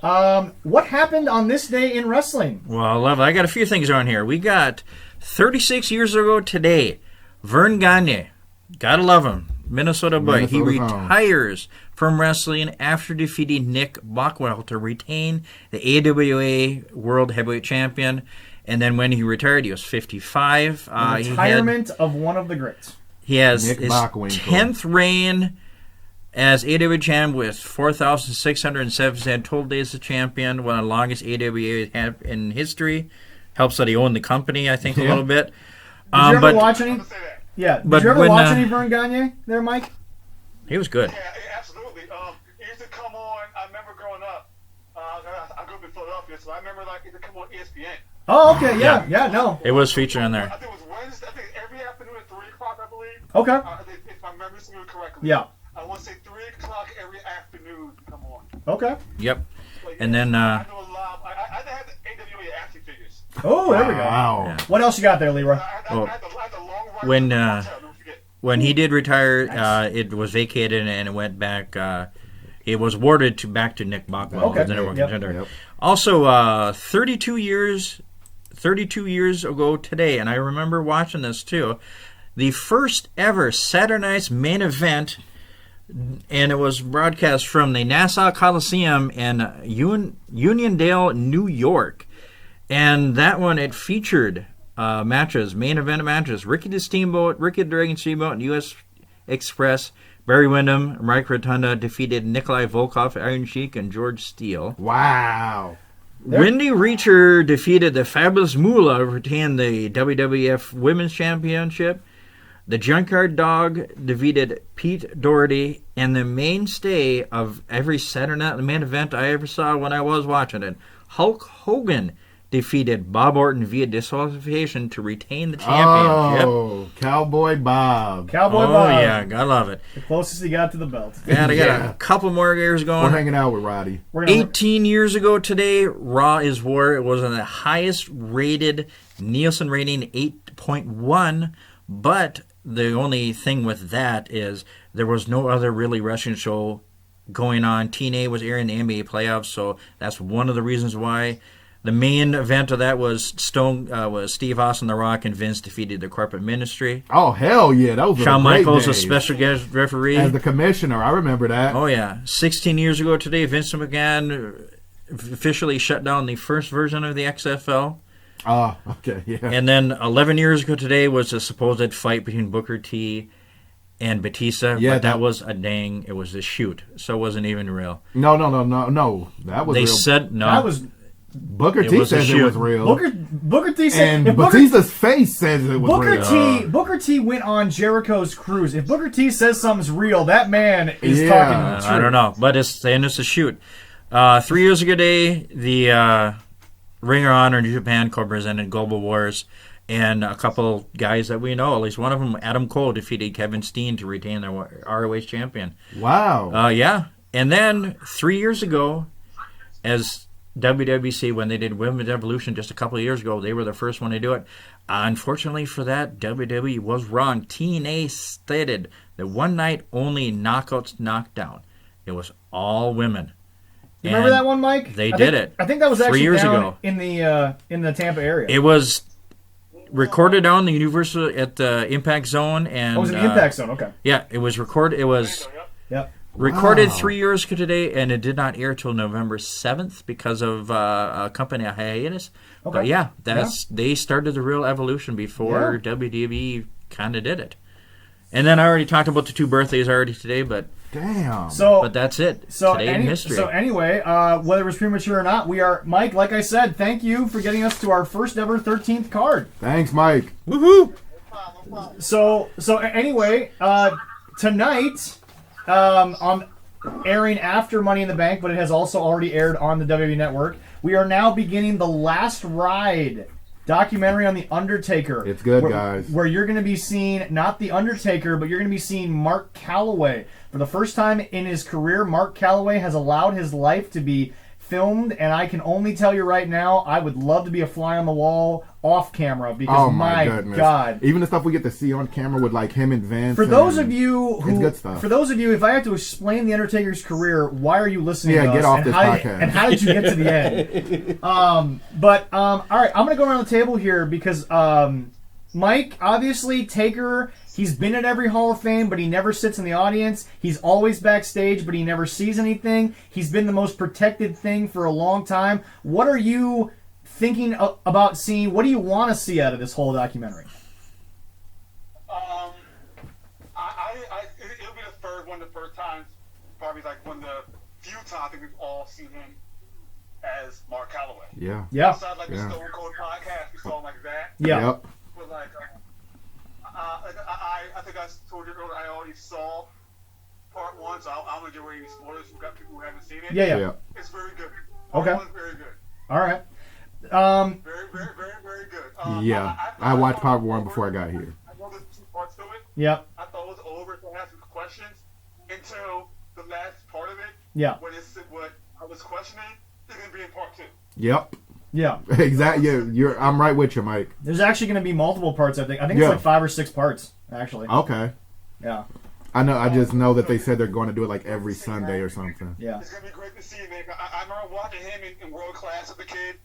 What happened on this day in wrestling? Well, I got a few things on here. We got 36 years ago today, Vern Gagne. Gotta love him. Minnesota boy. He retires from wrestling after defeating Nick Bockwell to retain the AWA World Heavyweight Champion. And then when he retired, he was 55. Retirement of one of the greats. He has Nick his Bockwinkel. 10th reign as AWA champ with 4,677 total days as champion, one of the longest AWA in history. Helps that he owned the company, I think, a little bit. Did you ever watch any? Yeah. Did you ever watch any Vern Gagne there, Mike? He was good. Yeah, absolutely. It used to come on. I remember growing up. I grew up in Philadelphia, so I remember it used to come on ESPN. Oh, okay. Yeah. No. It was featured on there. I think it was Wednesday. I think every afternoon at 3 o'clock, I believe. Okay. If my memory's correctly. Yeah. I want to say 3 o'clock every afternoon to come on. Okay. Yep. But, And then I know a lot. I had the AWA action figures. Oh, there we go. Wow. Yeah. What else you got there, Leroy? I had the long run. when don't forget. when he did retire, it was vacated and it went back. It was awarded back to Nick Bockwell, Okay. the number one contender. Yep. Also, 32 years ago today, and I remember watching this too, the first ever Saturday Night's main event, and it was broadcast from the Nassau Coliseum in Uniondale, New York. And that one, it featured main event matches. Ricky the Dragon Steamboat, and U.S. Express. Barry Windham, Mike Rotunda defeated Nikolai Volkov, Iron Sheik, and George Steele. Wow. Wendy Reacher defeated the Fabulous Moolah, retained the WWF Women's Championship. The Junkyard Dog defeated Pete Doherty, and the mainstay of every Saturday Night main event I ever saw when I was watching it, Hulk Hogan defeated Bob Orton via disqualification to retain the championship. Oh, Cowboy Bob. Cowboy Oh, Bob. yeah, gotta love it. The closest he got to the belt. And I got Yeah. a couple more years We're going. hanging out with Roddy. We're gonna 18 years ago today, Raw is War. It was on the highest rated Nielsen rating, 8.1. But the only thing with that is there was no other really wrestling show going on. TNA was airing the NBA playoffs, so that's one of the reasons why. The main event of that was Steve Austin, The Rock, and Vince defeated the Corporate Ministry. Oh, hell yeah. That was Shawn a great Michaels day. was special guest referee. As the commissioner. I remember that. Oh, yeah. 16 years ago today, Vince McMahon officially shut down the first version of the XFL. Oh, okay, yeah. And then 11 years ago today was a supposed fight between Booker T and Batista. Yeah, but that was it was a shoot. So it wasn't even real. No. That was They real. said, no. That was Booker It T was a says it shoot. was real. Booker T said, and if Batista's face says it was real. Booker T went on Jericho's cruise. If Booker T says something's real, that man is Yeah. talking the truth. I don't know, but it's a shoot. 3 years ago today, the Ring of Honor New Japan co-presented Global Wars, and a couple guys that we know, at least one of them, Adam Cole, defeated Kevin Steen to retain their ROH champion. Wow. Yeah. And then 3 years ago, as WWC, when they did Women's Evolution just a couple of years ago, they were the first one to do it. Unfortunately for that, WWE was wrong. TNA stated that one night only knockouts knockdown. It was all women. You remember that one, Mike? They did it. I think that was 3 actually years down ago. in the Tampa area. It was recorded on the Universal at the Impact Zone, and it was in the Impact Zone. Okay. Yeah, it was recorded. It was Yep. recorded Wow. 3 years ago today, and it did not air till November 7th because of a company hiatus. Okay. But yeah, they started the real evolution before WWE kind of did it. And then I already talked about the two birthdays already today, but Damn. that's it. So today in history. So anyway, whether it was premature or not, we are Mike. Like I said, thank you for getting us to our first ever 13th card. Thanks, Mike. Woohoo! So anyway, tonight, on airing after Money in the Bank, but it has also already aired on the WWE Network. We are now beginning the Last Ride documentary on the Undertaker. It's good, where, guys. Where you're going to be seeing not the Undertaker, but you're going to be seeing Mark Calloway. For the first time in his career, Mark Calloway has allowed his life to be filmed, and I can only tell you right now, I would love to be a fly on the wall off camera because Oh my goodness. God. Even the stuff we get to see on camera with like him and Vince. For those of you it's good stuff. for those of you, if I had to explain the Undertaker's career, why are you listening? Yeah, to get us, off and this how podcast. And how did you get to the end? All right, I'm gonna go around the table here because Mike, obviously Taker, he's been at every Hall of Fame, but he never sits in the audience. He's always backstage, but he never sees anything. He's been the most protected thing for a long time. What are you thinking about seeing? What do you want to see out of this whole documentary? It'll be one of the first times, probably like one of the few times I think we've all seen him as Mark Calloway. Yeah. Yeah. Outside like the Stone Cold podcast, we saw him like that. Yeah. Yep. But like, I think I told you earlier, I already saw part one, so I'm gonna give away any spoilers. We've got people who haven't seen it. Yeah. It's very good. Okay. Part one's very good. All right. Very, very, very, very good. Yeah. I watched part one before I got here. I know there's two parts to it. Yep. I thought it was over to have some questions until the last part of it. Yeah. When it's what I was questioning, it's gonna be in part two. Yep. Yeah. Exactly. I'm right with you, Mike. There's actually going to be multiple parts, I think. I think it's Yeah. like 5 or 6 parts, actually. Okay. Yeah. I just know that they said they're going to do it like every Sunday or something. Yeah. It's gonna be great to see, man. I remember watching him in World Class as a kid,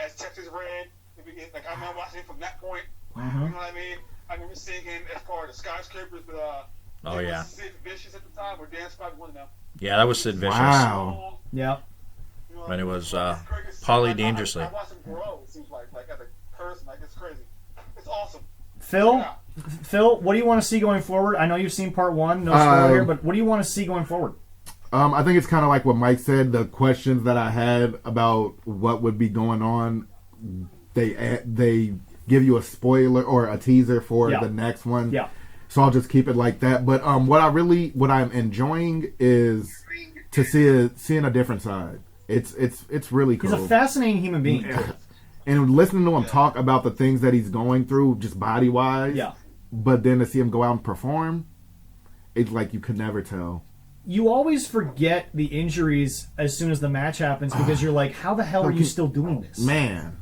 as Texas Red. Like I remember watching him from that point. Mm-hmm. You know what I mean? I remember seeing him as part of the Skyscrapers with Oh, yeah. Sid Vicious at the time, or Dan Spivey, one of them. Yeah, that was Sid Vicious. Wow. Yeah. You know, When it was, it's great to see. Paulie I Dangerously. watched him grow. It seems like as a person, like it's crazy. It's awesome. Phil, what do you want to see going forward? I know you've seen part 1, no spoiler here, but what do you want to see going forward? I think it's kind of like what Mike said. The questions that I had about what would be going on, they give you a spoiler or a teaser for the next one. Yeah. So I'll just keep it like that. But what I'm enjoying is to seeing a different side. It's really cool. He's a fascinating human being. And listening to him talk about the things that he's going through, just body wise. Yeah. But then to see him go out and perform, it's like you could never tell. You always forget the injuries as soon as the match happens because you're like, how the hell are you still doing this? Man.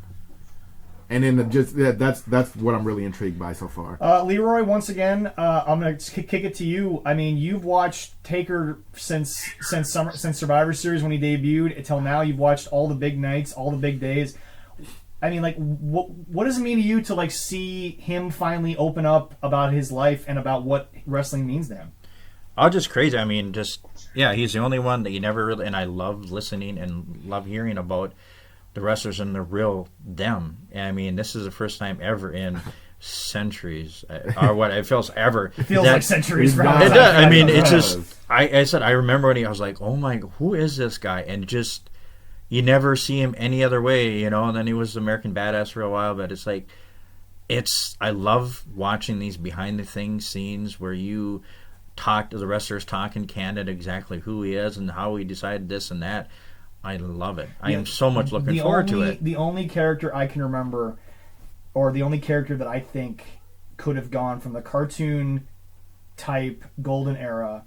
And then that's what I'm really intrigued by so far. Leroy, once again, I'm going to kick it to you. I mean, you've watched Taker since Survivor Series when he debuted until now. You've watched all the big nights, all the big days. I mean, like, what does it mean to you to like see him finally open up about his life and about what wrestling means to him? Oh, just crazy. I mean, he's the only one that you never really, and I love listening and love hearing about the wrestlers and the real them. And I mean, this is the first time ever in centuries, or what it feels ever. It feels like centuries. It It does. I mean, It it's does. just, I said, I remember when I was like, oh my, who is this guy? And just, you never see him any other way, you know. And then he was American Badass for a while, but it's like, I love watching these behind the things scenes where you talk to the wrestlers, talking candid exactly who he is and how he decided this and that. I love it. I am so much looking forward to it. The only character I can remember, or the only character that I think could have gone from the cartoon type golden era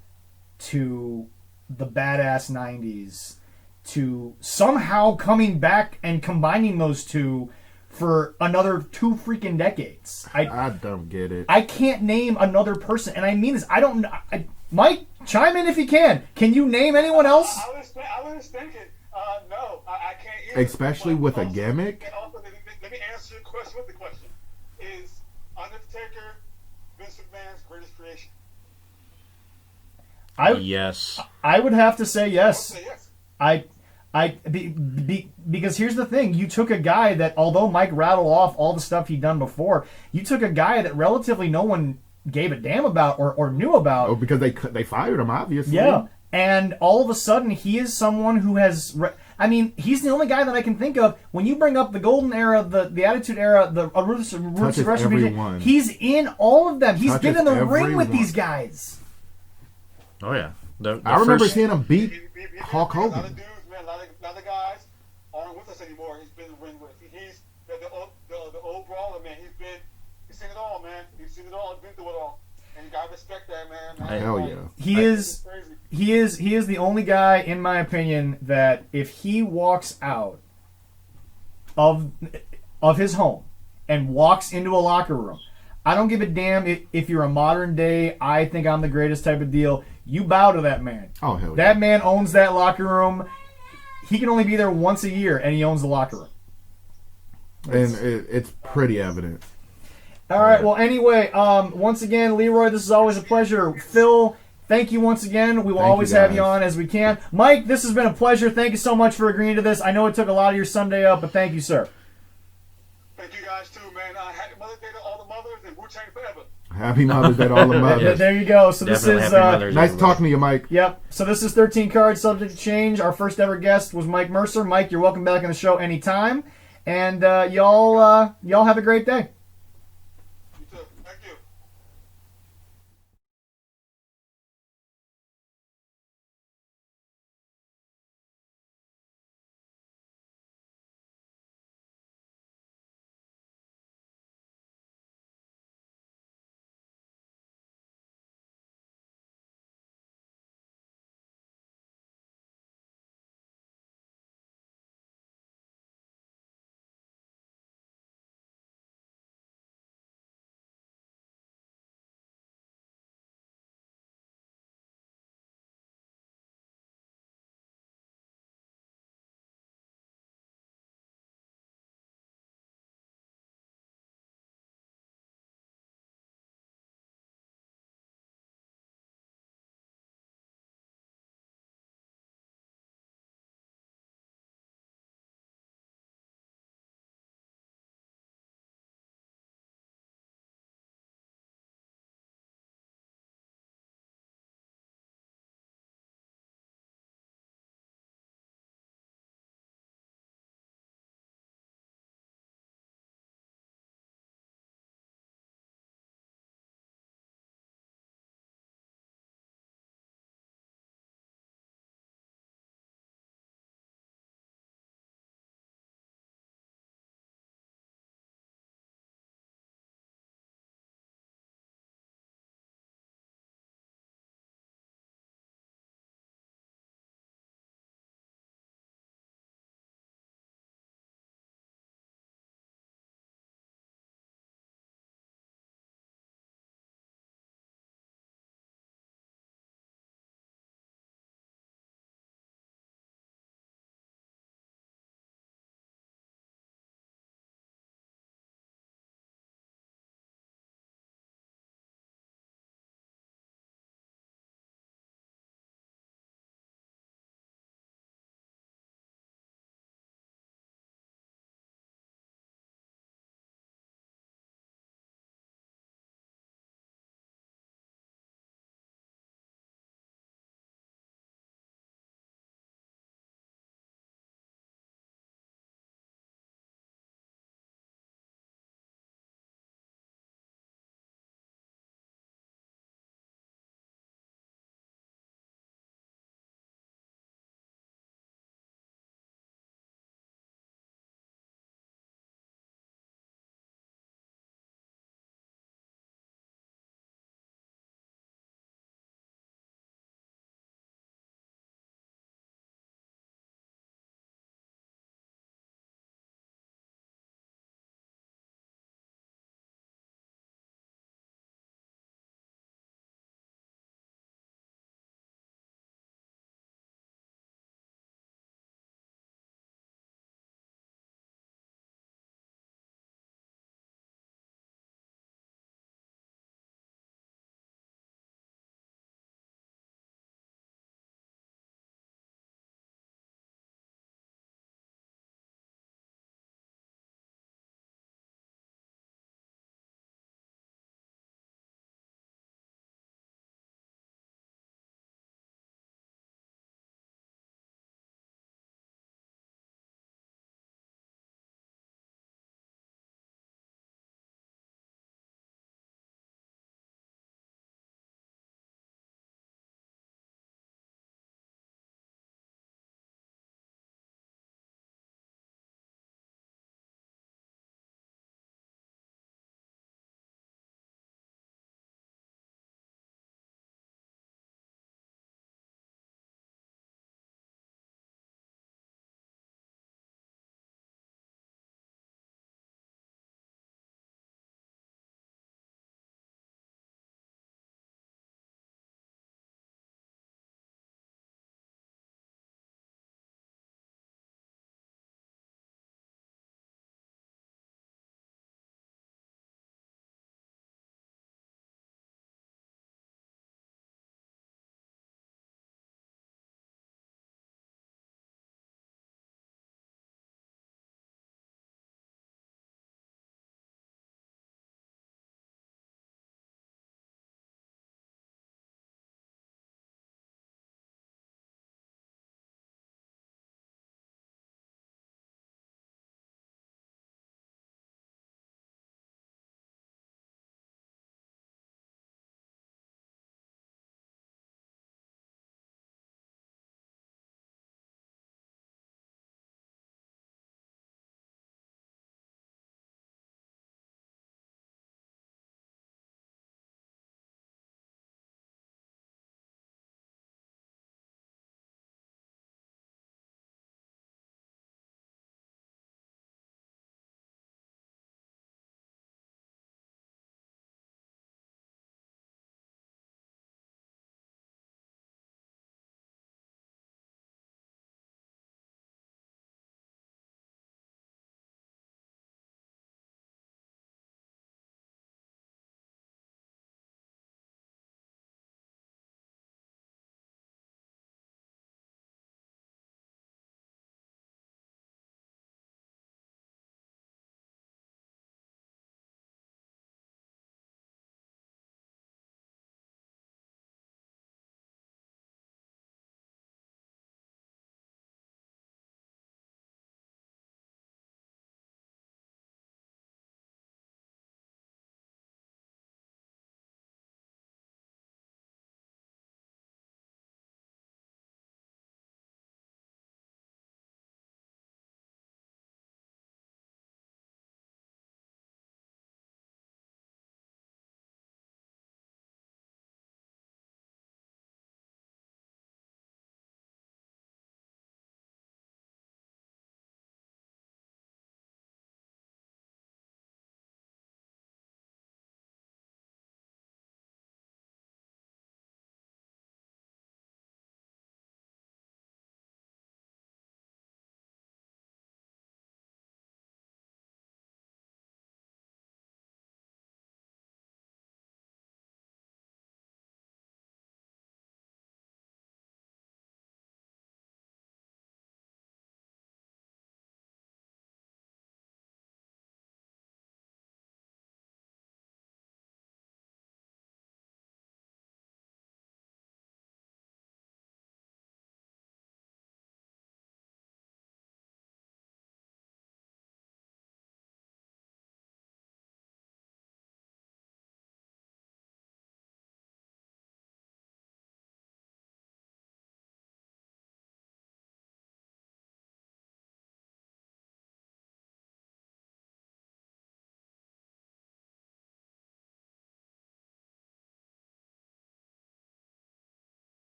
to the badass 90s to somehow coming back and combining those two for another 2 freaking decades. I don't get it. I can't name another person, and I mean this. I don't. Mike, chime in if you can. Can you name anyone else? I was thinking, no, I can't either. Especially with a gimmick? Let me answer your question with the question. Is Undertaker Vince McMahon's greatest creation? Yes. I would have to say yes. I would say yes. Because here's the thing. You took a guy that, although Mike rattled off all the stuff he'd done before, you took a guy that relatively no one gave a damn about or knew about. Oh, because they fired him, obviously. Yeah. And all of a sudden, he is someone who has... he's the only guy that I can think of. When you bring up the Golden Era, the Attitude Era, the Roots of Wrestling, he's in all of them. He's been in the ring with these guys. Oh, yeah. I remember seeing him beat Hulk A lot Hogan. of dudes, man, a lot of guys aren't with us anymore. He's been in the ring with. He's the old brawler, man. He's seen it all, man. He's seen it all. He's been through it all. And you gotta respect that, man. Hell yeah. He is the only guy, in my opinion, that if he walks out of his home and walks into a locker room, I don't give a damn if you're a modern day, I think I'm the greatest type of deal. You bow to that man. Oh, hell yeah. That man owns that locker room. He can only be there once a year, and he owns the locker room. And it's pretty evident. All right. Well, anyway, once again, Leroy, this is always a pleasure. Phil, thank you once again. We will always have you on as we can. Mike, this has been a pleasure. Thank you so much for agreeing to this. I know it took a lot of your Sunday up, but thank you, sir. Thank you guys too, man. Happy Mother's Day to all the mothers and Wu-Tang forever. Happy Mother's Day to all the mothers. There you go. So Definitely this is happy Mother's Day, Nice everybody. talking to you, Mike. Yep. So this is 13 Cards Subject to Change. Our first ever guest was Mike Mercer. Mike, you're welcome back on the show anytime. And y'all have a great day.